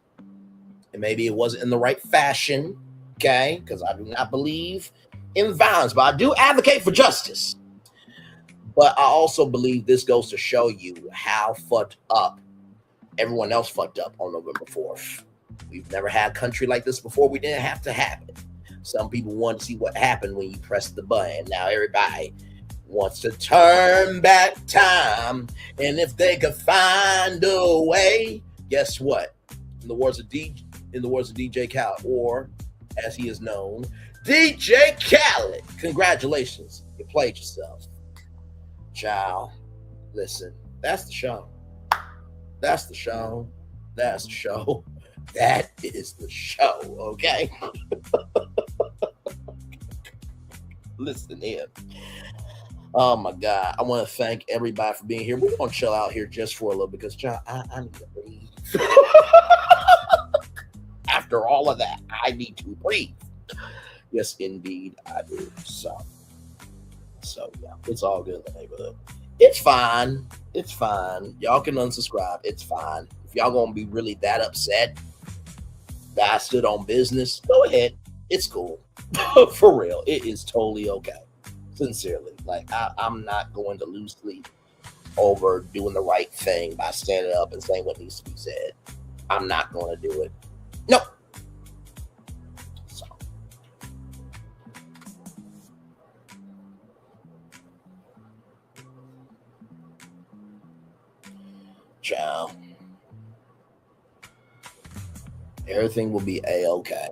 And maybe it wasn't in the right fashion, okay? Because I do not believe in violence, but I do advocate for justice. But I also believe this goes to show you how fucked up everyone else fucked up on November 4th. We've never had a country like this before. We didn't have to have it. Some people want to see what happened when you press the button. Now everybody wants to turn back time. And if they could find a way, guess what? In the words of DJ Khaled, or as he is known, DJ Khaled. Congratulations. You played yourself. Child, listen, that's the show. That's the show. That's the show. That is the show, okay? Listen here. Oh my God. I want to thank everybody for being here. We're going to chill out here just for a little because, John, I need to breathe. After all of that, I need to breathe. Yes, indeed, I do. So yeah, it's all good in the neighborhood. It's fine. It's fine. Y'all can unsubscribe. It's fine. If y'all gonna be really that upset that I stood on business, go ahead. It's cool. For real. It is totally okay. Sincerely. Like, I'm not going to lose sleep over doing the right thing by standing up and saying what needs to be said. I'm not going to do it. Nope. So. Ciao. Everything will be A-okay.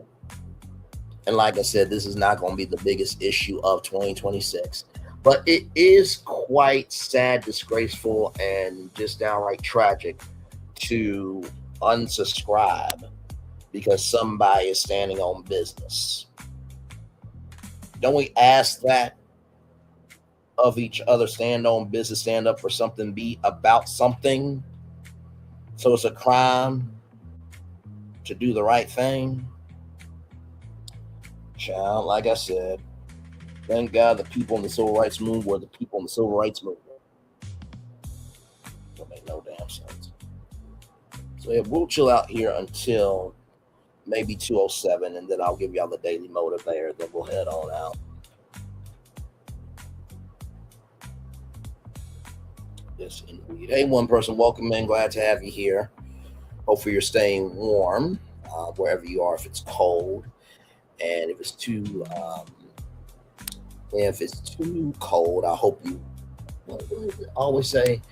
And like I said, this is not going to be the biggest issue of 2026. But it is quite sad, disgraceful, and just downright tragic to unsubscribe because somebody is standing on business. Don't we ask that of each other? Stand on business, stand up for something, be about something. So it's a crime to do the right thing. Child, like I said, thank God the people in the civil rights movement were the people in the civil rights movement. Don't make no damn sense. So yeah, we'll chill out here until maybe 2:07, and then I'll give y'all the daily motive there. Then we'll head on out. Yes, indeed. Hey, one person, welcome in. Glad to have you here. Hopefully, you're staying warm wherever you are. If it's cold, and if it's too cold, I hope you. What do I always say?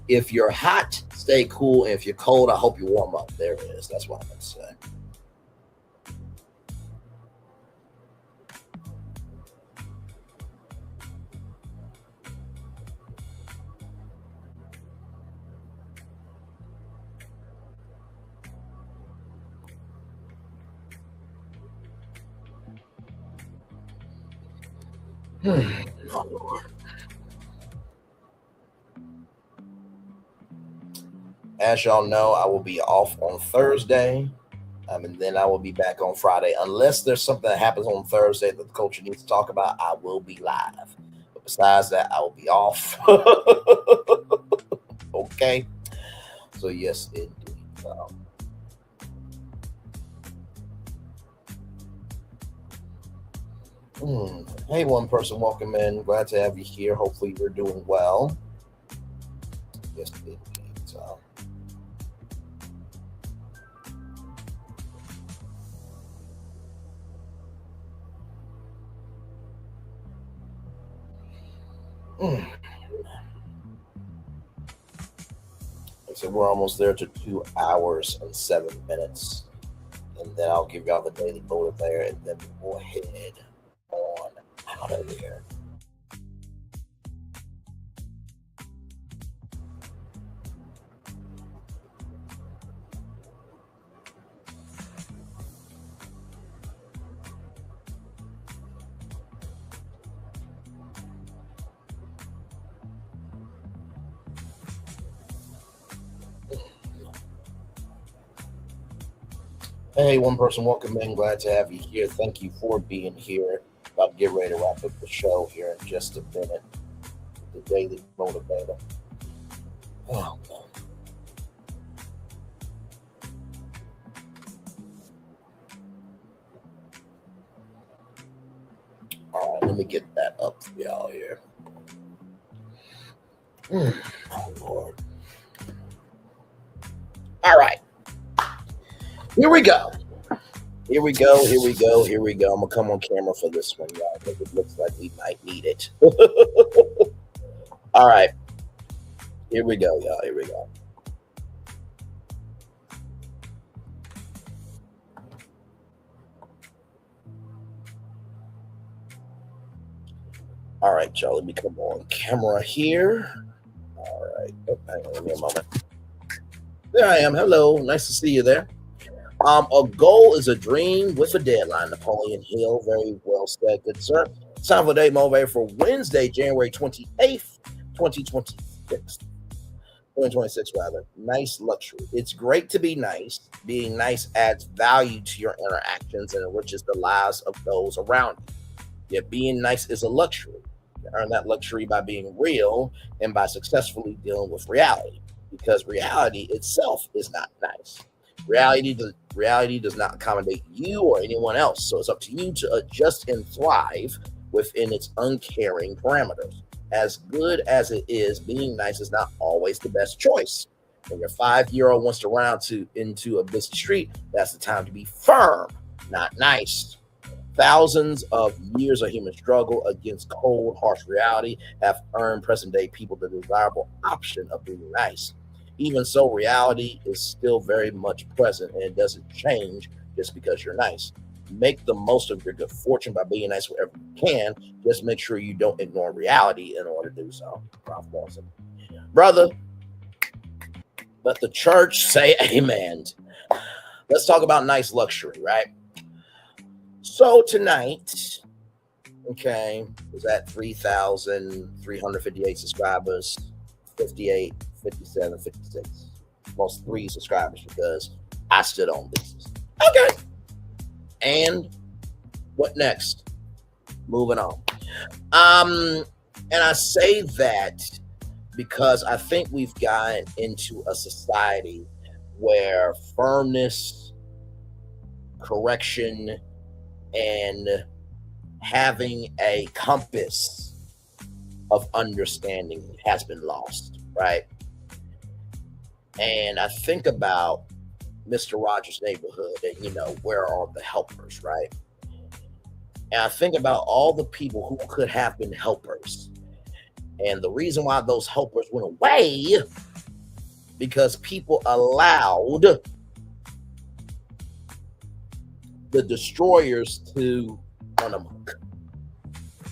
If you're hot, stay cool, and if you're cold, I hope you warm up. There it is. That's what I'm going to say. Oh, Lord. As y'all know, I will be off on Thursday, and then I will be back on Friday. Unless there's something that happens on Thursday that the culture needs to talk about, I will be live. But besides that, I will be off. Okay. So yes, indeed. Hey, one person, welcome in. Glad to have you here. Hopefully, you're doing well. Yes, indeed. So we're almost there to 2 hours and 7 minutes. And then I'll give y'all the daily motive there, and then we'll head on out of there. Hey, one person, welcome in. Glad to have you here. Thank you for being here. About to get ready to wrap up the show here in just a minute. The daily motivator. Oh, man. All right, let me get that up for y'all here. Oh, Lord. All right. Here we go. I'm going to come on camera for this one, y'all. I think it looks like we might need it. All right. Here we go, y'all. Here we go. All right, y'all. Let me come on camera here. All right. Oh, hang on, give me a moment. There I am. Hello. Nice to see you there. A goal is a dream with a deadline. Napoleon Hill, very well said, good sir. Time for day motivator for Wednesday, January 28th, 2026. 2026, rather. Nice luxury. It's great to be nice. Being nice adds value to your interactions and enriches the lives of those around you. Yet being nice is a luxury. You earn that luxury by being real and by successfully dealing with reality, because reality itself is not nice. Reality does not accommodate you or anyone else, so it's up to you to adjust and thrive within its uncaring parameters. As good as it is, being nice is not always the best choice. When your 5-year-old wants to run into a busy street, that's the time to be firm, not nice. Thousands of years of human struggle against cold, harsh reality have earned present-day people the desirable option of being nice. Even so, reality is still very much present, and it doesn't change just because you're nice. Make the most of your good fortune by being nice wherever you can. Just make sure you don't ignore reality in order to do so. Ralph Lawson. Brother, let the church say amen. Let's talk about nice luxury, right? So tonight, okay, was at 3,358 subscribers, 58, 57, 56. Most 3 subscribers because I stood on business. Okay. And what next? Moving on. And I say that because I think we've gotten into a society where firmness, correction, and having a compass of understanding has been lost. right? And I think about Mr. Rogers' Neighborhood and, you know, where are the helpers, right? And I think about all the people who could have been helpers. And the reason why those helpers went away, because people allowed the destroyers to run amok.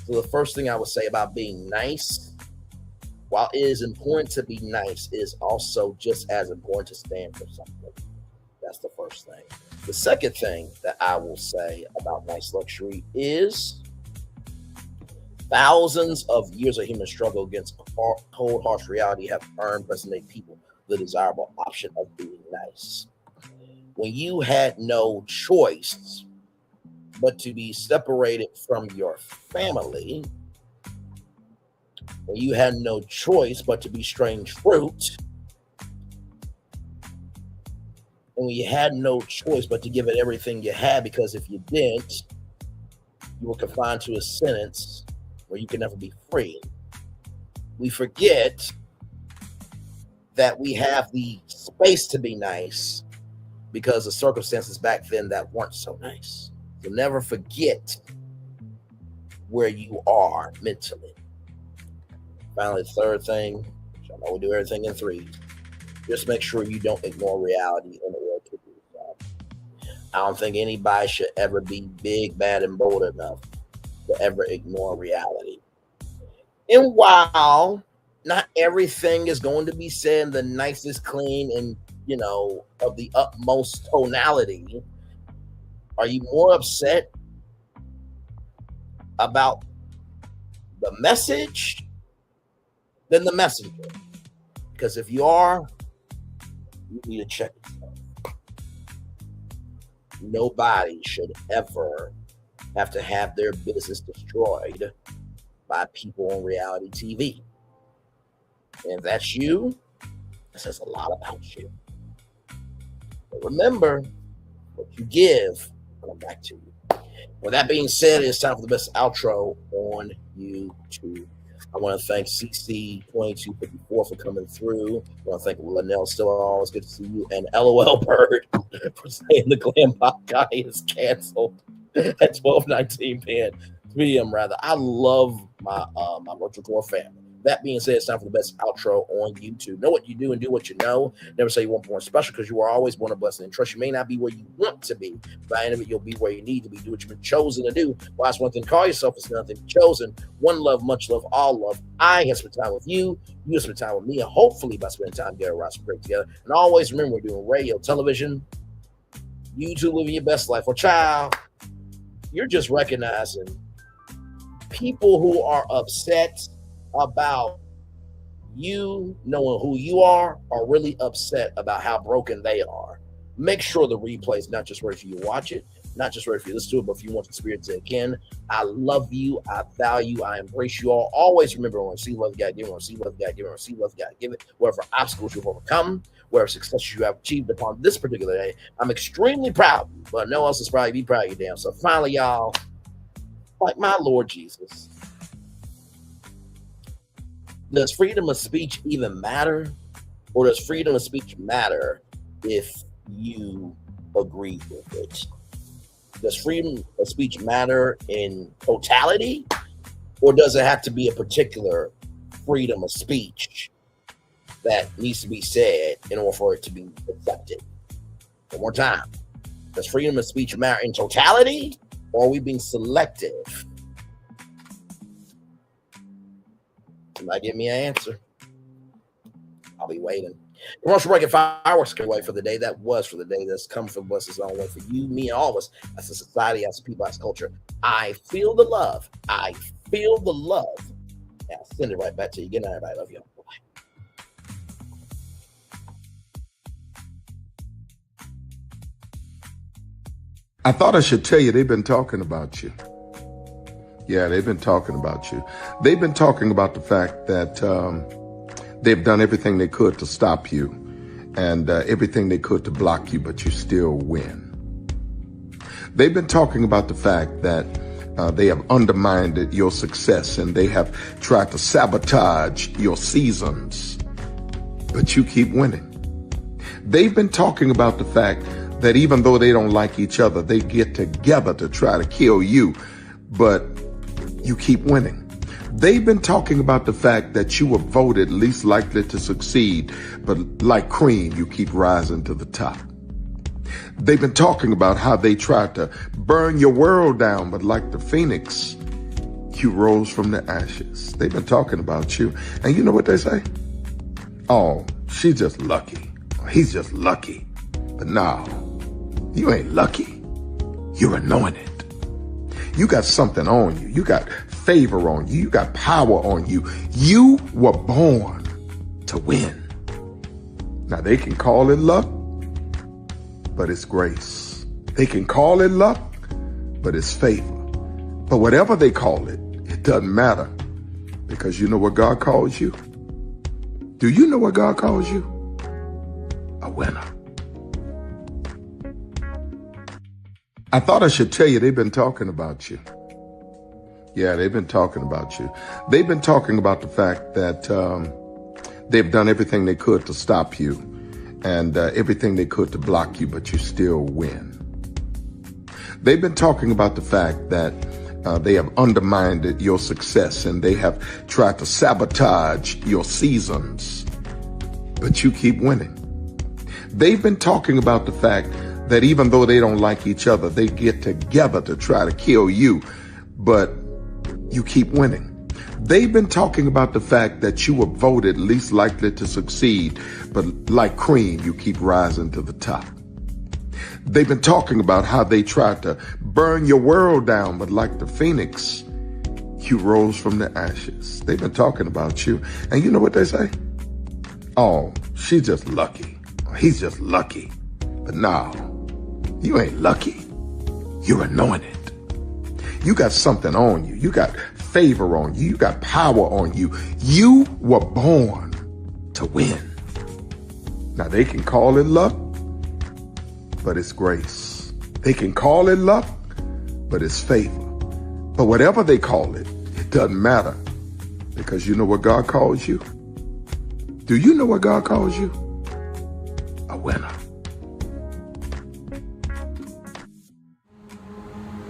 So the first thing I would say about being nice, while it is important to be nice, is also just as important to stand for something. That's the first thing. The second thing that I will say about nice luxury is thousands of years of human struggle against cold, harsh reality have earned present-day people the desirable option of being nice. When you had no choice but to be separated from your family, when you had no choice but to be strange fruit, and when you had no choice but to give it everything you had, because if you didn't, you were confined to a sentence where you could never be free. We forget that we have the space to be nice because of circumstances back then that weren't so nice. So never forget where you are mentally. Finally, the third thing, I know we do everything in threes. Just make sure you don't ignore reality in order to do that. I don't think anybody should ever be big, bad, and bold enough to ever ignore reality. And while not everything is going to be said in the nicest, clean, and, you know, of the utmost tonality, are you more upset about the message than the messenger? Because if you are, you need to check yourself. Nobody should ever have to have their business destroyed by people on reality TV. And if that's you, that says a lot about you. But remember, what you give will come back to you. With that being said, it's time for the best outro on YouTube. I want to thank CC2254 for coming through. I want to thank Linnell Stillall. It's good to see you. And LOL Bird for saying the Glam Bot guy is canceled at 12:19 p.m. rather. I love my my virtual tour family. That being said, it's time for the best outro on YouTube. Know what you do and do what you know. Never say you want more special, because you are always born a blessing. And trust, you may not be where you want to be. By the end of it, you'll be where you need to be. Do what you've been chosen to do. Well, that's one thing. Call yourself. It's nothing chosen. One love, much love, all love. I have spent time with you. You have spent time with me. And hopefully, by spending time together, we're some great together. And always remember, we're doing radio, television, YouTube, living your best life. Or child, you're just recognizing people who are upset about you knowing who you are really upset about how broken they are. Make sure the replay is not just ready for you to watch it, not just ready for you to listen to it, but if you want to experience it again. I love you. I value. I embrace you all. Always remember, when see love, you gotta give it. When see love, you gotta give it. When see love, you gotta give it. Whatever obstacles you've overcome, whatever successes you have achieved upon this particular day, I'm extremely proud of you, but no one else is probably be proud of you, damn. So finally, y'all, like my Lord Jesus, does freedom of speech even matter? Or does freedom of speech matter if you agree with it? Does freedom of speech matter in totality? Or does it have to be a particular freedom of speech that needs to be said in order for it to be accepted? One more time. Does freedom of speech matter in totality? Or are we being selective? Somebody give me an answer. I'll be waiting. Commercial break and fireworks get away for the day. That was for the day. That's come from bless its own way for you, me, and all of us as a society, as a people, as a culture. I feel the love. I feel the love. Yeah, I'll send it right back to you. Good night, everybody. Love you. I thought I should tell you, they've been talking about you. Yeah, they've been talking about you. They've been talking about the fact that they've done everything they could to stop you and everything they could to block you, but you still win. They've been talking about the fact that they have undermined your success and they have tried to sabotage your seasons but you keep winning. They've been talking about the fact that even though they don't like each other, they get together to try to kill you, but you keep winning. They've been talking about the fact that you were voted least likely to succeed, but like cream, you keep rising to the top. They've been talking about how they tried to burn your world down, but like the phoenix, you rose from the ashes. They've been talking about you. And you know what they say? Oh, she's just lucky. He's just lucky. But no, you ain't lucky. You're anointed. You got something on you. You got favor on you. You got power on you. You were born to win. Now they can call it luck, but it's grace. They can call it luck, but it's favor. But whatever they call it, it doesn't matter, because you know what God calls you? Do you know what God calls you? A winner. I thought I should tell you they've been talking about you. Yeah, they've been talking about you. They've been talking about the fact that they've done everything they could to stop you and everything they could to block you, but you still win. They've been talking about the fact that they have undermined your success and they have tried to sabotage your seasons, but you keep winning. They've been talking about the fact that even though they don't like each other, they get together to try to kill you, but you keep winning. They've been talking about the fact that you were voted least likely to succeed, but like cream, you keep rising to the top. They've been talking about how they tried to burn your world down, but like the phoenix, you rose from the ashes. They've been talking about you. And you know what they say? Oh, she's just lucky. He's just lucky. But no, you ain't lucky. You're anointed. You got something on you. You got favor on you. You got power on you. You were born to win. Now they can call it luck, but it's grace. They can call it luck, but it's favor. But whatever they call it, it doesn't matter, because you know what God calls you? Do you know what God calls you? A winner.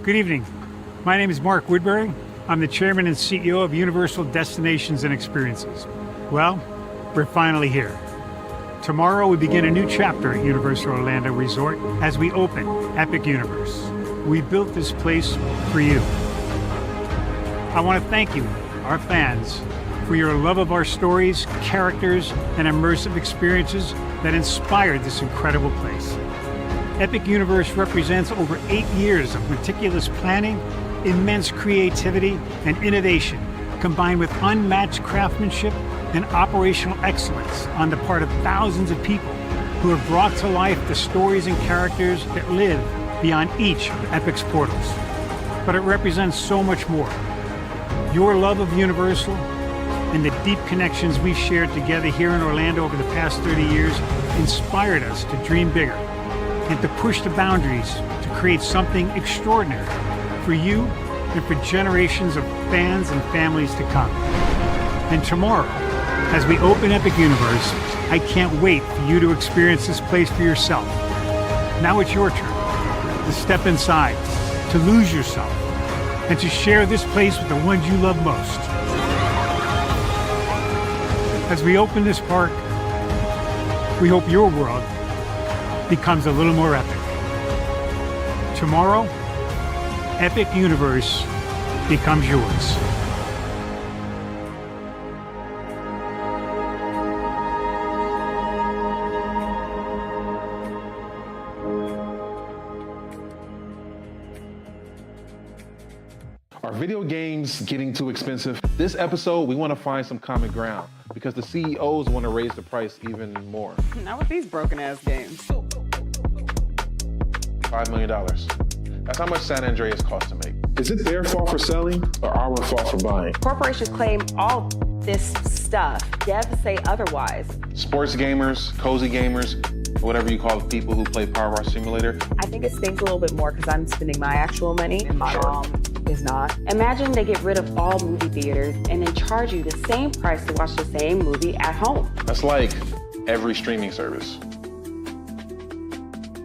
Good evening. My name is Mark Woodbury. I'm the chairman and CEO of Universal Destinations and Experiences. Well, we're finally here. Tomorrow we begin a new chapter at Universal Orlando Resort as we open Epic Universe. We built this place for you. I want to thank you, our fans, for your love of our stories, characters, and immersive experiences that inspired this incredible place. Epic Universe represents over 8 years of meticulous planning, immense creativity, and innovation, combined with unmatched craftsmanship and operational excellence on the part of thousands of people who have brought to life the stories and characters that live beyond each of Epic's portals. But it represents so much more. Your love of Universal and the deep connections we've shared together here in Orlando over the past 30 years inspired us to dream bigger and to push the boundaries to create something extraordinary for you and for generations of fans and families to come. And tomorrow, as we open Epic Universe, I can't wait for you to experience this place for yourself. Now it's your turn to step inside, to lose yourself, and to share this place with the ones you love most. As we open this park, we hope your world becomes a little more epic. Tomorrow, Epic Universe becomes yours. Are video games getting too expensive? This episode, we want to find some common ground because the CEOs want to raise the price even more. Not with these broken-ass games. $5 million. That's how much San Andreas costs to make. Is it their fault for selling or our fault for buying? Corporations claim all this stuff. Devs say otherwise. Sports gamers, cozy gamers, whatever you call the people who play Power Wash Simulator. I think it stings a little bit more because I'm spending my actual money and my mom is not. Imagine they get rid of all movie theaters and then charge you the same price to watch the same movie at home. That's like every streaming service.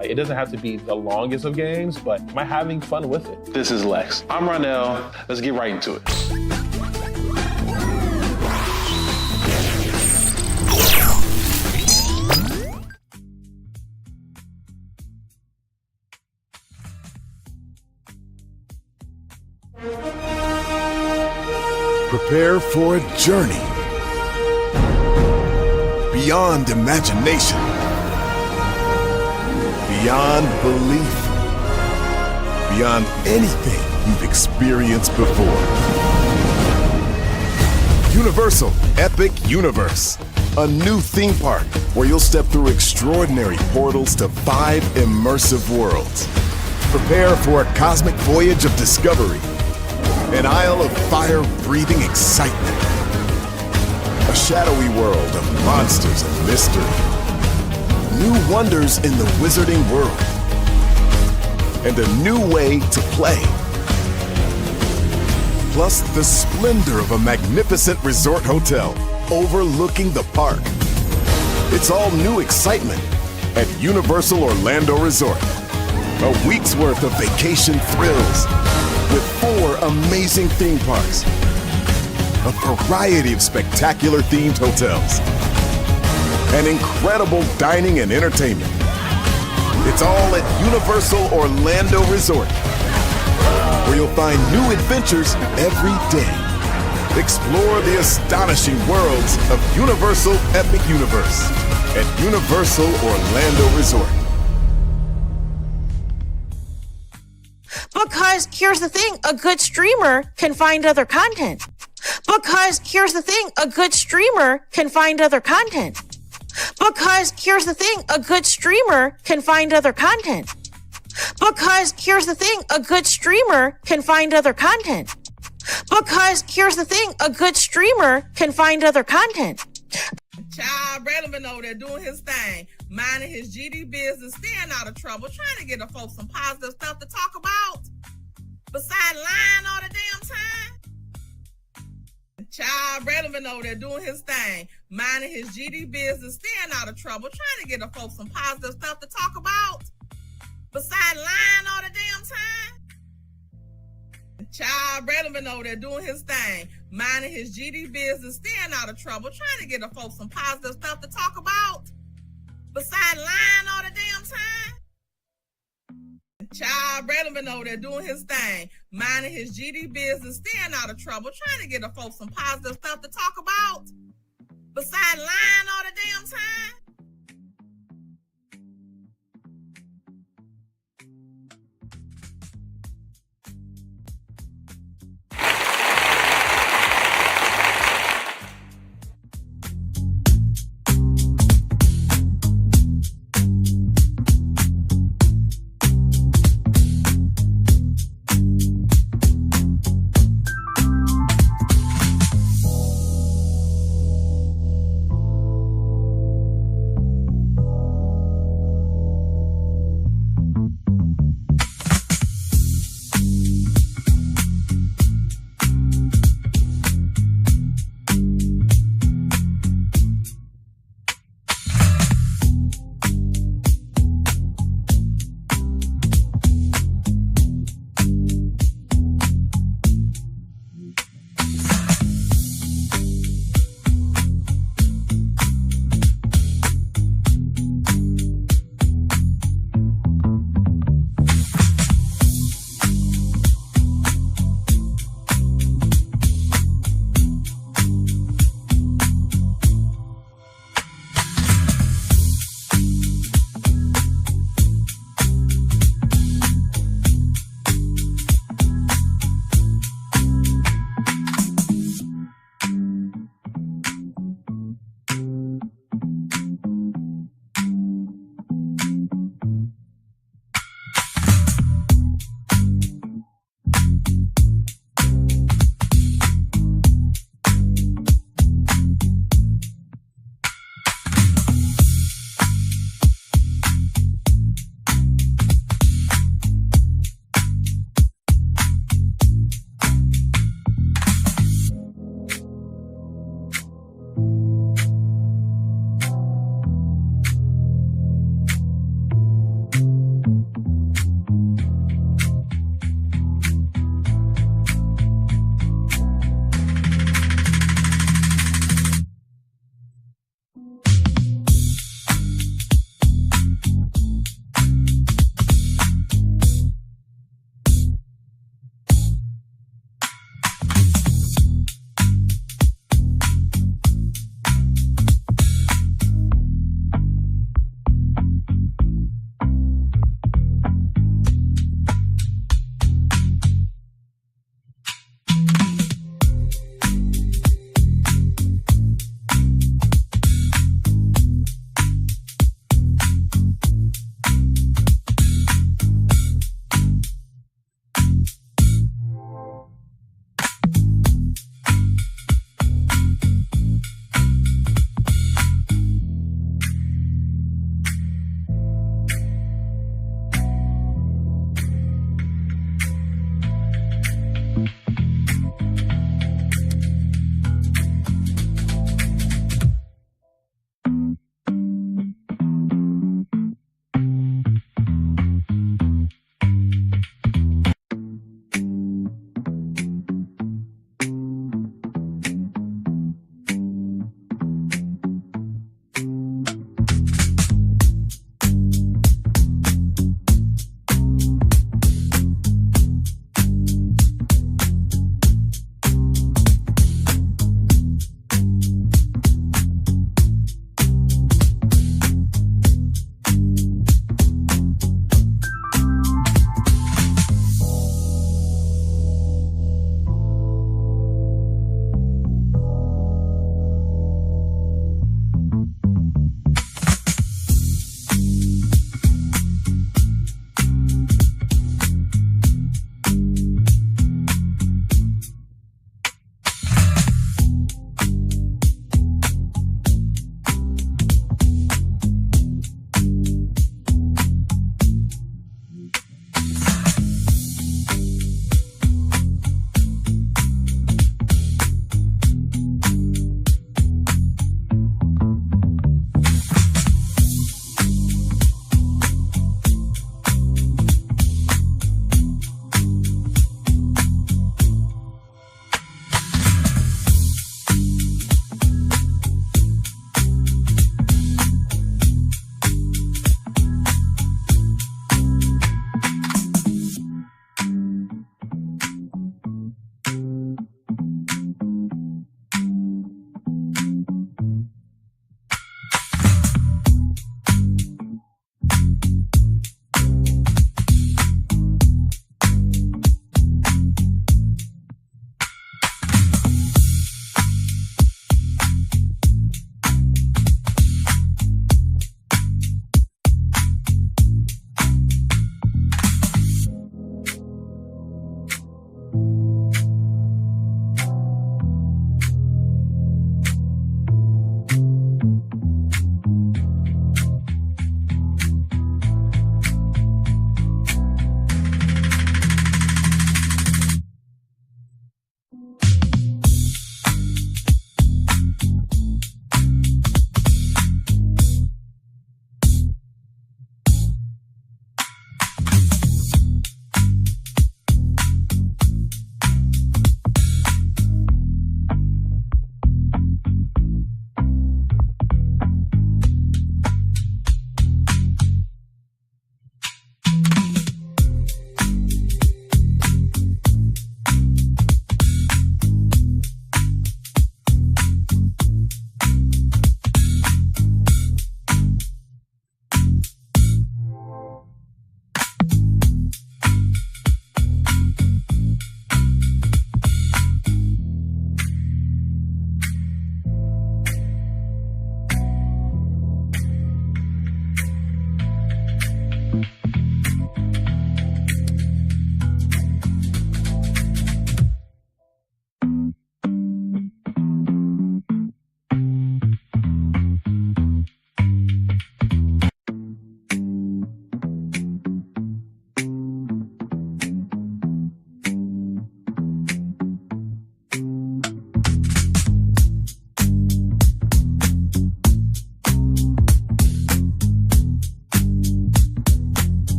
It doesn't have to be the longest of games, but am I having fun with it? This is Lex. I'm Ronell. Let's get right into it. Prepare for a journey beyond imagination, beyond belief, beyond anything you've experienced before. Universal Epic Universe, a new theme park where you'll step through extraordinary portals to 5 immersive worlds. Prepare for a cosmic voyage of discovery, an isle of fire-breathing excitement, a shadowy world of monsters and mystery, new wonders in the wizarding world, and a new way to play. Plus the splendor of a magnificent resort hotel overlooking the park. It's all new excitement at Universal Orlando Resort. A week's worth of vacation thrills with 4 amazing theme parks, a variety of spectacular themed hotels, and incredible dining and entertainment. It's all at Universal Orlando Resort, where you'll find new adventures every day. Explore the astonishing worlds of Universal Epic Universe at Universal Orlando Resort. Because here's the thing, a good streamer can find other content. Because here's the thing, a good streamer can find other content. Because here's the thing, a good streamer can find other content. Because here's the thing, a good streamer can find other content. Because here's the thing, a good streamer can find other content. Child Braylon been over there doing his thing, minding his GD business, staying out of trouble, trying to get the folks some positive stuff to talk about. Besides lying all the damn time. Child Braylon been over there doing his thing, minding his GD business, staying out of trouble, trying to get the folks some positive stuff to talk about. Besides lying all the damn time. Child Braylon been over there doing his thing, minding his GD business, staying out of trouble, trying to get the folks some positive stuff to talk about. Besides lying all the damn time. Child Braylon been over there doing his thing, minding his GD business, staying out of trouble, trying to get the folks some positive stuff to talk about. Besides lying all the damn time.